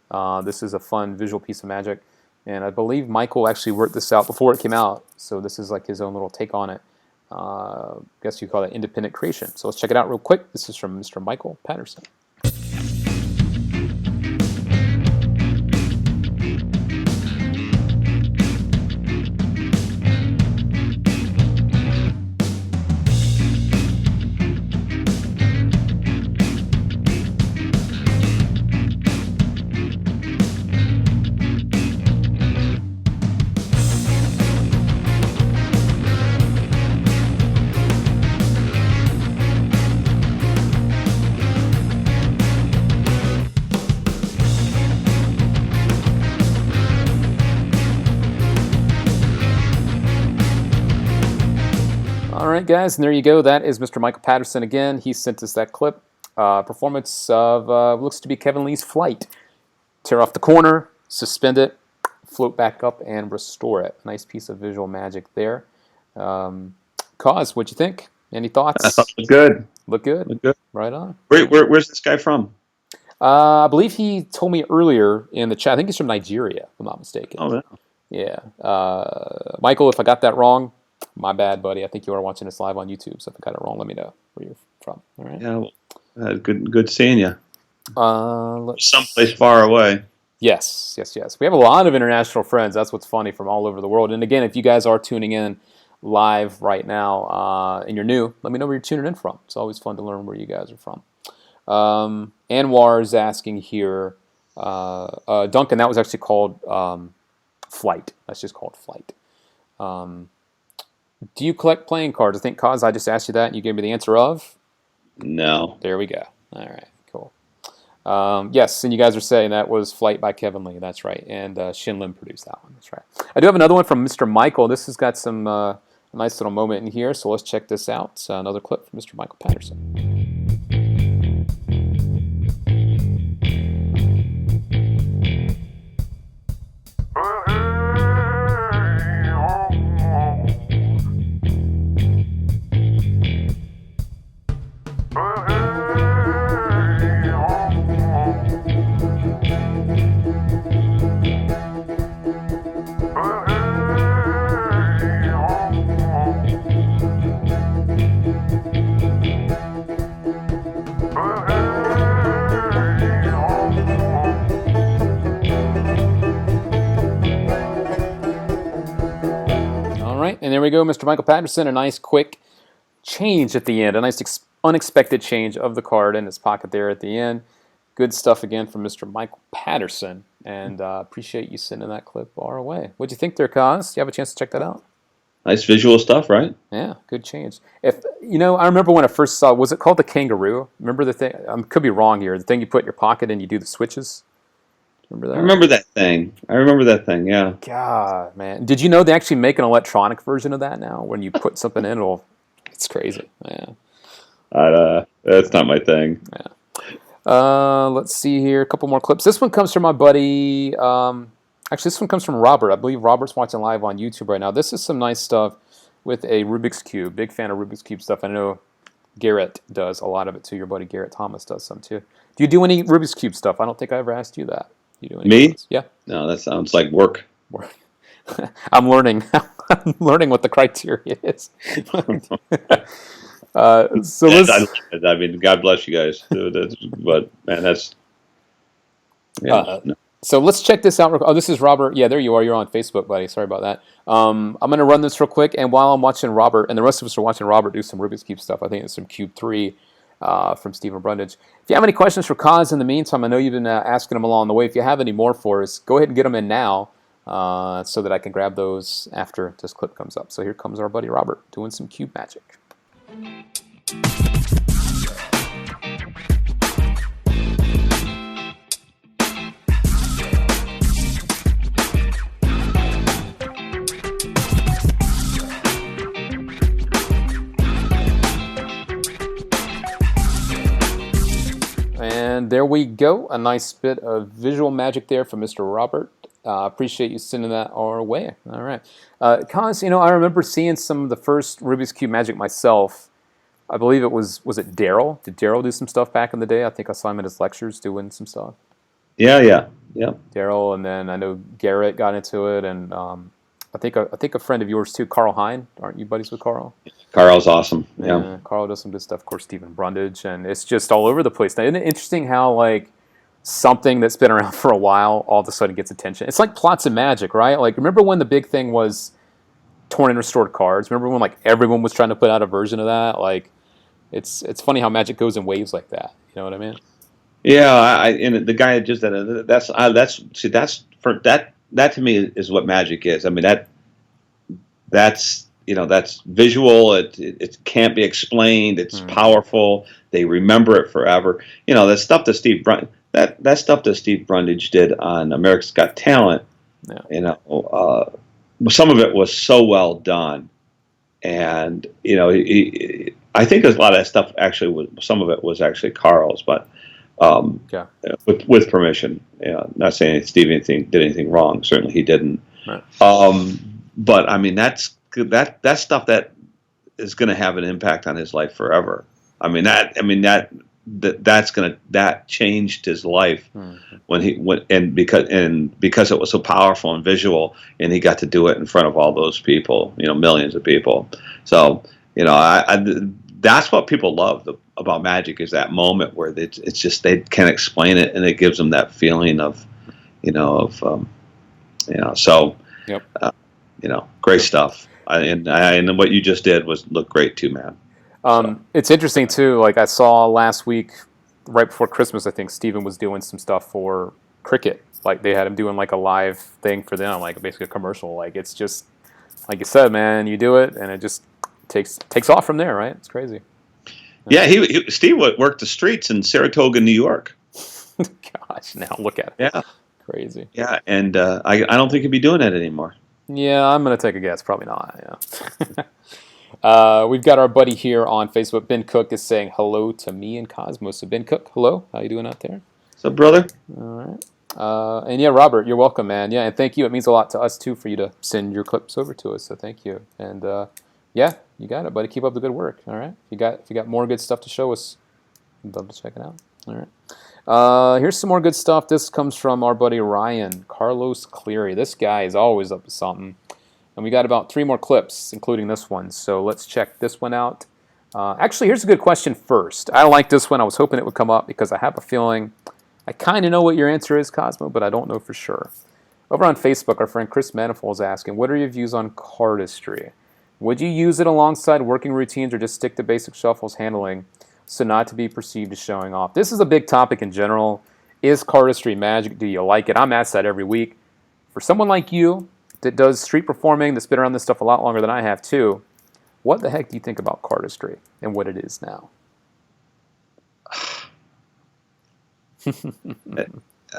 This is a fun visual piece of magic. And I believe Michael actually worked this out before it came out. So this is like his own little take on it. I guess you call it independent creation. So let's check it out real quick. This is from Mr. Michael Patterson. Alright guys, and there you go. That is Mr. Michael Patterson again. He sent us that clip. Performance of, looks to be Kevin Lee's Flight. Tear off the corner, suspend it, float back up, and restore it. Nice piece of visual magic there. Koz, what'd you think? Any thoughts? I thought it looked good. Look good? Looked good. Right on. Where's this guy from? I believe he told me earlier in the chat. I think he's from Nigeria, if I'm not mistaken. Oh, yeah. Michael, if I got that wrong, my bad, buddy. I think you are watching this live on YouTube, so if I got it wrong, let me know where you're from. All right. Yeah, well, good seeing you. Let's... Someplace far away. Yes. We have a lot of international friends. That's what's funny, from all over the world. And again, if you guys are tuning in live right now and you're new, let me know where you're tuning in from. It's always fun to learn where you guys are from. Anwar is asking here, Duncan, that was actually called Flight. That's just called Flight. Do you collect playing cards? I think, Koz, I just asked you that, and you gave me the answer of? No. There we go. All right, cool. Yes, and you guys are saying that was Flight by Kevin Lee. That's right, and Shinlin produced that one. That's right. I do have another one from Mr. Michael. This has got some nice little moment in here, so let's check this out. Another clip from Mr. Michael Patterson. we go, Mr. Michael Patterson. A nice quick change at the end. A nice unexpected change of the card in his pocket there at the end. Good stuff again from Mr. Michael Patterson. And appreciate you sending that clip our way. What'd you think there, Kaz? You have a chance to check that out? Nice visual stuff, right? Yeah, good change. If I remember when I first saw, was it called the kangaroo? Remember the thing? I could be wrong here. The thing you put in your pocket and you do the switches. Remember that? I remember that thing. Yeah. God, man. Did you know they actually make an electronic version of that now? When you put something in, it's crazy. Yeah. That's not my thing. Yeah. Let's see here. A couple more clips. This one comes from my buddy. Actually, this one comes from Robert. I believe Robert's watching live on YouTube right now. This is some nice stuff with a Rubik's Cube. Big fan of Rubik's Cube stuff. I know Garrett does a lot of it too. Your buddy Garrett Thomas does some too. Do you do any Rubik's Cube stuff? I don't think I ever asked you that. You do any Me? ones? Yeah. No, that sounds like work. I'm learning. I'm learning what the criteria is. So I mean, God bless you guys. But man, that's. Yeah, no. So let's check this out. Oh, this is Robert. Yeah, there you are. You're on Facebook, buddy. Sorry about that. I'm going to run this real quick. And while I'm watching Robert, and the rest of us are watching Robert do some Rubik's Cube stuff, I think it's some Cube 3 from Stephen Brundage. If you have any questions for Kaz in the meantime, I know you've been asking them along the way. If you have any more for us, go ahead and get them in now so that I can grab those after this clip comes up. So here comes our buddy Robert doing some Cube magic. And there we go. A nice bit of visual magic there from Mr. Robert. Appreciate you sending that our way. All right. Kaz, I remember seeing some of the first Rubik's Cube magic myself. I believe it was it Daryl? Did Daryl do some stuff back in the day? I think I saw him at his lectures doing some stuff. Yeah. Daryl, and then I know Garrett got into it, and I think a friend of yours too, Carl Hine. Aren't you buddies with Carl? Carl's awesome. Yeah. Carl does some good stuff. Of course, Stephen Brundage, and it's just all over the place. Now, isn't it interesting how something that's been around for a while all of a sudden gets attention? It's like plots of magic, right? Like, remember when the big thing was torn and restored cards? Remember when everyone was trying to put out a version of that? It's funny how magic goes in waves like that. You know what I mean? Yeah, and the guy that just that to me is what magic is. I mean that's visual. It can't be explained. It's powerful. They remember it forever. That stuff that Steve Brundage did on America's Got Talent. Yeah. Some of it was so well done, and I think a lot of that stuff actually some of it was actually Carl's, but with permission. Not saying Steve did anything wrong. Certainly he didn't. Right. But I mean that's stuff that is going to have an impact on his life forever. That changed his life because it was so powerful and visual, and he got to do it in front of all those people, millions of people. So that's what people love about magic, is that moment where it's just they can't explain it, and it gives them that feeling of So yep. Great stuff. And what you just did look great too, man. It's interesting too. I saw last week, right before Christmas, I think Stephen was doing some stuff for cricket. They had him doing a live thing for them, basically a commercial. It's just like you said, man. You do it, and it just takes off from there, right? It's crazy. Yeah, Steve worked the streets in Saratoga, New York. Gosh, now look at it. Yeah, crazy. Yeah, and I don't think he'd be doing that anymore. Yeah, I'm gonna take a guess. Probably not. Yeah. We've got our buddy here on Facebook. Ben Cook is saying hello to me and Kozmo. So Ben Cook, hello. How you doing out there? What's up, brother? All right. And yeah, Robert, you're welcome, man. Yeah, and thank you. It means a lot to us too for you to send your clips over to us. So thank you. And yeah, you got it, buddy. Keep up the good work. All right. If you got more good stuff to show us, I'd love to check it out. All right. Here's some more good stuff. This comes from our buddy Ryan Carlos Cleary. This guy is always up to something. And we got about 3 more clips, including this one. So let's check this one out. Actually, here's a good question first. I like this one. I was hoping it would come up because I have a feeling I kind of know what your answer is, Kozmo, but I don't know for sure. Over on Facebook, our friend Chris Manifold is asking, what are your views on cardistry? Would you use it alongside working routines or just stick to basic shuffles handling so not to be perceived as showing off? This is a big topic in general. Is cardistry magic? Do you like it? I'm asked that every week. For someone like you that does street performing, that's been around this stuff a lot longer than I have too, what the heck do you think about cardistry and what it is now?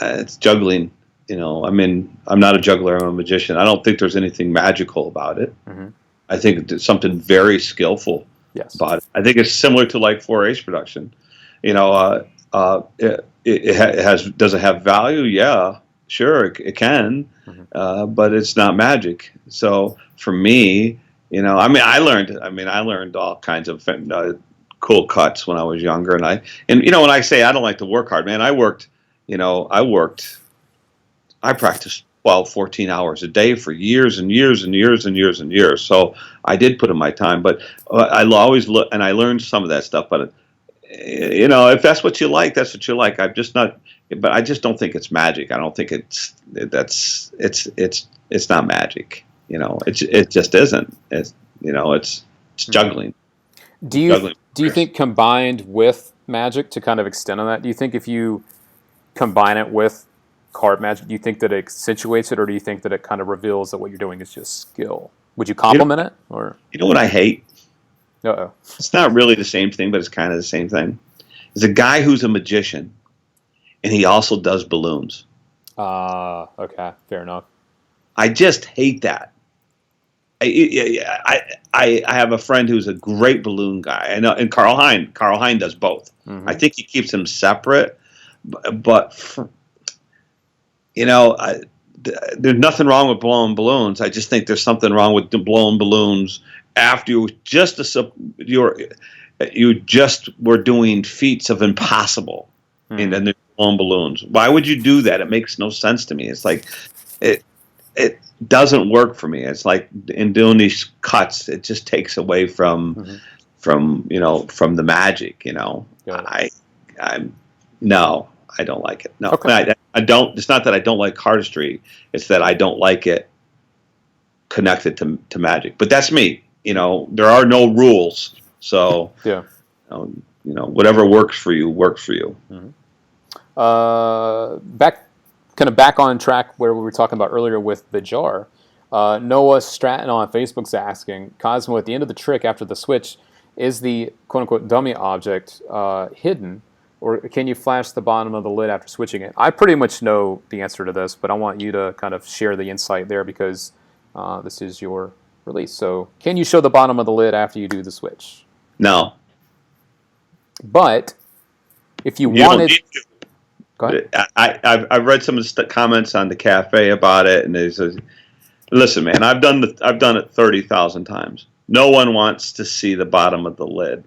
It's juggling. I mean, I'm not a juggler. I'm a magician. I don't think there's anything magical about it. Mm-hmm. I think it's something very skillful about it. I think it's similar to like 4H production. It has. Does it have value? Yeah, sure, it can, but it's not magic. So for me, I mean, I learned all kinds of cool cuts when I was younger, and when I say I don't like to work hard, man, I practiced 12, 14 hours a day for years and years and years and years and years. So I did put in my time, but I always look, and I learned some of that stuff. But if that's what you like, that's what you like. I'm just not, but I just don't think it's magic. I don't think it's not magic. It just isn't. It's juggling. Do you think combined with magic, to kind of extend on that, do you think if you combine it with card magic, do you think that it accentuates it, or do you think that it kind of reveals that what you're doing is just skill? Would you compliment it, or what I hate? Uh-oh. It's not really the same thing, but it's kind of the same thing. There's a guy who's a magician, and he also does balloons. Okay, fair enough. I just hate that. I have a friend who's a great balloon guy. I know, and Carl Hein does both. Mm-hmm. I think he keeps them separate, but there's nothing wrong with blowing balloons. I just think there's something wrong with blowing balloons after you just were doing feats of impossible, and then they're blowing balloons. Why would you do that? It makes no sense to me. It's like it doesn't work for me. It's like in doing these cuts, it just takes away from the magic. I don't like it. No, okay. I don't. It's not that I don't like cardistry. It's that I don't like it connected to magic. But that's me. There are no rules. So yeah. Whatever works for you works for you. Mm-hmm. Back on track where we were talking about earlier with the jar. Noah Stratton on Facebook's asking, Kozmo, at the end of the trick after the switch, is the quote-unquote dummy object hidden, or can you flash the bottom of the lid after switching it? I pretty much know the answer to this, but I want you to kind of share the insight there because this is your release. So can you show the bottom of the lid after you do the switch? No. But if you wanted... Go ahead. I've read some of the comments on the cafe about it, and they says, "Listen, man, I've done it 30,000 times. No one wants to see the bottom of the lid,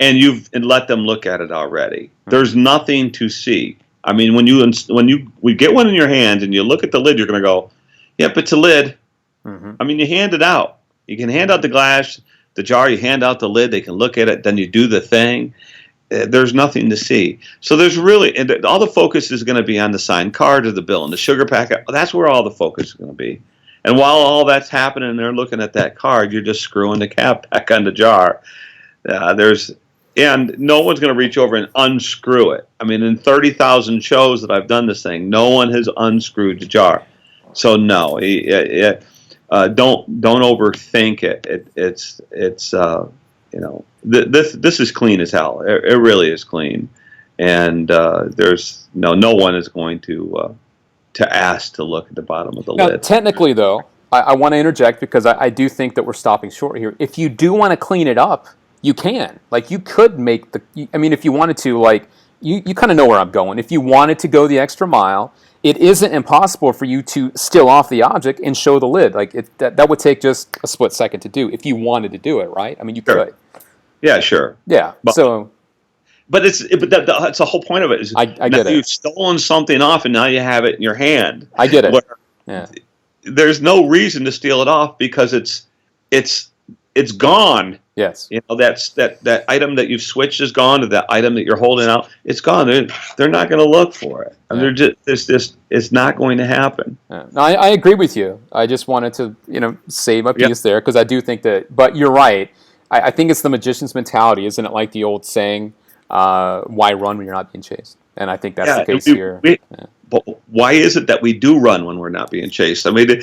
and let them look at it already. Mm-hmm. There's nothing to see. I mean, when you get one in your hand and you look at the lid, you're going to go, yep, it's a lid. Mm-hmm. I mean, you hand it out. You can hand out the glass, the jar. You hand out the lid. They can look at it. Then you do the thing." There's nothing to see. So there's really, and all the focus is going to be on the signed card or the bill and the sugar packet. That's where all the focus is going to be. And while all that's happening and they're looking at that card, you're just screwing the cap back on the jar. And no one's going to reach over and unscrew it. I mean, in 30,000 shows that I've done this thing, no one has unscrewed the jar. So no, don't overthink it. It's this is clean as hell. It really is clean, and there's no one is going to ask to look at the bottom of the lid. Technically, though, I want to interject because I do think that we're stopping short here. If you do want to clean it up, you can. Like, you could make if you wanted to, like, you kind of know where I'm going. If you wanted to go the extra mile, it isn't impossible for you to still off the object and show the lid. Like, that would take just a split second to do if you wanted to do it, right? I mean, you could. Yeah, sure. Yeah. But that's the whole point of it. Is I get it. You've stolen something off, and now you have it in your hand. I get it. Yeah. There's no reason to steal it off because it's gone. Yes. You know, that item that you've switched is gone, or that item that you're holding out, it's gone. They're not going to look for it. And they're just it's not going to happen. Yeah. No, I agree with you. I just wanted to, save a piece there because I do think that. But you're right. I think it's the magician's mentality, isn't it? Like the old saying, "Why run when you're not being chased?" And I think that's the case here. But why is it that we do run when we're not being chased? I mean,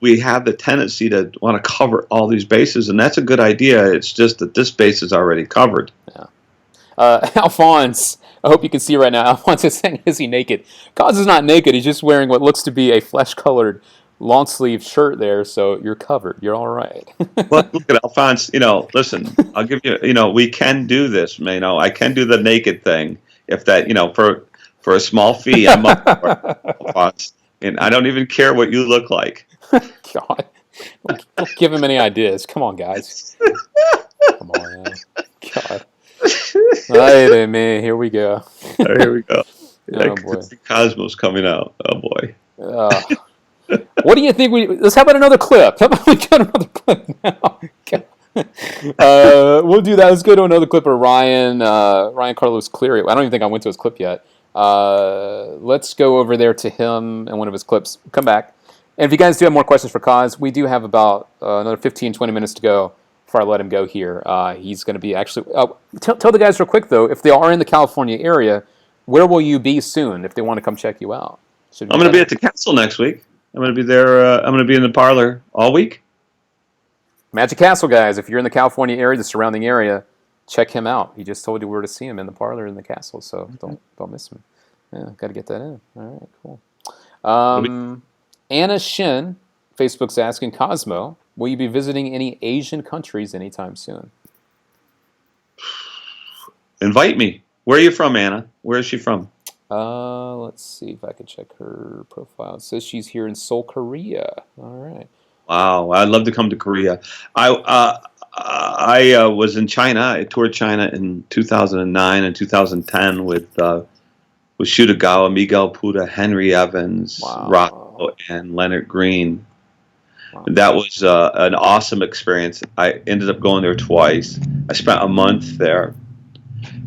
we have the tendency to want to cover all these bases, and that's a good idea. It's just that this base is already covered. Yeah. Alphonse, I hope you can see right now. Alphonse is saying, "Is he naked?" Kaz is not naked. He's just wearing what looks to be a flesh-colored long sleeve shirt there, so you're covered. You're all right. But look at Alphonse. Listen, I'll give you. We can do this. I can do the naked thing if that. For a small fee, I'm up for it, Alphonse. And I don't even care what you look like. God, don't give him any ideas. Come on, guys. Come on, man. God. Hey, man. Here we go. Here we go. Oh boy. Kozmo's coming out. Oh boy. What do you think let's have another clip. How about we get another clip now? We'll do that. Let's go to another clip of Ryan Carlos Cleary. I don't even think I went to his clip yet. Let's go over there to him and one of his clips. Come back. And if you guys do have more questions for Kaz, we do have about another 15, 20 minutes to go before I let him go here. He's going to be actually... tell the guys real quick, though, if they are in the California area, where will you be soon if they want to come check you out? I'm going to be at the Castle next week. I'm going to be there. I'm going to be in the parlor all week. Magic Castle, guys. If you're in the California area, the surrounding area, check him out. He just told you where to see him in the parlor in the castle, so don't miss him. Yeah, got to get that in. All right, cool. Anna Shin, Facebook's asking, Kozmo, will you be visiting any Asian countries anytime soon? Invite me. Where are you from, Anna? Where is she from? Let's see if I can check her profile. It says she's here in Seoul, Korea. All right. Wow, I'd love to come to Korea. I was in China. I toured China in 2009 and 2010 with Shutagawa, Miguel Puda, Henry Evans, Rocco, and Leonard Green. Wow. That was an awesome experience. I ended up going there twice. I spent a month there,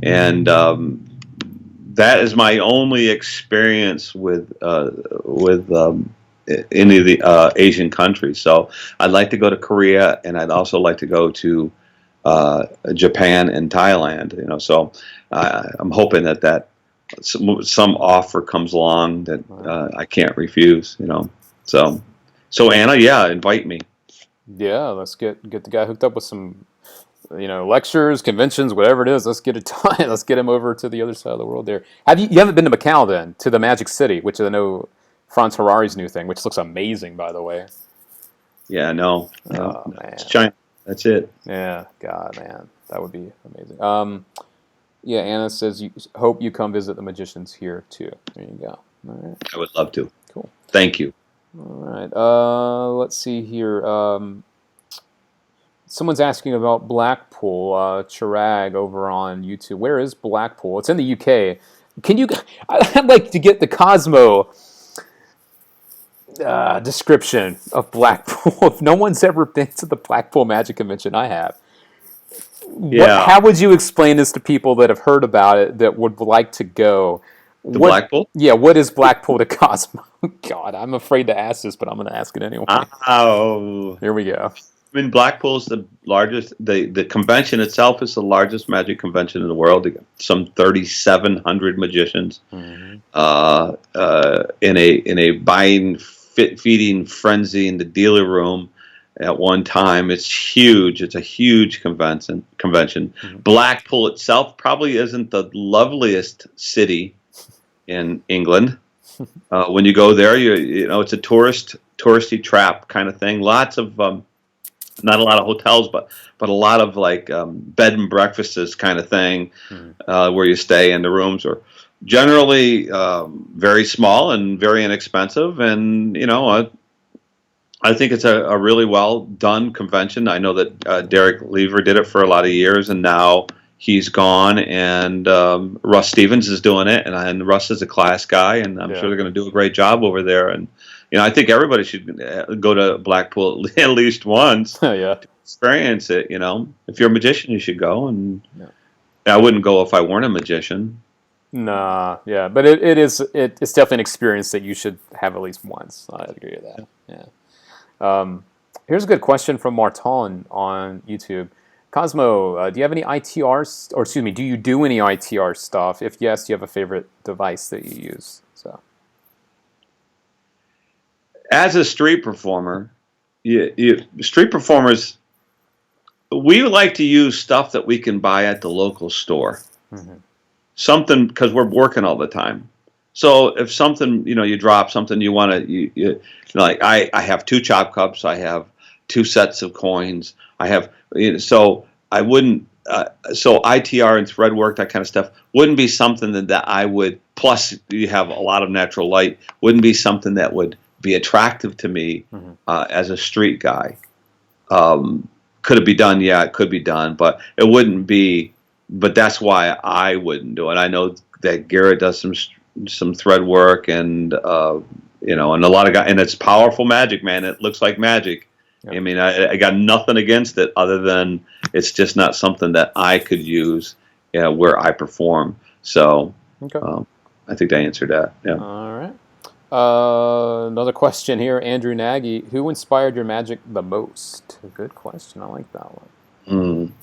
and that is my only experience with any of the Asian countries. So I'd like to go to Korea, and I'd also like to go to Japan and Thailand. So I'm hoping that some offer comes along that I can't refuse. So Anna, yeah, invite me. Yeah, let's get the guy hooked up with some, lectures, conventions, whatever it is. Let's get it done. Let's get him over to the other side of the world there. You haven't been to Macau then, to the Magic City, which I know Franz Harari's new thing, which looks amazing, by the way. Yeah, no. Oh, man. It's China. That's it. Yeah, God, man. That would be amazing. Yeah, Anna says, hope you come visit the magicians here, too. There you go. All right. I would love to. Cool. Thank you. All right. Let's see here. Someone's asking about Blackpool. Chirag over on YouTube. Where is Blackpool? It's in the UK. I'd like to get the Kozmo description of Blackpool. If no one's ever been to the Blackpool Magic Convention, I have. Yeah. How would you explain this to people that have heard about it that would like to go? Blackpool? Yeah, what is Blackpool to Kozmo? God, I'm afraid to ask this, but I'm going to ask it anyway. Oh. Here we go. I mean, Blackpool is the largest. The convention itself is the largest magic convention in the world. Some 3,700 magicians in a buying, feeding frenzy in the dealer room at one time. It's huge. It's a huge convention. Mm-hmm. Blackpool itself probably isn't the loveliest city in England. When you go there, it's a touristy trap kind of thing. Lots of not a lot of hotels, but a lot of like bed and breakfasts kind of thing, where you stay, and the rooms are generally very small and very inexpensive. And I think it's a really well done convention. I know that Derek Lever did it for a lot of years, and now he's gone, and Russ Stevens is doing it, and Russ is a class guy, and I'm sure they're going to do a great job over there. And I think everybody should go to Blackpool at least once. Yeah. To experience it. If you're a magician, you should go. And I wouldn't go if I weren't a magician. Nah, yeah, but it's definitely an experience that you should have at least once. I agree with that. Yeah. Here's a good question from Marton on YouTube. Kozmo, do you have any ITRs, or excuse me, do you do any ITR stuff? If yes, do you have a favorite device that you use? So, as a street performer, street performers, we like to use stuff that we can buy at the local store. Mm-hmm. Something, because we're working all the time. So if something, you drop something you want to, like I have 2 chop cups, I have 2 sets of coins, I have, so I wouldn't, so ITR and Threadwork, that kind of stuff, wouldn't be something that I would, plus you have a lot of natural light, wouldn't be something that would be attractive to me as a street guy. Could it be done? Yeah, it could be done, but it wouldn't be. But that's why I wouldn't do it. I know that Garrett does some thread work, and and a lot of guys, and it's powerful magic, man. It looks like magic. Yeah. I mean, I got nothing against it, other than it's just not something that I could use where I perform. So okay. I think I answered that. Yeah. All right. Another question here, Andrew Nagy. Who inspired your magic the most? Good question. I like that one.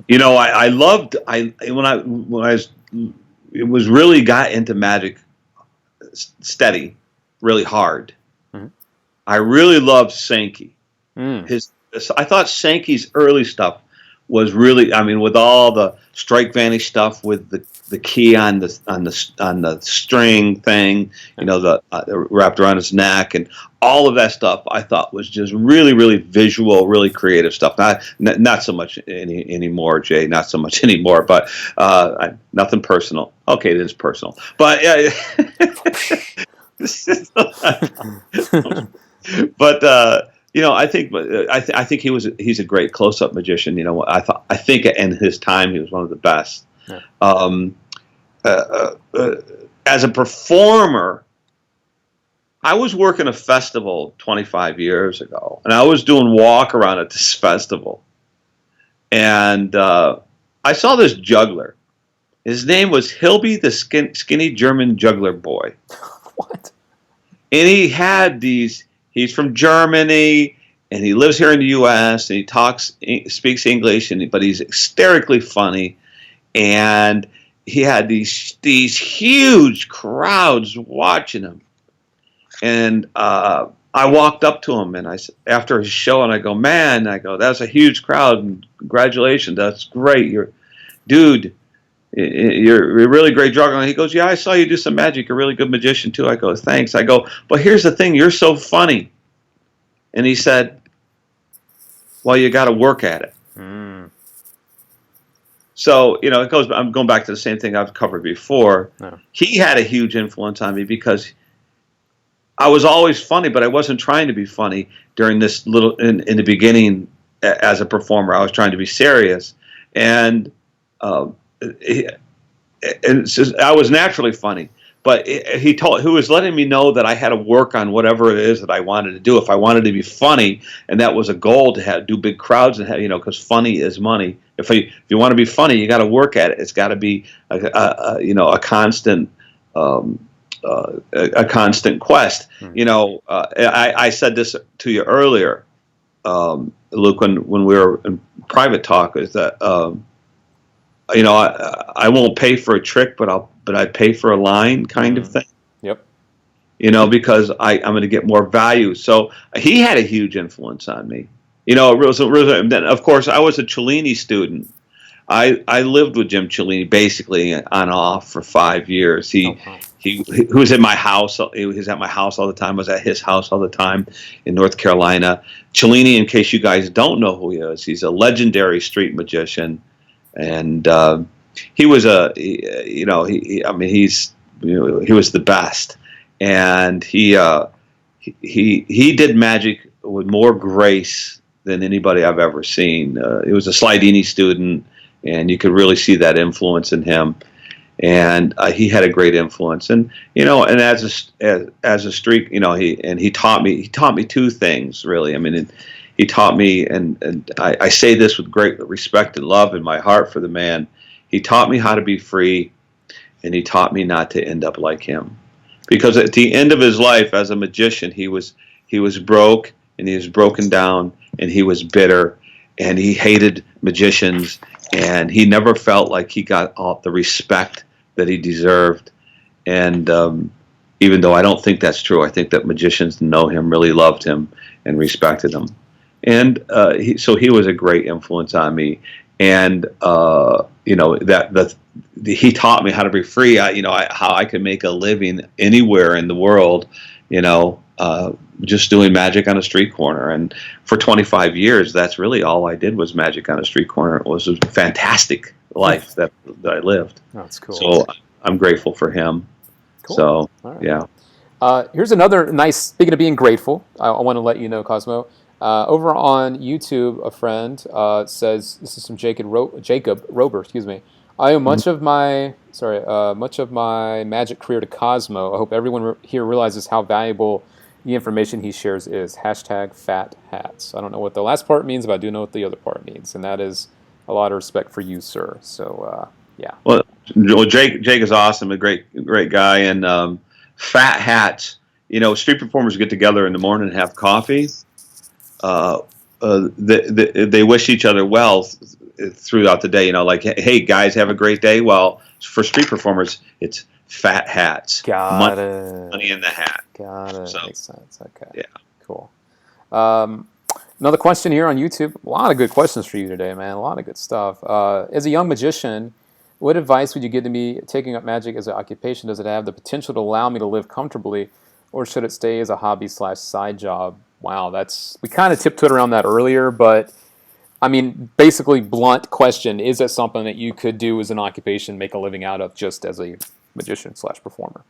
I loved when I was really got into magic steady, really hard. Mm-hmm. I really loved Sankey. I thought Sankey's early stuff was really, I mean, with all the strike vanish stuff with the key on the string thing, wrapped around his neck, and all of that stuff, I thought was just really, really visual, really creative stuff. Not so much anymore, Jay. Not so much anymore. But nothing personal. Okay, it is personal. But yeah. But I think he's a great close-up magician. I think in his time he was one of the best. Yeah. As a performer, I was working a festival 25 years ago, and I was doing walk around at this festival, and I saw this juggler. His name was Hilby, the skinny German juggler boy. What? And he had these. He's from Germany, and he lives here in the U.S. and he speaks English, but he's hysterically funny, and he had these huge crowds watching him. And I walked up to him, and I said, after his show, and I go, man, that's a huge crowd, and congratulations, that's great, you're a really great juggler. And he goes, yeah, I saw you do some magic, you're a really good magician too. I go, thanks. I go, but here's the thing, you're so funny. And he said, well, you got to work at it. So, I'm going back to the same thing I've covered before. No. He had a huge influence on me because I was always funny, but I wasn't trying to be funny during this in the beginning as a performer. I was trying to be serious. And I was naturally funny. But he was letting me know that I had to work on whatever it is that I wanted to do. If I wanted to be funny, and that was a goal to do big crowds and because funny is money. If you want to be funny, you got to work at it. It's got to be a constant quest. I said this to you earlier, Luke, when we were in private talk, is that I won't pay for a trick, but I pay for a line kind of thing. Yep. Because I'm going to get more value. So he had a huge influence on me. Then of course I was a Cellini student. I lived with Jim Cellini basically on and off for 5 years. He was at my house. He was at my house all the time. I was at his house all the time in North Carolina. Cellini, in case you guys don't know who he is, he's a legendary street magician. And he was he was the best, and he did magic with more grace than anybody I've ever seen. He was a Slidini student, and you could really see that influence in him. and he had a great influence. And and as a street, he taught me two things really. I mean, he taught me, and I say this with great respect and love in my heart for the man. He taught me how to be free, and he taught me not to end up like him. Because at the end of his life as a magician, he was broke, and he was broken down, and he was bitter, and he hated magicians, and he never felt like he got all the respect that he deserved. And even though I don't think that's true, I think that magicians know him, really loved him, and respected him. And so he was a great influence on me. And he taught me how to be free. How I could make a living anywhere in the world. Just doing magic on a street corner. And for 25 years, that's really all I did was magic on a street corner. It was a fantastic life that I lived. That's cool. So I'm grateful for him. Cool. So, right. yeah. Here's another nice, speaking of being grateful, I want to let you know, Kozmo. Over on YouTube, a friend says, this is from Jacob Rober, excuse me. I owe much of my magic career to Kozmo. I hope everyone here realizes how valuable the information he shares is. #FatHats. I don't know what the last part means, but I do know what the other part means, and that is a lot of respect for you, sir. So, yeah. Well, Jake is awesome, a great guy, and Fat Hats. Street performers get together in the morning and have coffee. They wish each other well throughout the day. Like, hey guys, have a great day. Well, for street performers, it's Fat Hats. Got it. Money in the hat. Got it. So, makes sense. Okay. Yeah. Cool. Another question here on YouTube. A lot of good questions for you today, man. A lot of good stuff. As a young magician, what advice would you give to me taking up magic as an occupation? Does it have the potential to allow me to live comfortably, or should it stay as a hobby/side job? Wow, we kind of tiptoed around that earlier, but I mean, basically, blunt question: is that something that you could do as an occupation, make a living out of, just as a magician/performer?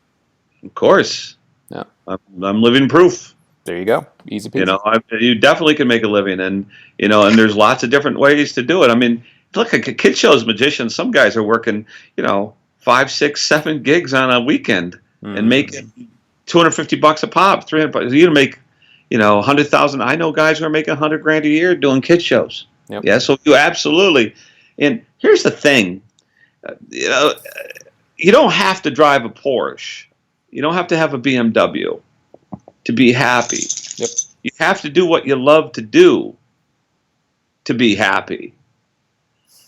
Of course. Yeah, I'm living proof. There you go. Easy peasy. You definitely can make a living, and and there's lots of different ways to do it. I mean, look at kid shows magicians. Some guys are working, 5, 6, 7 gigs on a weekend and making $250 a pop, $300. You're gonna make, 100,000. I know guys who are making $100,000 a year doing kid shows. Yep. Yeah, so you absolutely. And here's the thing, you don't have to drive a Porsche. You don't have to have a BMW to be happy. Yep. You have to do what you love to do to be happy.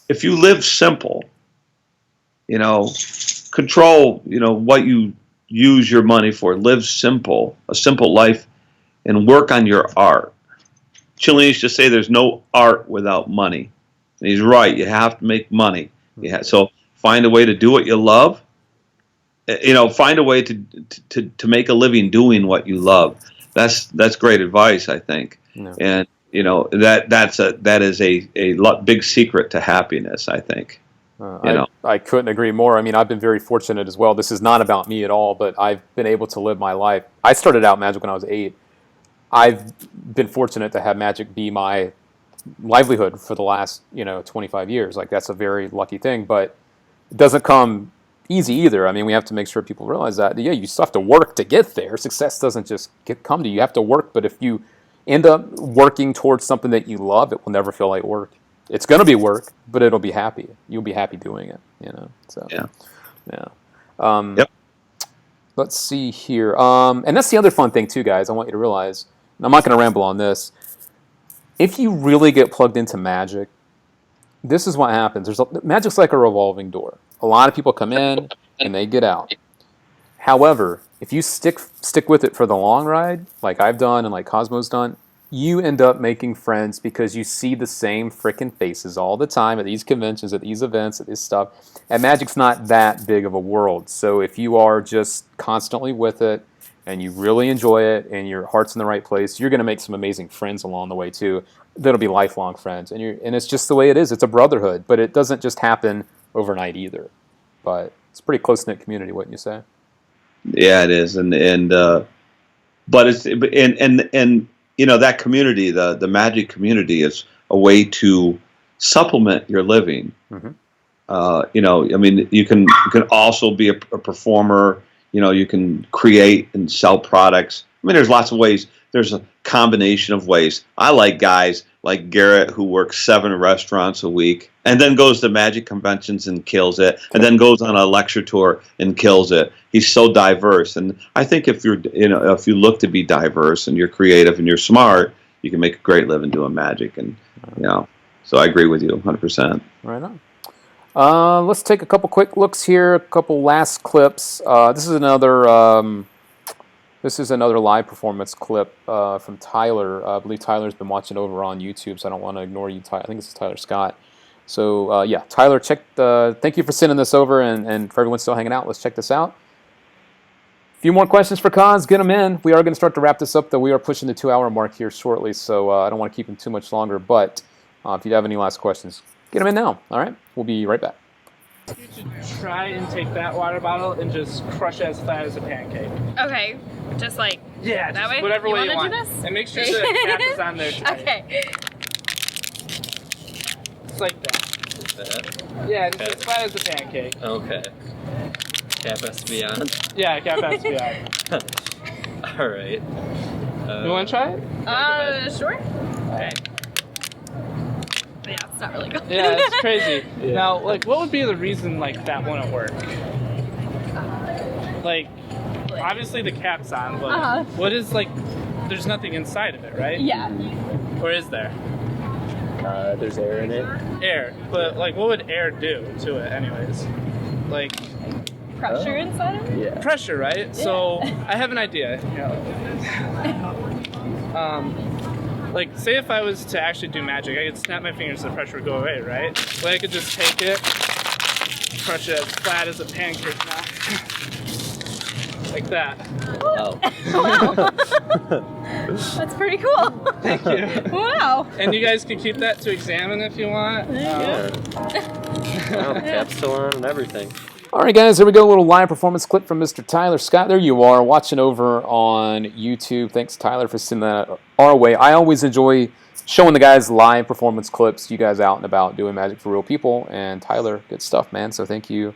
If you live simple, control, what you use your money for, live simple, a simple life, and work on your art. Cellini used to say there's no art without money. And he's right. You have to make money. So find a way to do what you love. Find a way to make a living doing what you love. That's great advice, I think. No. And that is a big secret to happiness, I think. I couldn't agree more. I mean, I've been very fortunate as well. This is not about me at all, but I've been able to live my life. I started out magic when I was 8. I've been fortunate to have magic be my livelihood for the last 25 years. Like, that's a very lucky thing, but it doesn't come easy either. I mean, we have to make sure people realize that. Yeah, you still have to work to get there. Success doesn't just come to you. You have to work, but if you end up working towards something that you love, it will never feel like work. It's going to be work, but it'll be happy. You'll be happy doing it, So, yeah. Yep. Let's see here. And that's the other fun thing too, guys. I want you to realize, and I'm not going to ramble on this. If you really get plugged into magic, this is what happens. Magic's like a revolving door. A lot of people come in and they get out. However, if you stick with it for the long ride, like I've done and like Kozmo's done, you end up making friends because you see the same freaking faces all the time at these conventions, at these events, at this stuff. And magic's not that big of a world. So if you are just constantly with it and you really enjoy it and your heart's in the right place, you're going to make some amazing friends along the way too. That'll be lifelong friends. And it's just the way it is. It's a brotherhood, but it doesn't just happen overnight either. But it's a pretty close-knit community, wouldn't you say? Yeah, it is. But it's that community, the magic community, is a way to supplement your living. Mm-hmm. You know, I mean, you can also be a performer. You know, you can create and sell products. I mean, there's lots of ways. There's a combination of ways. I like guys like Garrett who works 7 restaurants a week and then goes to magic conventions and kills it, and then goes on a lecture tour and kills it. He's so diverse, and I think if you're, you know, if you look to be diverse and you're creative and you're smart, you can make a great living doing magic. And you know, so I agree with you 100%. Right on. Let's take a couple quick looks here. A couple last clips. This is another. This is another live performance clip from Tyler. I believe Tyler's been watching over on YouTube, so I don't want to ignore you, Tyler. I think this is Tyler Scott. So, yeah, Tyler, thank you for sending this over, and for everyone still hanging out, let's check this out. A few more questions for Kaz, get them in. We are going to start to wrap this up, though. We are pushing the 2-hour mark here shortly, so I don't want to keep him too much longer. But if you have any last questions, get them in now. All right, we'll be right back. You should try and take that water bottle and just crush it as flat as a pancake. Okay, just like that way. Whatever way you want. want. And make sure the cap is on there. Okay. Just like that. Yeah, just as flat as a pancake. Okay. Cap has to be on. Yeah, cap has to be on. All right. You want to try it? Sure. Okay. Yeah, it's not really good. Yeah, it's crazy. Yeah. Now, like, what would be the reason, like, that wouldn't work? Like, obviously the cap's on, but what is, like, there's nothing inside of it, right? Yeah. Or is there? There's air in it. Air. But, like, what would air do to it anyways? Like... Pressure inside of it? Yeah. Pressure, right? Yeah. So, I have an idea. Like, say if I was to actually do magic, I could snap my fingers and the pressure would go away, right? But I could just take it, crush it as flat as a pancake now. Like that. Oh. Wow. That's pretty cool. Thank you. Wow. And you guys can keep that to examine if you want. Yeah. Wow, cap's still on and everything. All right, guys, here we go. A little live performance clip from Mr. Tyler Scott. There you are, watching over on YouTube. Thanks, Tyler, for sending that our way. I always enjoy showing the guys live performance clips, you guys out and about doing magic for real people. And Tyler, good stuff, man. So thank you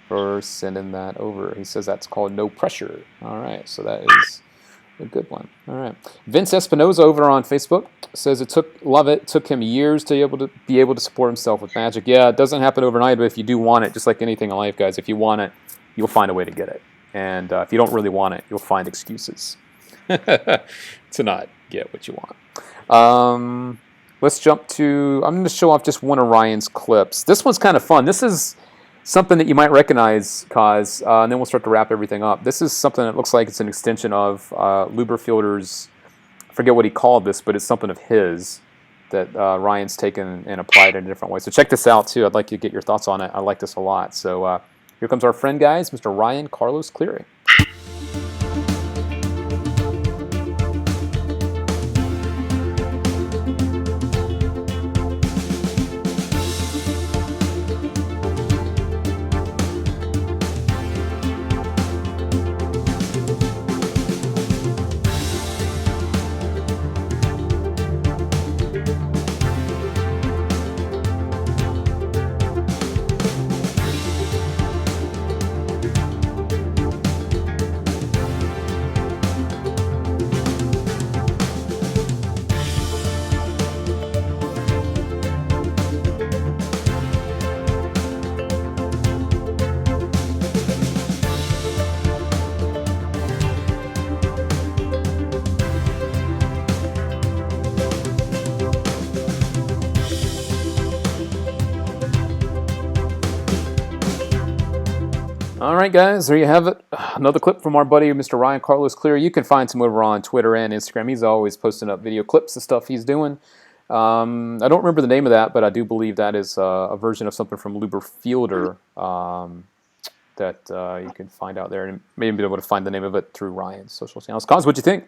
for sending that over. He says that's called No Pressure. All right, so that is a good one. All right. Vince Espinosa over on Facebook says it took him years to be able to support himself with magic. Yeah, it doesn't happen overnight, but if you do want it, just like anything in life, guys, if you want it, you'll find a way to get it. And if you don't really want it, you'll find excuses to not get what you want. Let's jump to, I'm going to show off just one of Ryan's clips. This one's kind of fun. This is something that you might recognize, Kaz, and then we'll start to wrap everything up. This is something that looks like it's an extension of Luberfielder's, I forget what he called this, but it's something of his that Ryan's taken and applied in a different way. So check this out, too. I'd like you to get your thoughts on it. I like this a lot. So here comes our friend, guys, Mr. Ryan Carlos Cleary. All right, guys, there you have it. Another clip from our buddy, Mr. Ryan Carlos Cleary. You can find him over on Twitter and Instagram. He's always posting up video clips of stuff he's doing. I don't remember the name of that, but I do believe that is a version of something from Luberfielder that you can find out there, and maybe be able to find the name of it through Ryan's social channels. Cos, what'd you think?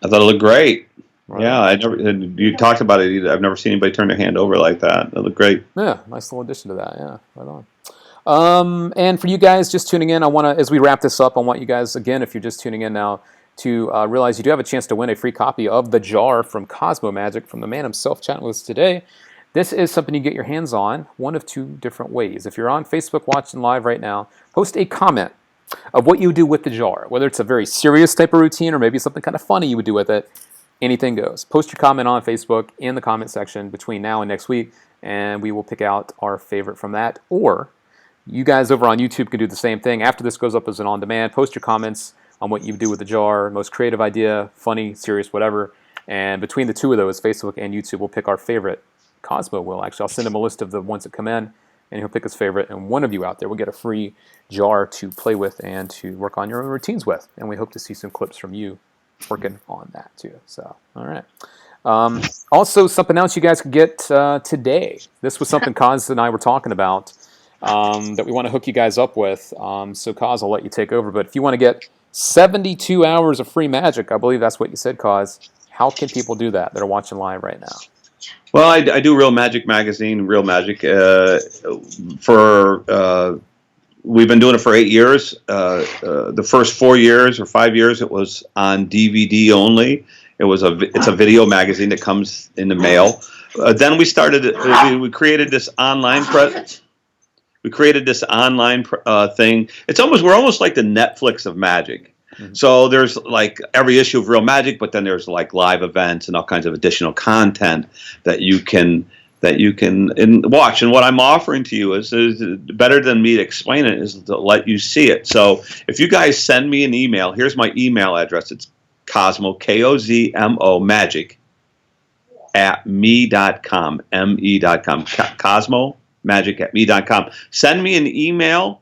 I thought it looked great. Right. Yeah, you talked about it. I've never seen anybody turn their hand over like that. It looked great. Yeah, nice little addition to that. Yeah, right on. And for you guys just tuning in, I want to, as we wrap this up, I want you guys, again, if you're just tuning in now, to realize you do have a chance to win a free copy of The Jar from Kozmo Magic, from the man himself chatting with us today. This is something you get your hands on one of two different ways. If you're on Facebook watching live right now, post a comment of what you do with the jar, whether it's a very serious type of routine or maybe something kind of funny you would do with it. Anything goes. Post your comment on Facebook in the comment section between now and next week, and we will pick out our favorite from that. Or you guys over on YouTube can do the same thing. After this goes up as an on-demand, post your comments on what you do with the jar, most creative idea, funny, serious, whatever. And between the two of those, Facebook and YouTube, we'll pick our favorite. Cosmo will, actually. I'll send him a list of the ones that come in, and he'll pick his favorite. And one of you out there will get a free jar to play with and to work on your own routines with. And we hope to see some clips from you working on that too. So, all right. Also, something else you guys can get today. This was something Kaz and I were talking about that we want to hook you guys up with. So, Kaz, I'll let you take over. But if you want to get 72 hours of free magic, I believe that's what you said, Kaz. How can people do that are watching live right now? Well, I do Real Magic magazine, Real Magic, we've been doing it for 8 years. The first 4 years or 5 years, it was on DVD only. It's a video magazine that comes in the mail. Then we created this online presence. We created this online thing. We're almost like the Netflix of magic. Mm-hmm. So there's like every issue of Real Magic, but then there's like live events and all kinds of additional content that you can watch. And what I'm offering to you is better than me to explain it, is to let you see it. So if you guys send me an email, here's my email address. It's Kozmo, Kozmo Magic at me.com, me.com, Kozmo Magic at me.com. Send me an email,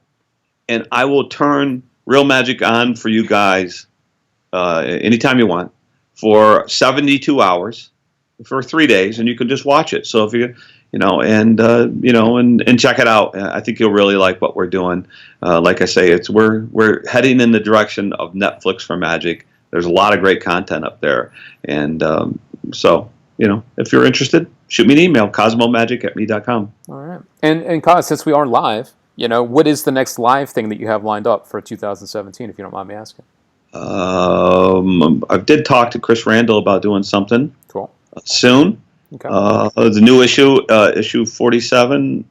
and I will turn Real Magic on for you guys anytime you want for 72 hours for 3 days, and you can just watch it. So if and check it out. I think you'll really like what we're doing. Like I say, we're heading in the direction of Netflix for magic. There's a lot of great content up there, and so if you're interested, shoot me an email, CosmoMagic@me.com. All right, and Kaz, since we are live, what is the next live thing that you have lined up for 2017, if you don't mind me asking? I did talk to Chris Randall about doing something soon. Okay. The new issue, issue 47,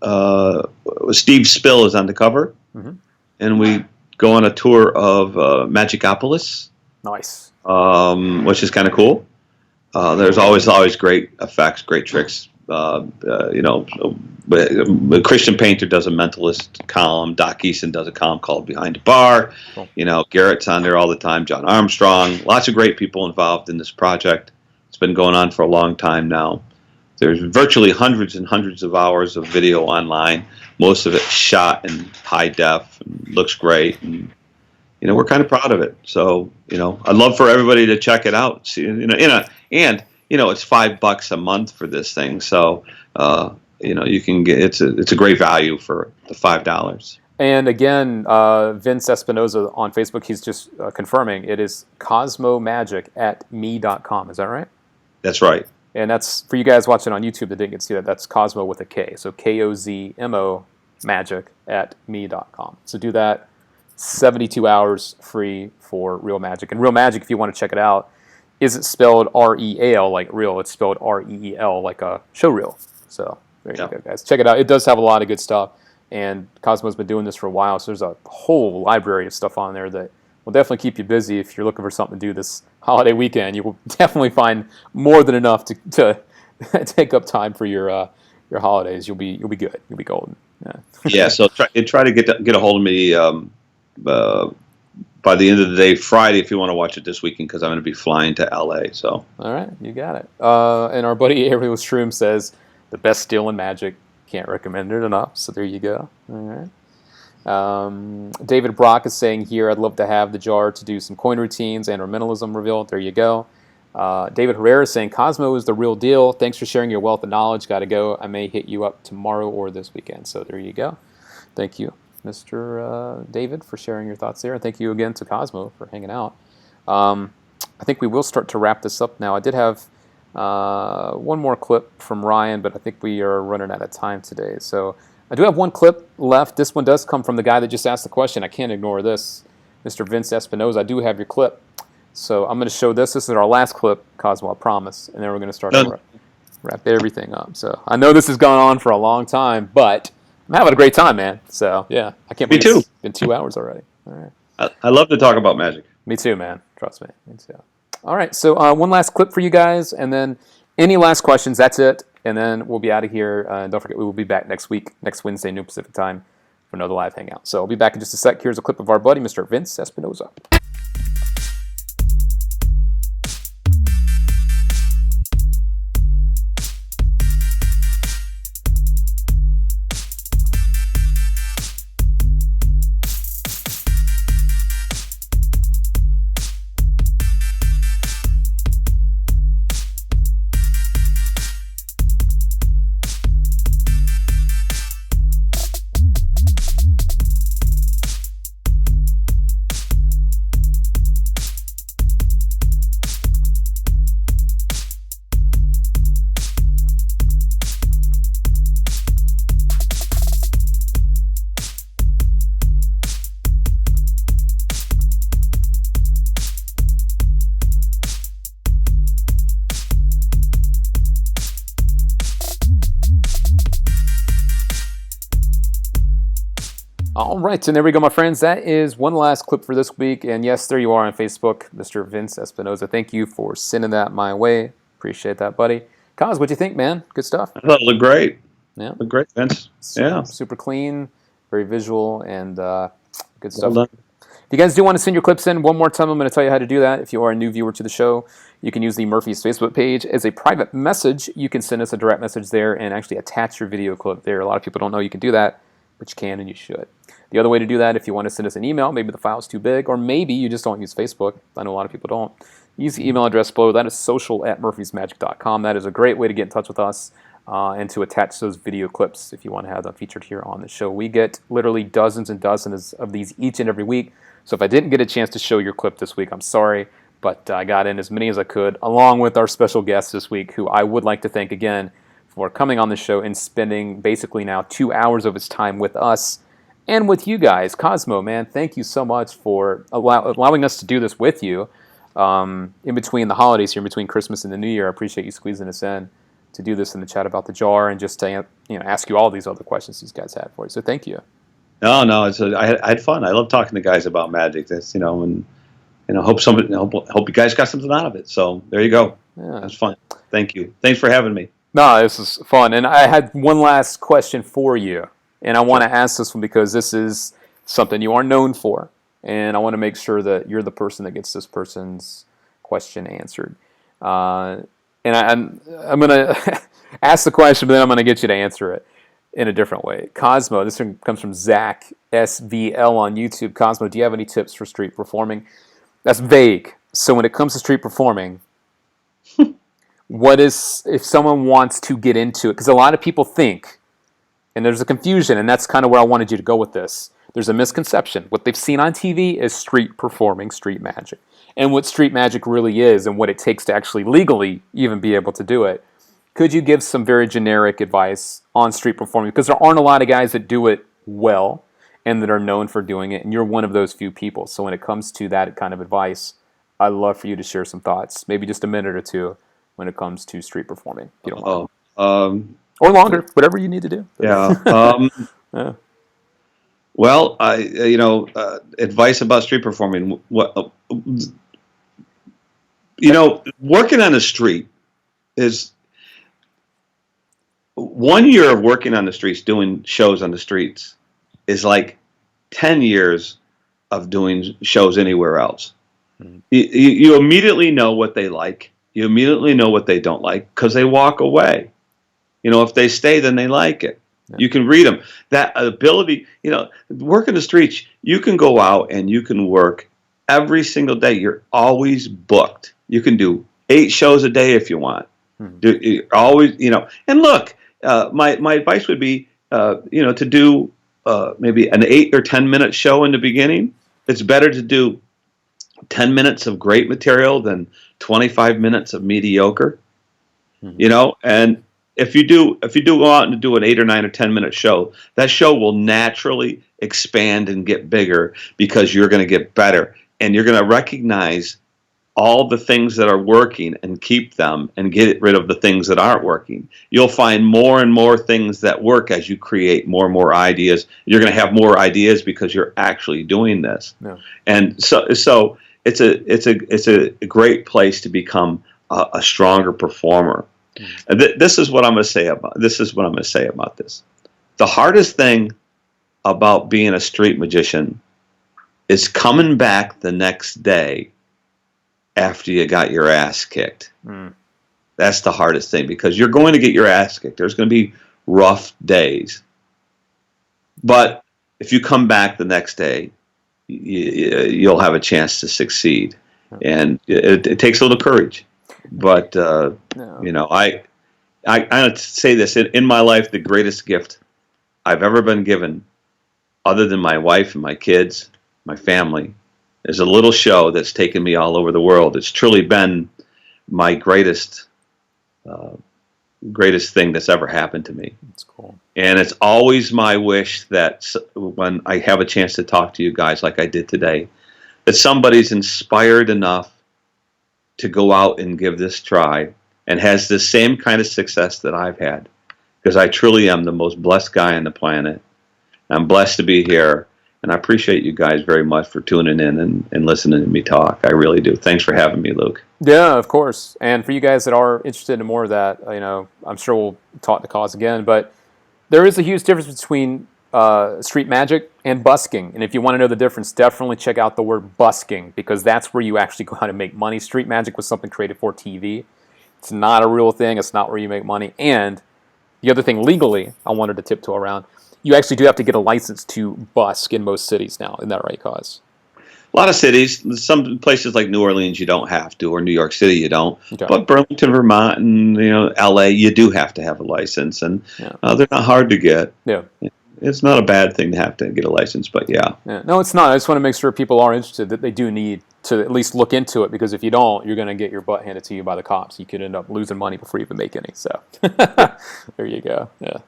Steve Spill is on the cover. Mm-hmm. And we go on a tour of Magicopolis. Nice. Which is kind of cool. There's always great effects, great tricks. A Christian Painter does a mentalist column. Doc Eason does a column called Behind the Bar. Cool. Garrett's on there all the time. John Armstrong. Lots of great people involved in this project. It's been going on for a long time now. There's virtually hundreds and hundreds of hours of video online. Most of it shot in high def and looks great. And we're kind of proud of it. So I'd love for everybody to check it out. See, and it's $5 a month for this thing. So you can get it's a great value for the $5. And again, Vince Espinosa on Facebook, he's just confirming it is Kozmo Magic at me.com. Is that right? That's right. And that's for you guys watching on YouTube that didn't get to see that. That's Kozmo with a K. So Kozmo Magic at me.com. So do that. 72 hours free for Real Magic. And Real Magic, if you want to check it out, isn't spelled R-E-A-L like real. It's spelled R-E-E-L like a show reel. So there you go, guys. Check it out. It does have a lot of good stuff. And Kozmo's been doing this for a while, so there's a whole library of stuff on there that will definitely keep you busy if you're looking for something to do this holiday weekend. You will definitely find more than enough to take up time for your holidays. You'll be good. You'll be golden. Yeah. So try to get a hold of me by the end of the day, Friday, if you want to watch it this weekend, because I'm going to be flying to LA. So all right, you got it. And our buddy Ariel Shroom says the best deal in magic. Can't recommend it enough. So there you go. All right. David Brock is saying here, I'd love to have the jar to do some coin routines and or minimalism reveal. There you go. David Herrera is saying Kozmo is the real deal. Thanks for sharing your wealth of knowledge. Got to go. I may hit you up tomorrow or this weekend. So there you go. Thank you, Mr. David, for sharing your thoughts there. And thank you again to Kozmo for hanging out. I think we will start to wrap this up now. I did have one more clip from Ryan, but I think we are running out of time today. So I do have one clip left. This one does come from the guy that just asked the question. I can't ignore this. Mr. Vince Espinosa, I do have your clip. So I'm going to show this. This is our last clip, Kozmo, I promise. And then we're going to start over. wrap everything up. So I know this has gone on for a long time, but I'm having a great time, man. So yeah, I can't believe it's been 2 hours already. All right. I love to talk about magic. Me too, man. Trust me. Me too. All right, so one last clip for you guys, and then any last questions, that's it. And then we'll be out of here. Don't forget, we will be back next week, next Wednesday, noon Pacific time, for another live hangout. So I'll be back in just a sec. Here's a clip of our buddy, Mr. Vince Espinosa. All right, and there we go, my friends. That is one last clip for this week. And yes, there you are on Facebook, Mr. Vince Espinosa. Thank you for sending that my way. Appreciate that, buddy. Kaz, what'd you think, man? Good stuff? I thought it looked great. Yeah. Looked great, Vince. Yeah. Super clean, very visual, and good stuff. Well done. If you guys do want to send your clips in, one more time, I'm going to tell you how to do that. If you are a new viewer to the show, you can use the Murphy's Facebook page as a private message. You can send us a direct message there and actually attach your video clip there. A lot of people don't know you can do that, but you can and you should. The other way to do that, if you want to send us an email, maybe the file's too big, or maybe you just don't use Facebook. I know a lot of people don't. Use the email address below. That is social@murphysmagic.com. That is a great way to get in touch with us and to attach those video clips if you want to have them featured here on the show. We get literally dozens and dozens of these each and every week. So if I didn't get a chance to show your clip this week, I'm sorry, but I got in as many as I could, along with our special guest this week, who I would like to thank again for coming on the show and spending basically now 2 hours of his time with us and with you guys. Kozmo, man, thank you so much for allowing us to do this with you in between the holidays here, in between Christmas and the New Year. I appreciate you squeezing us in to do this in the chat about the jar and just to ask you all these other questions these guys had for you. So thank you. No, I had fun. I love talking to guys about magic. That's hope you guys got something out of it. So there you go. Yeah. That's fun. Thank you. Thanks for having me. No, this is fun. And I had one last question for you. And I want to ask this one because this is something you are known for. And I want to make sure that you're the person that gets this person's question answered. And I'm going to ask the question, but then I'm going to get you to answer it in a different way. Kozmo, this one comes from Zach SVL on YouTube. Kozmo, do you have any tips for street performing? That's vague. So when it comes to street performing, what is, if someone wants to get into it? Because a lot of people think, and there's a confusion, and that's kind of where I wanted you to go with this. There's a misconception. What they've seen on TV is street performing, street magic. And what street magic really is and what it takes to actually legally even be able to do it. Could you give some very generic advice on street performing? Because there aren't a lot of guys that do it well and that are known for doing it, and you're one of those few people. So when it comes to that kind of advice, I'd love for you to share some thoughts, maybe just a minute or two when it comes to street performing, if you don't mind. Or longer, whatever you need to do. Yeah. Yeah. Well, advice about street performing. Working on the street is 1 year of working on the streets, doing shows on the streets, is like 10 years of doing shows anywhere else. Mm-hmm. You immediately know what they like. You immediately know what they don't like because they walk away. If they stay, then they like it. Yeah. You can read them. That ability, work in the streets, you can go out and you can work every single day. You're always booked. You can do 8 shows a day if you want. Mm-hmm. Always, and look, my advice would be, to do maybe an 8 or 10 minute show in the beginning. It's better to do 10 minutes of great material than 25 minutes of mediocre. Mm-hmm. And if you do go out and do an 8 or 9 or 10 minute show, that show will naturally expand and get bigger because you're going to get better and you're going to recognize all the things that are working and keep them and get rid of the things that aren't working. You'll find more and more things that work as you create more and more ideas. You're going to have more ideas because you're actually doing this. Yeah. And so it's a great place to become a stronger performer. And this is what I'm going to say about this. The hardest thing about being a street magician is coming back the next day after you got your ass kicked. That's the hardest thing, because you're going to get your ass kicked. There's going to be rough days. But if you come back the next day, you'll have a chance to succeed. And it takes a little courage. But, you know, I say this, in my life, the greatest gift I've ever been given, other than my wife and my kids, my family, is a little show that's taken me all over the world. It's truly been my greatest thing that's ever happened to me. That's cool. And it's always my wish that when I have a chance to talk to you guys like I did today, that somebody's inspired enough to go out and give this try and has the same kind of success that I've had. Because I truly am the most blessed guy on the planet. I'm blessed to be here. And I appreciate you guys very much for tuning in and listening to me talk. I really do. Thanks for having me, Luke. Yeah, of course. And for you guys that are interested in more of that, you know, I'm sure we'll talk to Cause again. But there is a huge difference between street magic and busking. And if you want to know the difference, definitely check out the word busking, because that's where you actually go out and make money. Street magic was something created for TV. It's not a real thing. It's not where you make money. And the other thing, legally, I wanted to tiptoe around, you actually do have to get a license to busk in most cities now. Isn't that right, Cause? A lot of cities, some places like New Orleans, you don't have to, or New York City, you don't. Okay. But Burlington, Vermont, and LA, you do have to have a license, and they're not hard to get. Yeah, it's not a bad thing to have to get a license, but yeah. No, it's not. I just want to make sure people are interested, that they do need to at least look into it, because if you don't, you're going to get your butt handed to you by the cops. You could end up losing money before you even make any. So there you go. Yeah.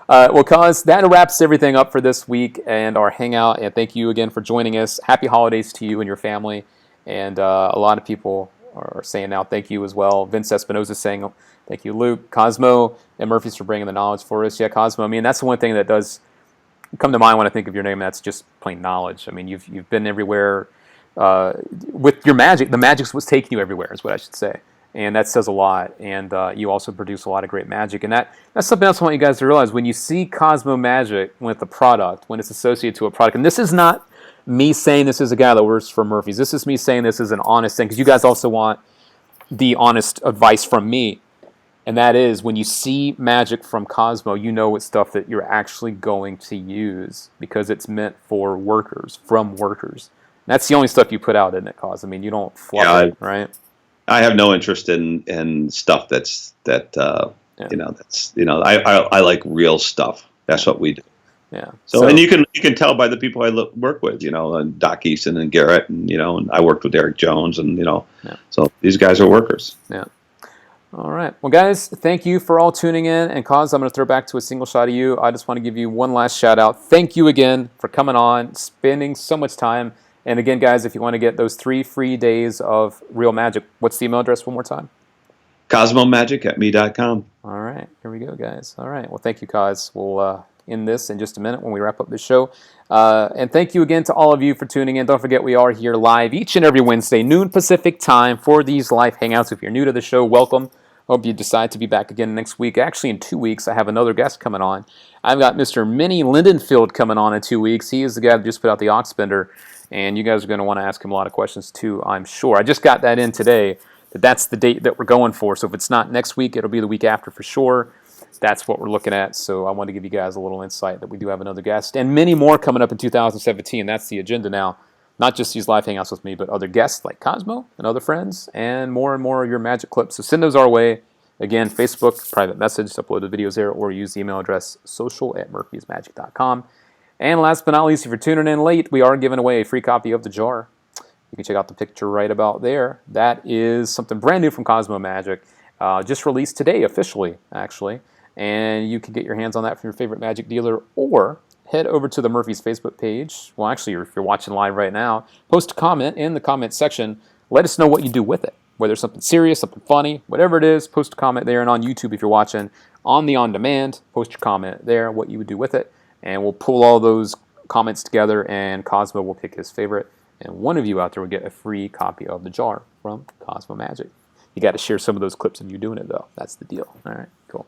Well, Cause, that wraps everything up for this week and our hangout. And thank you again for joining us. Happy holidays to you and your family. And a lot of people are saying now thank you as well. Vince Espinosa saying thank you, Luke. Kozmo and Murphy's for bringing the knowledge for us. Yeah, Kozmo. I mean, that's the one thing that does come to mind when I think of your name. That's just plain knowledge. I mean, you've been everywhere with your magic. The magic's what's taking you everywhere, is what I should say. And that says a lot. And you also produce a lot of great magic. And that's something else I want you guys to realize. When you see Kozmo Magic with a product, when it's associated to a product, and this is not me saying this is a guy that works for Murphy's. This is me saying this is an honest thing, because you guys also want the honest advice from me. And that is, when you see magic from Kozmo, you know it's stuff that you're actually going to use, because it's meant for workers, from workers. And that's the only stuff you put out, isn't it, Cos? I mean, you don't fluff it, right? I have no interest in stuff I like real stuff. That's what we do. Yeah. So and you can tell by the people I work with, and Doc Easton and Garrett, and and I worked with Eric Jones, and so these guys are workers. Yeah. All right. Well, guys, thank you for all tuning in. And Cos, I'm going to throw back to a single shot of you. I just want to give you one last shout out. Thank you again for coming on, spending so much time. And again, guys, if you want to get those 3 free days of real magic, what's the email address one more time? CosmoMagic@me.com. All right. Here we go, guys. All right. Well, thank you, Cos. We'll end this in just a minute when we wrap up the show. And thank you again to all of you for tuning in. Don't forget, we are here live each and every Wednesday, noon Pacific time, for these live hangouts. If you're new to the show, welcome. Hope you decide to be back again next week. Actually, in 2 weeks, I have another guest coming on. I've got Mr. Minnie Lindenfield coming on in 2 weeks. He is the guy that just put out the Oxbender, and you guys are going to want to ask him a lot of questions too, I'm sure. I just got that in today. That's the date that we're going for. So if it's not next week, it'll be the week after for sure. That's what we're looking at. So I want to give you guys a little insight that we do have another guest, and many more coming up in 2017. That's the agenda now. Not just these live hangouts with me, but other guests like Kozmo and other friends, and more of your magic clips. So send those our way. Again, Facebook, private message, upload the videos there, or use the email address social@murphysmagic.com. And last but not least, if you're tuning in late, we are giving away a free copy of the jar. You can check out the picture right about there. That is something brand new from Kozmo Magic, just released today officially, actually. And you can get your hands on that from your favorite magic dealer, or head over to the Murphy's Facebook page. Well, actually, if you're watching live right now, post a comment in the comment section. let us know what you do with it. Whether it's something serious, something funny, whatever it is, post a comment there. And on YouTube, if you're watching on the on-demand, post your comment there, what you would do with it. And we'll pull all those comments together, and Kozmo will pick his favorite. And one of you out there will get a free copy of the jar from Kozmo Magic. You got to share some of those clips of you doing it, though. That's the deal. All right, cool.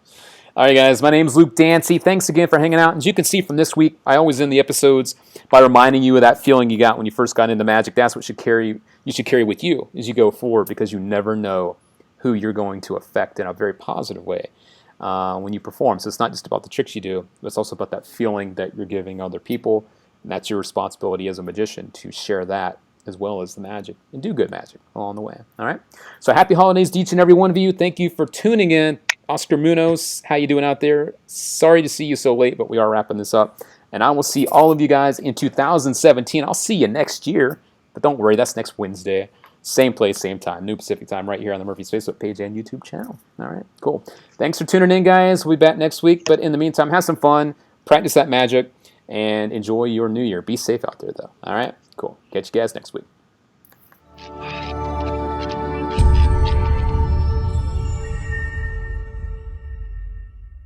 All right, guys, my name's Luke Dancy. Thanks again for hanging out. As you can see from this week, I always end the episodes by reminding you of that feeling you got when you first got into Magic. That's what you should carry with you as you go forward, because you never know who you're going to affect in a very positive way when you perform. So it's not just about the tricks you do, but it's also about that feeling that you're giving other people. And that's your responsibility as a magician, to share that as well as the magic, and do good magic along the way. All right? So happy holidays to each and every one of you. Thank you for tuning in. Oscar Munoz, how you doing out there? Sorry to see you so late, but we are wrapping this up. And I will see all of you guys in 2017. I'll see you next year. But don't worry, that's next Wednesday. Same place, same time. New Pacific time right here on the Murphy's Facebook page and YouTube channel. All right, cool. Thanks for tuning in, guys. We'll be back next week. But in the meantime, have some fun. Practice that magic. And enjoy your new year. Be safe out there, though. All right? Cool. Catch you guys next week.